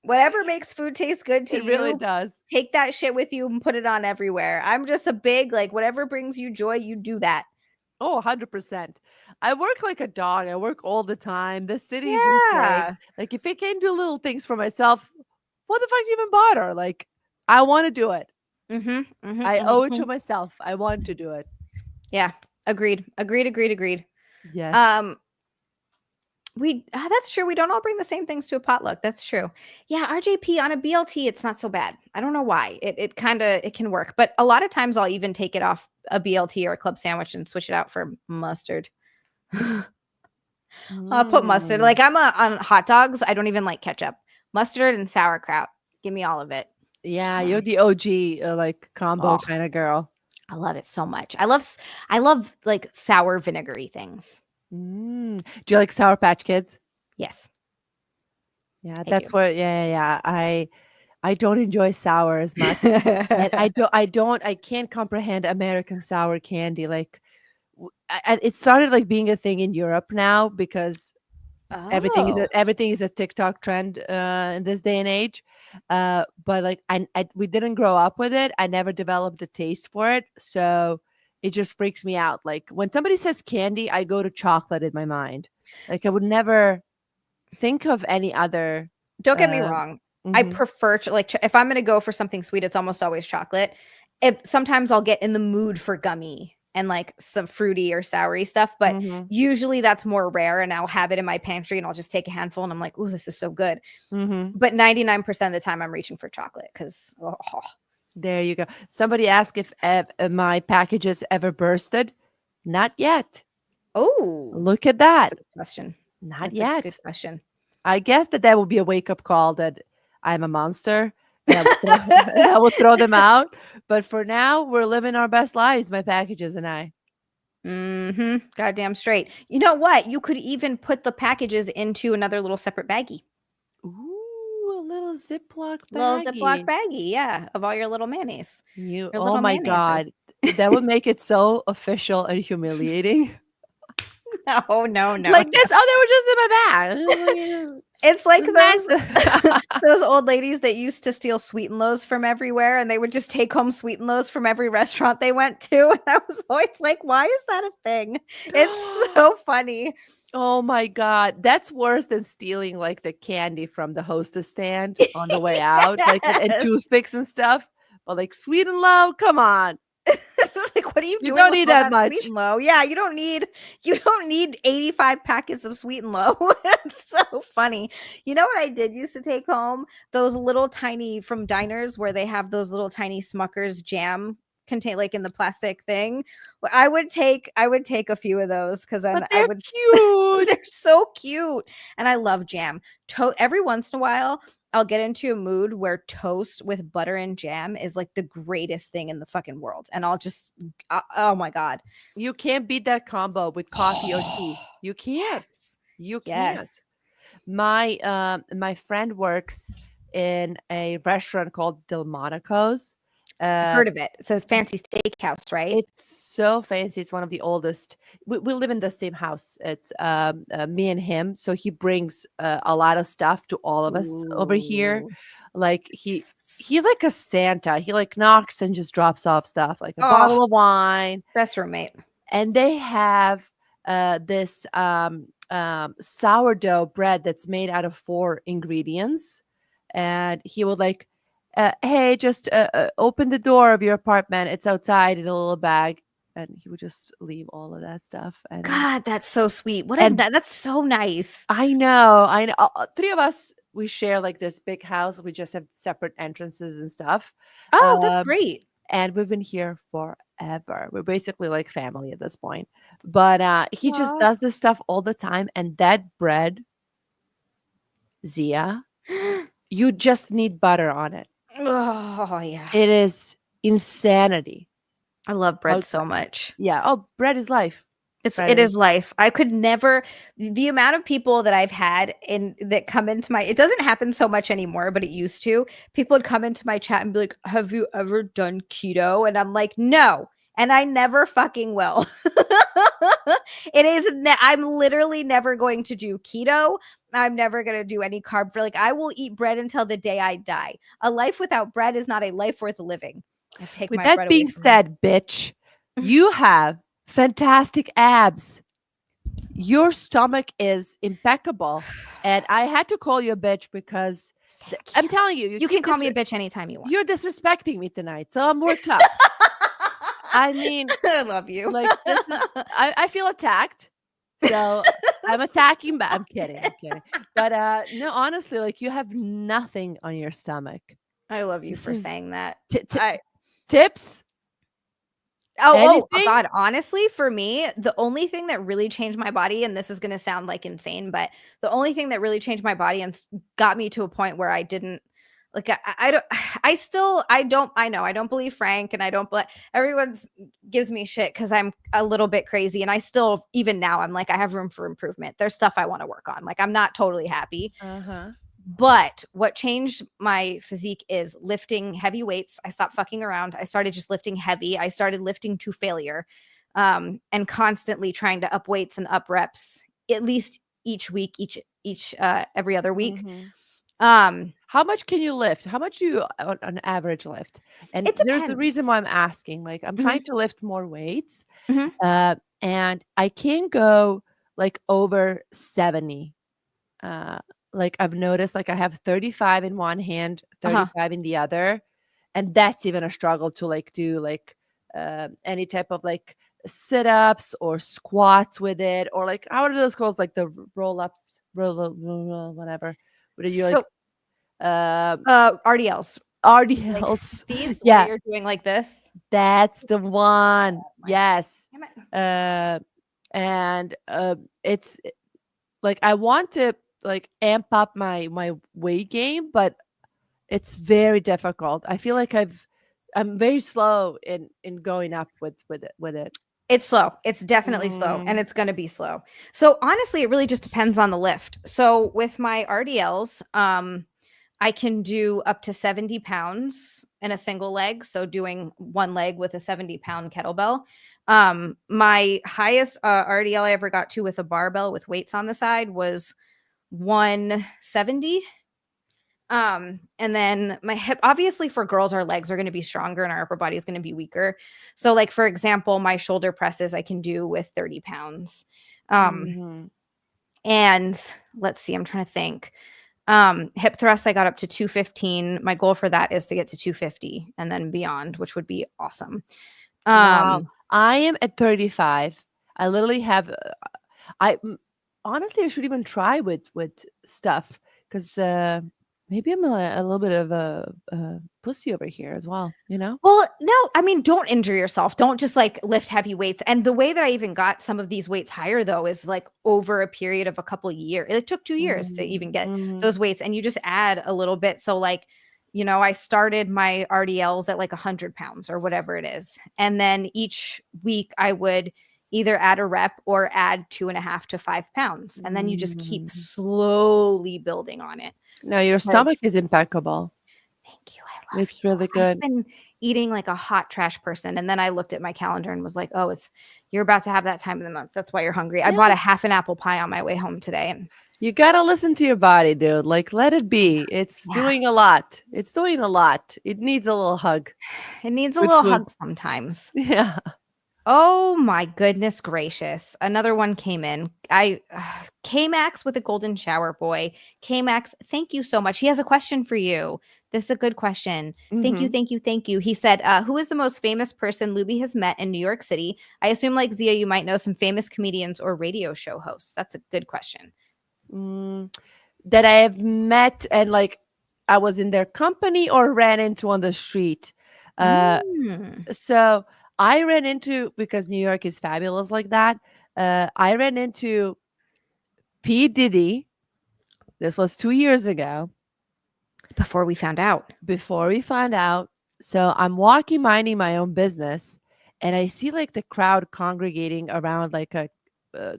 Whatever makes food taste good to It really you, does. take that shit with you and put it on everywhere. I'm just a big, like, whatever brings you joy, you do that. Oh, 100%. I work like a dog. I work all the time. The city is insane. Yeah. Like, if I can do little things for myself, what the fuck do you even bother? Like, I want to do it. I owe it to myself. I want to do it. Yeah. Agreed. Yes. That's true. We don't all bring the same things to a potluck. That's true. Yeah, RJP on a BLT, it's not so bad. I don't know why. It can work, but a lot of times I'll even take it off a BLT or a club sandwich and switch it out for mustard. I'll put mustard. Like I'm on hot dogs. I don't even like ketchup. Mustard and sauerkraut. Give me all of it. Yeah, you're the OG like combo kind of girl. I love it so much. I love like sour vinegary things. Do you like Sour Patch Kids? Yes. Yeah, that's what. Yeah. I don't enjoy sour as much, and I can't comprehend American sour candy. Like, it started like being a thing in Europe now because everything is a TikTok trend in this day and age. But like we didn't grow up with it. I never developed a taste for it, so it just freaks me out. Like when somebody says candy, I go to chocolate in my mind. Like I would never think of any other. Don't get me wrong. I prefer if I'm going to go for something sweet, it's almost always chocolate. If sometimes I'll get in the mood for gummy and like some fruity or soury stuff, but usually that's more rare, and I'll have it in my pantry and I'll just take a handful and I'm like, "Ooh, this is so good." But 99% of the time I'm reaching for chocolate because there you go. Somebody asked if my packages ever bursted. Not yet. Oh, look at that. That's a good question. Not yet. Good question. I guess that will be a wake-up call that I'm a monster. And I will throw them out. But for now, we're living our best lives, my packages and I. Goddamn straight. You know what? You could even put the packages into another little separate baggie. Ooh, a little Ziploc baggie. Yeah, of all your little mayonnaise. Oh my God. That would make it so official and humiliating. No. Like this. Oh, they were just in my bag. It's like those old ladies that used to steal Sweet and Lows from everywhere, and they would just take home Sweet and Lows from every restaurant they went to. And I was always like, why is that a thing? It's so funny. Oh my God. That's worse than stealing like the candy from the hostess stand on the way out, like and toothpicks and stuff. But like Sweet and Low, come on. Like, what are you doing? You don't need that much. Sweet and Low. Yeah, you don't need 85 packets of Sweet and Low. It's so funny. You know what I did used to take home? Those little tiny from diners where they have those little tiny Smucker's jam contain like in the plastic thing. I would take a few of those because they're cute. They're so cute, and I love jam. Every once in a while, I'll get into a mood where toast with butter and jam is like the greatest thing in the fucking world. And I'll just, oh my God. You can't beat that combo with coffee or tea. You can't. Yes. You can't. Yes. My friend works in a restaurant called Delmonico's. I've heard of it. It's a fancy steakhouse, right? It's so fancy. It's one of the oldest. We live in the same house. It's me and him. So he brings a lot of stuff to all of us over here. Like he's like a Santa. He like knocks and just drops off stuff, like a bottle of wine. Best roommate. And they have this sourdough bread that's made out of 4 ingredients. And he would like, hey, just open the door of your apartment. It's outside in a little bag. And he would just leave all of that stuff. And God, that's so sweet. That's so nice. I know. 3 of us, we share like this big house. We just have separate entrances and stuff. Oh, that's great. and we've been here forever. We're basically like family at this point. But he just Aw. does this stuff all the time, and that bread, Zia, you just need butter on it. Oh yeah. It is insanity. I love bread How- so much. Yeah. Oh, bread is life. Bread It is life. I could never the amount of people that I've had in that come into my it doesn't happen so much anymore, but it used to. People would come into my chat and be like, "Have you ever done keto?" And I'm like, "No." And I never fucking will. I'm literally never going to do keto. I'm never going to do any carb for I will eat bread until the day I die. A life without bread is not a life worth living. I take With my that bread away being from me. said, bitch, you have fantastic abs. Your stomach is impeccable. And I had to call you a bitch because I'm telling you, You can call me a bitch anytime you want. You're disrespecting me tonight. So I'm worked up. I mean, I love you. like this is I feel attacked. So I'm attacking back. I'm kidding. But no, honestly, like you have nothing on your stomach. I love you This for is saying that. Tips? Oh Anything? God, honestly, for me, the only thing that really changed my body, and this is going to sound like insane, but the only thing that really changed my body and got me to a point where I didn't I don't I know I don't believe Frank, and I don't but everyone's gives me shit because I'm a little bit crazy, and I still even now I'm like I have room for improvement. There's stuff I want to work on. Like I'm not totally happy. But what changed my physique is lifting heavy weights. I stopped fucking around. I started just lifting heavy. I started lifting to failure, and constantly trying to up weights and up reps at least each week, every other week. How much can you lift? How much do you on average lift? And It there's the reason depends. why I'm asking. Like I'm trying to lift more weights, Mhm. and I can go like over 70. Like I've noticed, like I have 35 in one hand, 35 in the other, and that's even a struggle to like do like any type of like sit-ups or squats with it, or like how are those called? Like the roll-ups, whatever. What are you like? So RDLs. RDLs. These Yeah, where you're doing like this. that's the one. Yes. Damn it. And it's like I want to like amp up my weight gain, but it's very difficult. I feel like I'm very slow in going up with it. It's slow. It's definitely slow, and it's going to be slow. So honestly, it really just depends on the lift. So with my RDLs, I can do up to 70 pounds in a single leg. So doing one leg with a 70-pound kettlebell. My highest RDL I ever got to with a barbell with weights on the side was 170. And then my hip, obviously for girls, our legs are going to be stronger and our upper body is going to be weaker. So like, for example, my shoulder presses I can do with 30 pounds. And let's see, I'm trying to think. Hip thrust, I got up to 215. My goal for that is to get to 250 and then beyond, which would be awesome. Wow. I am at 35. I literally have honestly I should even try with stuff because maybe I'm a little bit of a pussy over here as well, you know? Well, no, I mean, don't injure yourself. Don't just like lift heavy weights. And the way that I even got some of these weights higher, though, is like over a period of a couple of years. It took 2 years to even get those weights, and you just add a little bit. So, like, I started my RDLs at like 100 pounds or whatever it is. And then each week I would either add a rep or add 2.5 to 5 pounds. And then you just keep slowly building on it. No, your stomach is impeccable. Thank you. I love It's really good. I've been eating like a hot trash person. And then I looked at my calendar and was like, oh, you're about to have that time of the month. That's why you're hungry. I bought a half an apple pie on my way home today. And you got to listen to your body, dude. Like, let it be. It's doing a lot. It's doing a lot. It needs a little hug. It needs a little hug sometimes. Yeah. Oh my goodness gracious. Another one came in. K-Max with a golden shower boy. K-Max, thank you so much. He has a question for you. This is a good question. Thank you. He said, who is the most famous person Lubi has met in New York City? I assume like Zia, you might know some famous comedians or radio show hosts. That's a good question. That I have met and like I was in their company or ran into on the street. So I ran into, because New York is fabulous like that, I ran into P. Diddy. This was 2 years ago. Before we found out. Before we found out. So I'm walking, minding my own business, and I see like the crowd congregating around like a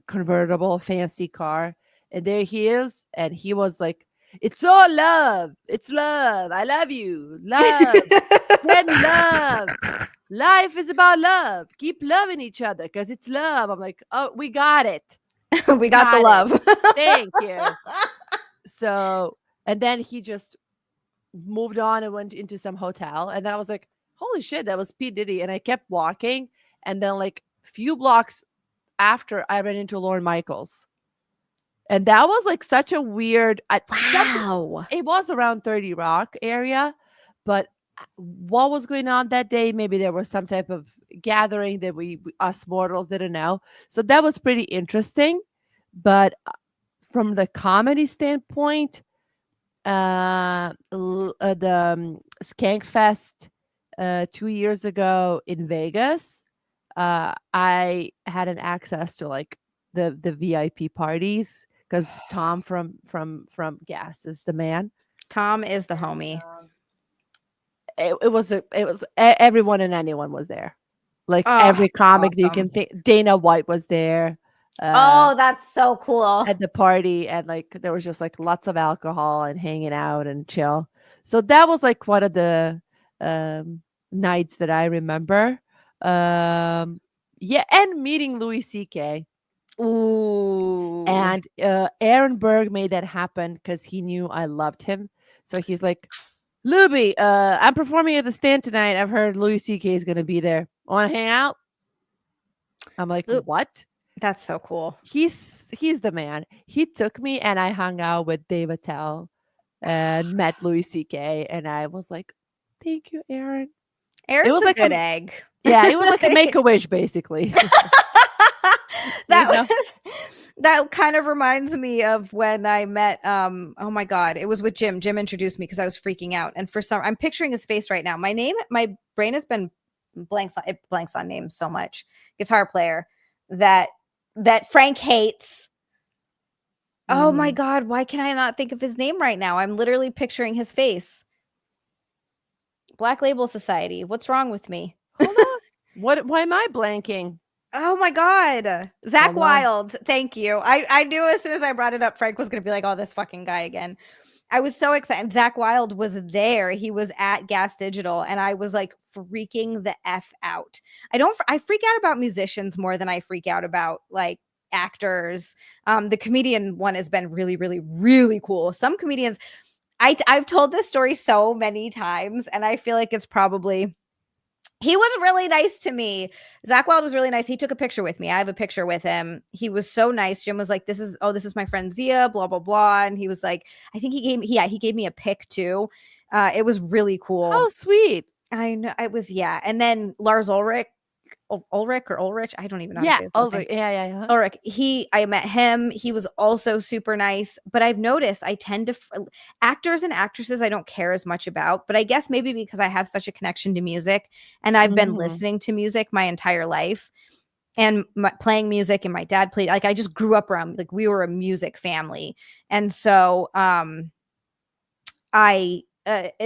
convertible fancy car. And there he is. And he was like, "It's all love. It's love. I love you. Love. Spread love. Life is about love. Keep loving each other because it's love." I'm like, "Oh, we got it. We got the Got it. love. Thank you." So, and then he just moved on and went into some hotel. And then I was like, holy shit, that was P. Diddy. And I kept walking. And then, like, few blocks after, I ran into Lorne Michaels. And that was like such a weird. Wow. It was around 30 Rock area. But what was going on that day? Maybe there was some type of gathering that us mortals didn't know. So that was pretty interesting. But from the comedy standpoint, the Skankfest 2 years ago in Vegas, I had an access to like the VIP parties because Tom from Gas is the man. Tom is the homie. It was everyone and anyone was there, like every comic that you can think. Dana White was there. That's so cool. At the party, and like there was just like lots of alcohol and hanging out and chill. So that was like one of the nights that I remember. Yeah, and meeting Louis C.K. Ooh. And Aaron Berg made that happen because he knew I loved him. So he's like, "Lubi, I'm performing at the Stand tonight. I've heard Louis C.K. is going to be there. Want to hang out?" I'm like, "What?" That's so cool. He's the man. He took me and I hung out with Dave Attell and met Louis C.K. And I was like, "Thank you, Aaron." Aaron's It was a like good egg. Yeah, it was like a Make-A-Wish, basically. That kind of reminds me of when I met oh my god, it was with Jim. Jim introduced me because I was freaking out. And I'm picturing his face right now. My brain has been blanks on names so much. Guitar player that Frank hates. Oh my god, why can I not think of his name right now? I'm literally picturing his face. Black Label Society. What's wrong with me? Hold on. Why am I blanking? Oh my god. Zach Wilde. Thank you. I knew as soon as I brought it up, Frank was gonna be like, "Oh, this fucking guy again." I was so excited. Zach Wilde was there. He was at Gas Digital, and I was like freaking the F out. I freak out about musicians more than I freak out about like actors. The comedian one has been really, really, really cool. Some comedians, I've told this story so many times, and I feel like it's probably, he was really nice to me. Zach Wilde was really nice. He took a picture with me. I have a picture with him. He was so nice. Jim was like, this is my friend Zia, blah, blah, blah. And he was like, I think he gave me a pic too. It was really cool. Oh, sweet. I know. It was, yeah. And then Lars Ulrich, I don't even know how to say his last name. Yeah. Ulrich, I met him. He was also super nice. But I've noticed I tend to actors and actresses I don't care as much about. But I guess maybe because I have such a connection to music, and I've been listening to music my entire life, and playing music, and my dad played. Like I just grew up around, like we were a music family, and so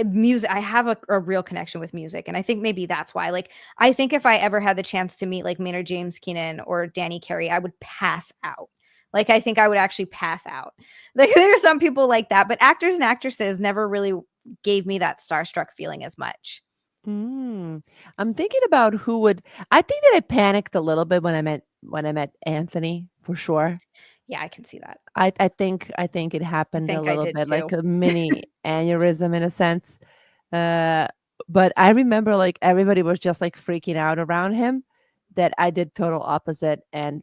music, I have a real connection with music, and I think maybe that's why. Like I think if I ever had the chance to meet like Maynard James Keenan or Danny Carey, I would pass out. Like I think I would actually pass out. Like there are some people like that, but actors and actresses never really gave me that starstruck feeling as much. I'm thinking about who would. I think that I panicked a little bit when I met Anthony, for sure. Yeah, I can see that. I think it happened a little bit, like a mini aneurysm in a sense. But I remember like everybody was just like freaking out around him, that I did total opposite and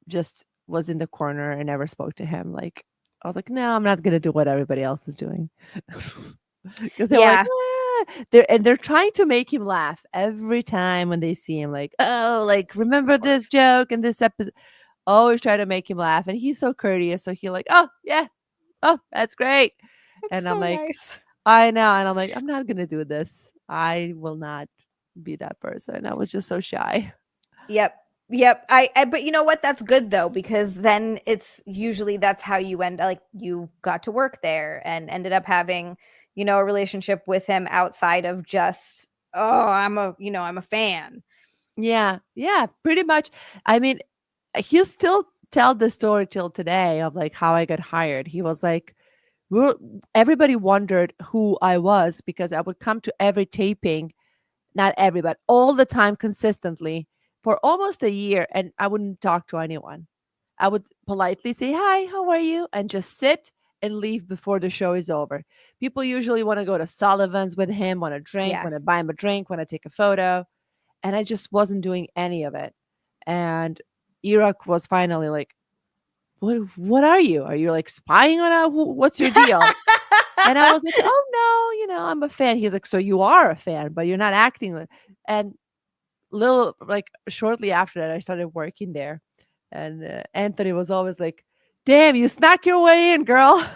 just was in the corner and never spoke to him. Like I was like, no, I'm not gonna do what everybody else is doing. Because they're like, they're trying to make him laugh every time when they see him. Like, oh, like remember this joke and this episode. Always try to make him laugh, and he's so courteous. So he like, oh yeah, oh that's great. That's and so I'm like, nice. I know, and I'm like, I'm not gonna do this. I will not be that person. I was just so shy. Yep. But you know what? That's good though, because then it's usually that's how you end, like you got to work there and ended up having, a relationship with him outside of just, oh, I'm a fan. Yeah, yeah, pretty much. I mean, he'll still tell the story till today of like how I got hired. He was like, we're, everybody wondered who I was because I would come to every taping, not every, but all the time consistently for almost a year, and I wouldn't talk to anyone. I would politely say, "Hi, how are you?" and just sit and leave before the show is over. People usually want to go to Sullivan's with him, want to drink, Yeah. want to buy him a drink, want to take a photo. And I just wasn't doing any of it. And Iraq was finally like, what are you? Are you like spying on us? What's your deal? And I was like, oh no, I'm a fan. He's like, so you are a fan, but you're not acting. And little like shortly after that, I started working there. And Anthony was always like, damn, you snuck your way in, girl.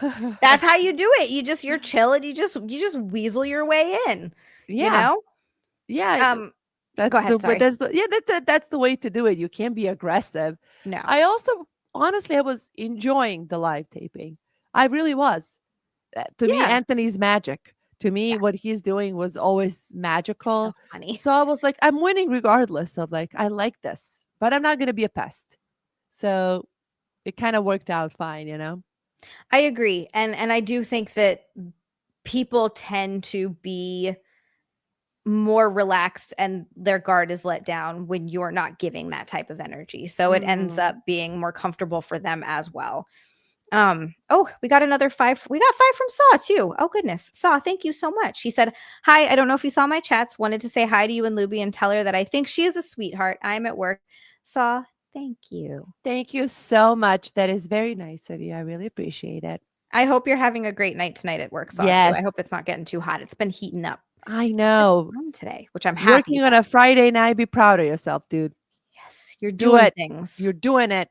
That's how you do it. You're chill and you just weasel your way in, you Yeah. know? Yeah. Go ahead, sorry. That's the way to do it. You can't be aggressive. No. I also honestly I was enjoying the live taping. I really was. To me, Yeah. Anthony's magic. To me, what he's doing was always So magical. funny. So I was like, I'm winning regardless of like, I like this, but I'm not gonna be a pest. So it kind of worked out fine. I agree. And I do think that people tend to be more relaxed and their guard is let down when you're not giving that type of energy. So it ends up being more comfortable for them as well. Oh, we got another 5. We got 5 from Saw too. Oh goodness. Saw, thank you so much. She said, "Hi, I don't know if you saw my chats. Wanted to say hi to you and Luby and tell her that I think she is a sweetheart. I'm at work." Saw, thank you. Thank you so much. That is very nice of you. I really appreciate it. I hope you're having a great night tonight at work, Saw, too. Yes. I hope it's not getting too hot. It's been heating up. I know. Today, which I'm happy Working on a Friday night, be proud of yourself, dude. Yes, you're Do doing it. things. You're doing it.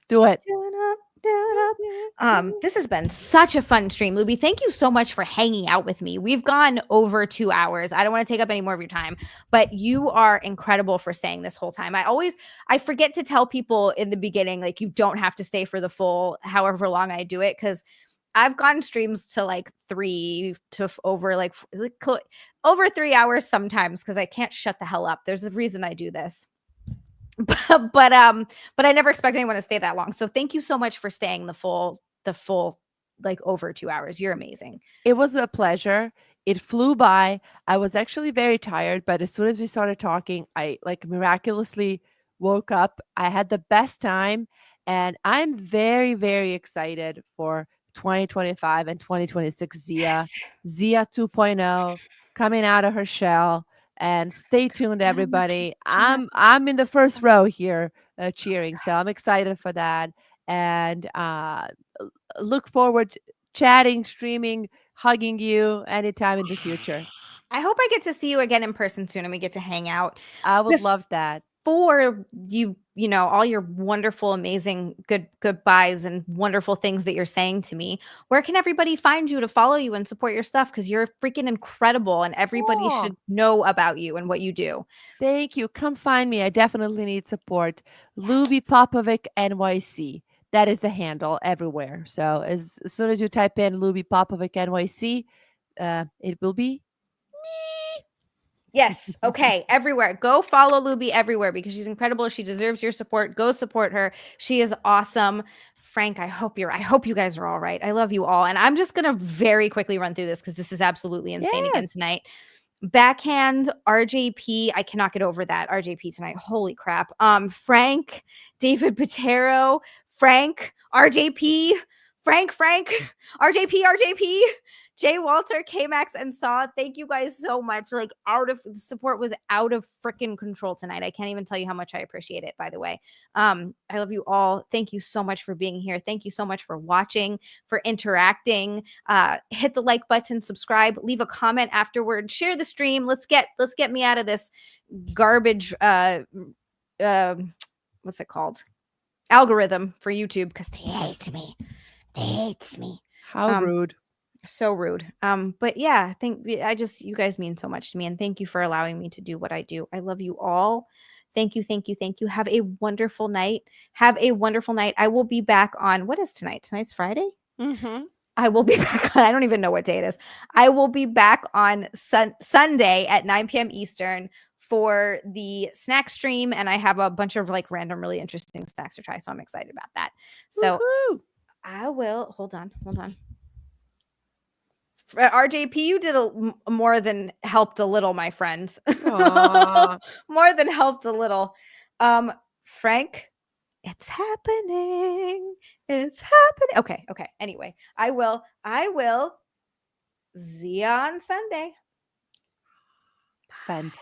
Do it. This has been such a fun stream, Luby. Thank you so much for hanging out with me. We've gone over 2 hours. I don't want to take up any more of your time, but you are incredible for staying this whole time. I forget to tell people in the beginning, like, you don't have to stay for the full however long I do it, because I've gone streams to like 3 to over over 3 hours sometimes because I can't shut the hell up. There's a reason I do this. But I never expect anyone to stay that long. So thank you so much for staying the full like over 2 hours. You're amazing. It was a pleasure. It flew by. I was actually very tired, but as soon as we started talking, I like miraculously woke up. I had the best time, and I'm very, very excited for 2025 and 2026 Xia 2.0 coming out of her shell. And stay tuned, everybody. I'm in the first row here cheering, so I'm excited for that. And look forward to chatting, streaming, hugging you anytime in the future. I hope I get to see you again in person soon and we get to hang out. I would love that. For all your wonderful, amazing, goodbyes and wonderful things that you're saying to me, where can everybody find you to follow you and support your stuff? Because you're freaking incredible and everybody should know about you and what you do. Thank you. Come find me. I definitely need support. Lubi Popovic NYC. That is the handle everywhere. So as soon as you type in Lubi Popovic NYC, it will be me. Yes. Okay. Everywhere. Go follow Lubi everywhere because she's incredible. She deserves your support. Go support her. She is awesome. Frank, I hope you guys are all right. I love you all. And I'm just going to very quickly run through this because this is absolutely insane again tonight. Backhand, RJP. I cannot get over that. RJP tonight. Holy crap. Frank, David Patero, Frank, RJP, Frank, RJP, Jay Walter, K-Max, and Saw. Thank you guys so much. Like, the support was out of freaking control tonight. I can't even tell you how much I appreciate it, by the way. I love you all. Thank you so much for being here. Thank you so much for watching, for interacting. Hit the like button, subscribe, leave a comment afterward, share the stream. Let's get me out of this garbage what's it called? Algorithm for YouTube, because they hate me. They hate me. How rude. So rude. But yeah, you guys mean so much to me, and thank you for allowing me to do what I do. I love you all. Thank you, thank you, thank you. Have a wonderful night. Have a wonderful night. I will be back on, what is tonight? Tonight's Friday? Mm-hmm. I will be back on, I don't even know what day it is. I will be back on Sunday at 9 p.m. Eastern for the snack stream, and I have a bunch of like random, really interesting snacks to try. So I'm excited about that. So Woohoo! I will hold on. RJP, you did more than helped a little, my friends. Aw. More than helped a little. Frank, it's happening. It's happening. Okay. Anyway, I will see you on Sunday. Fantastic.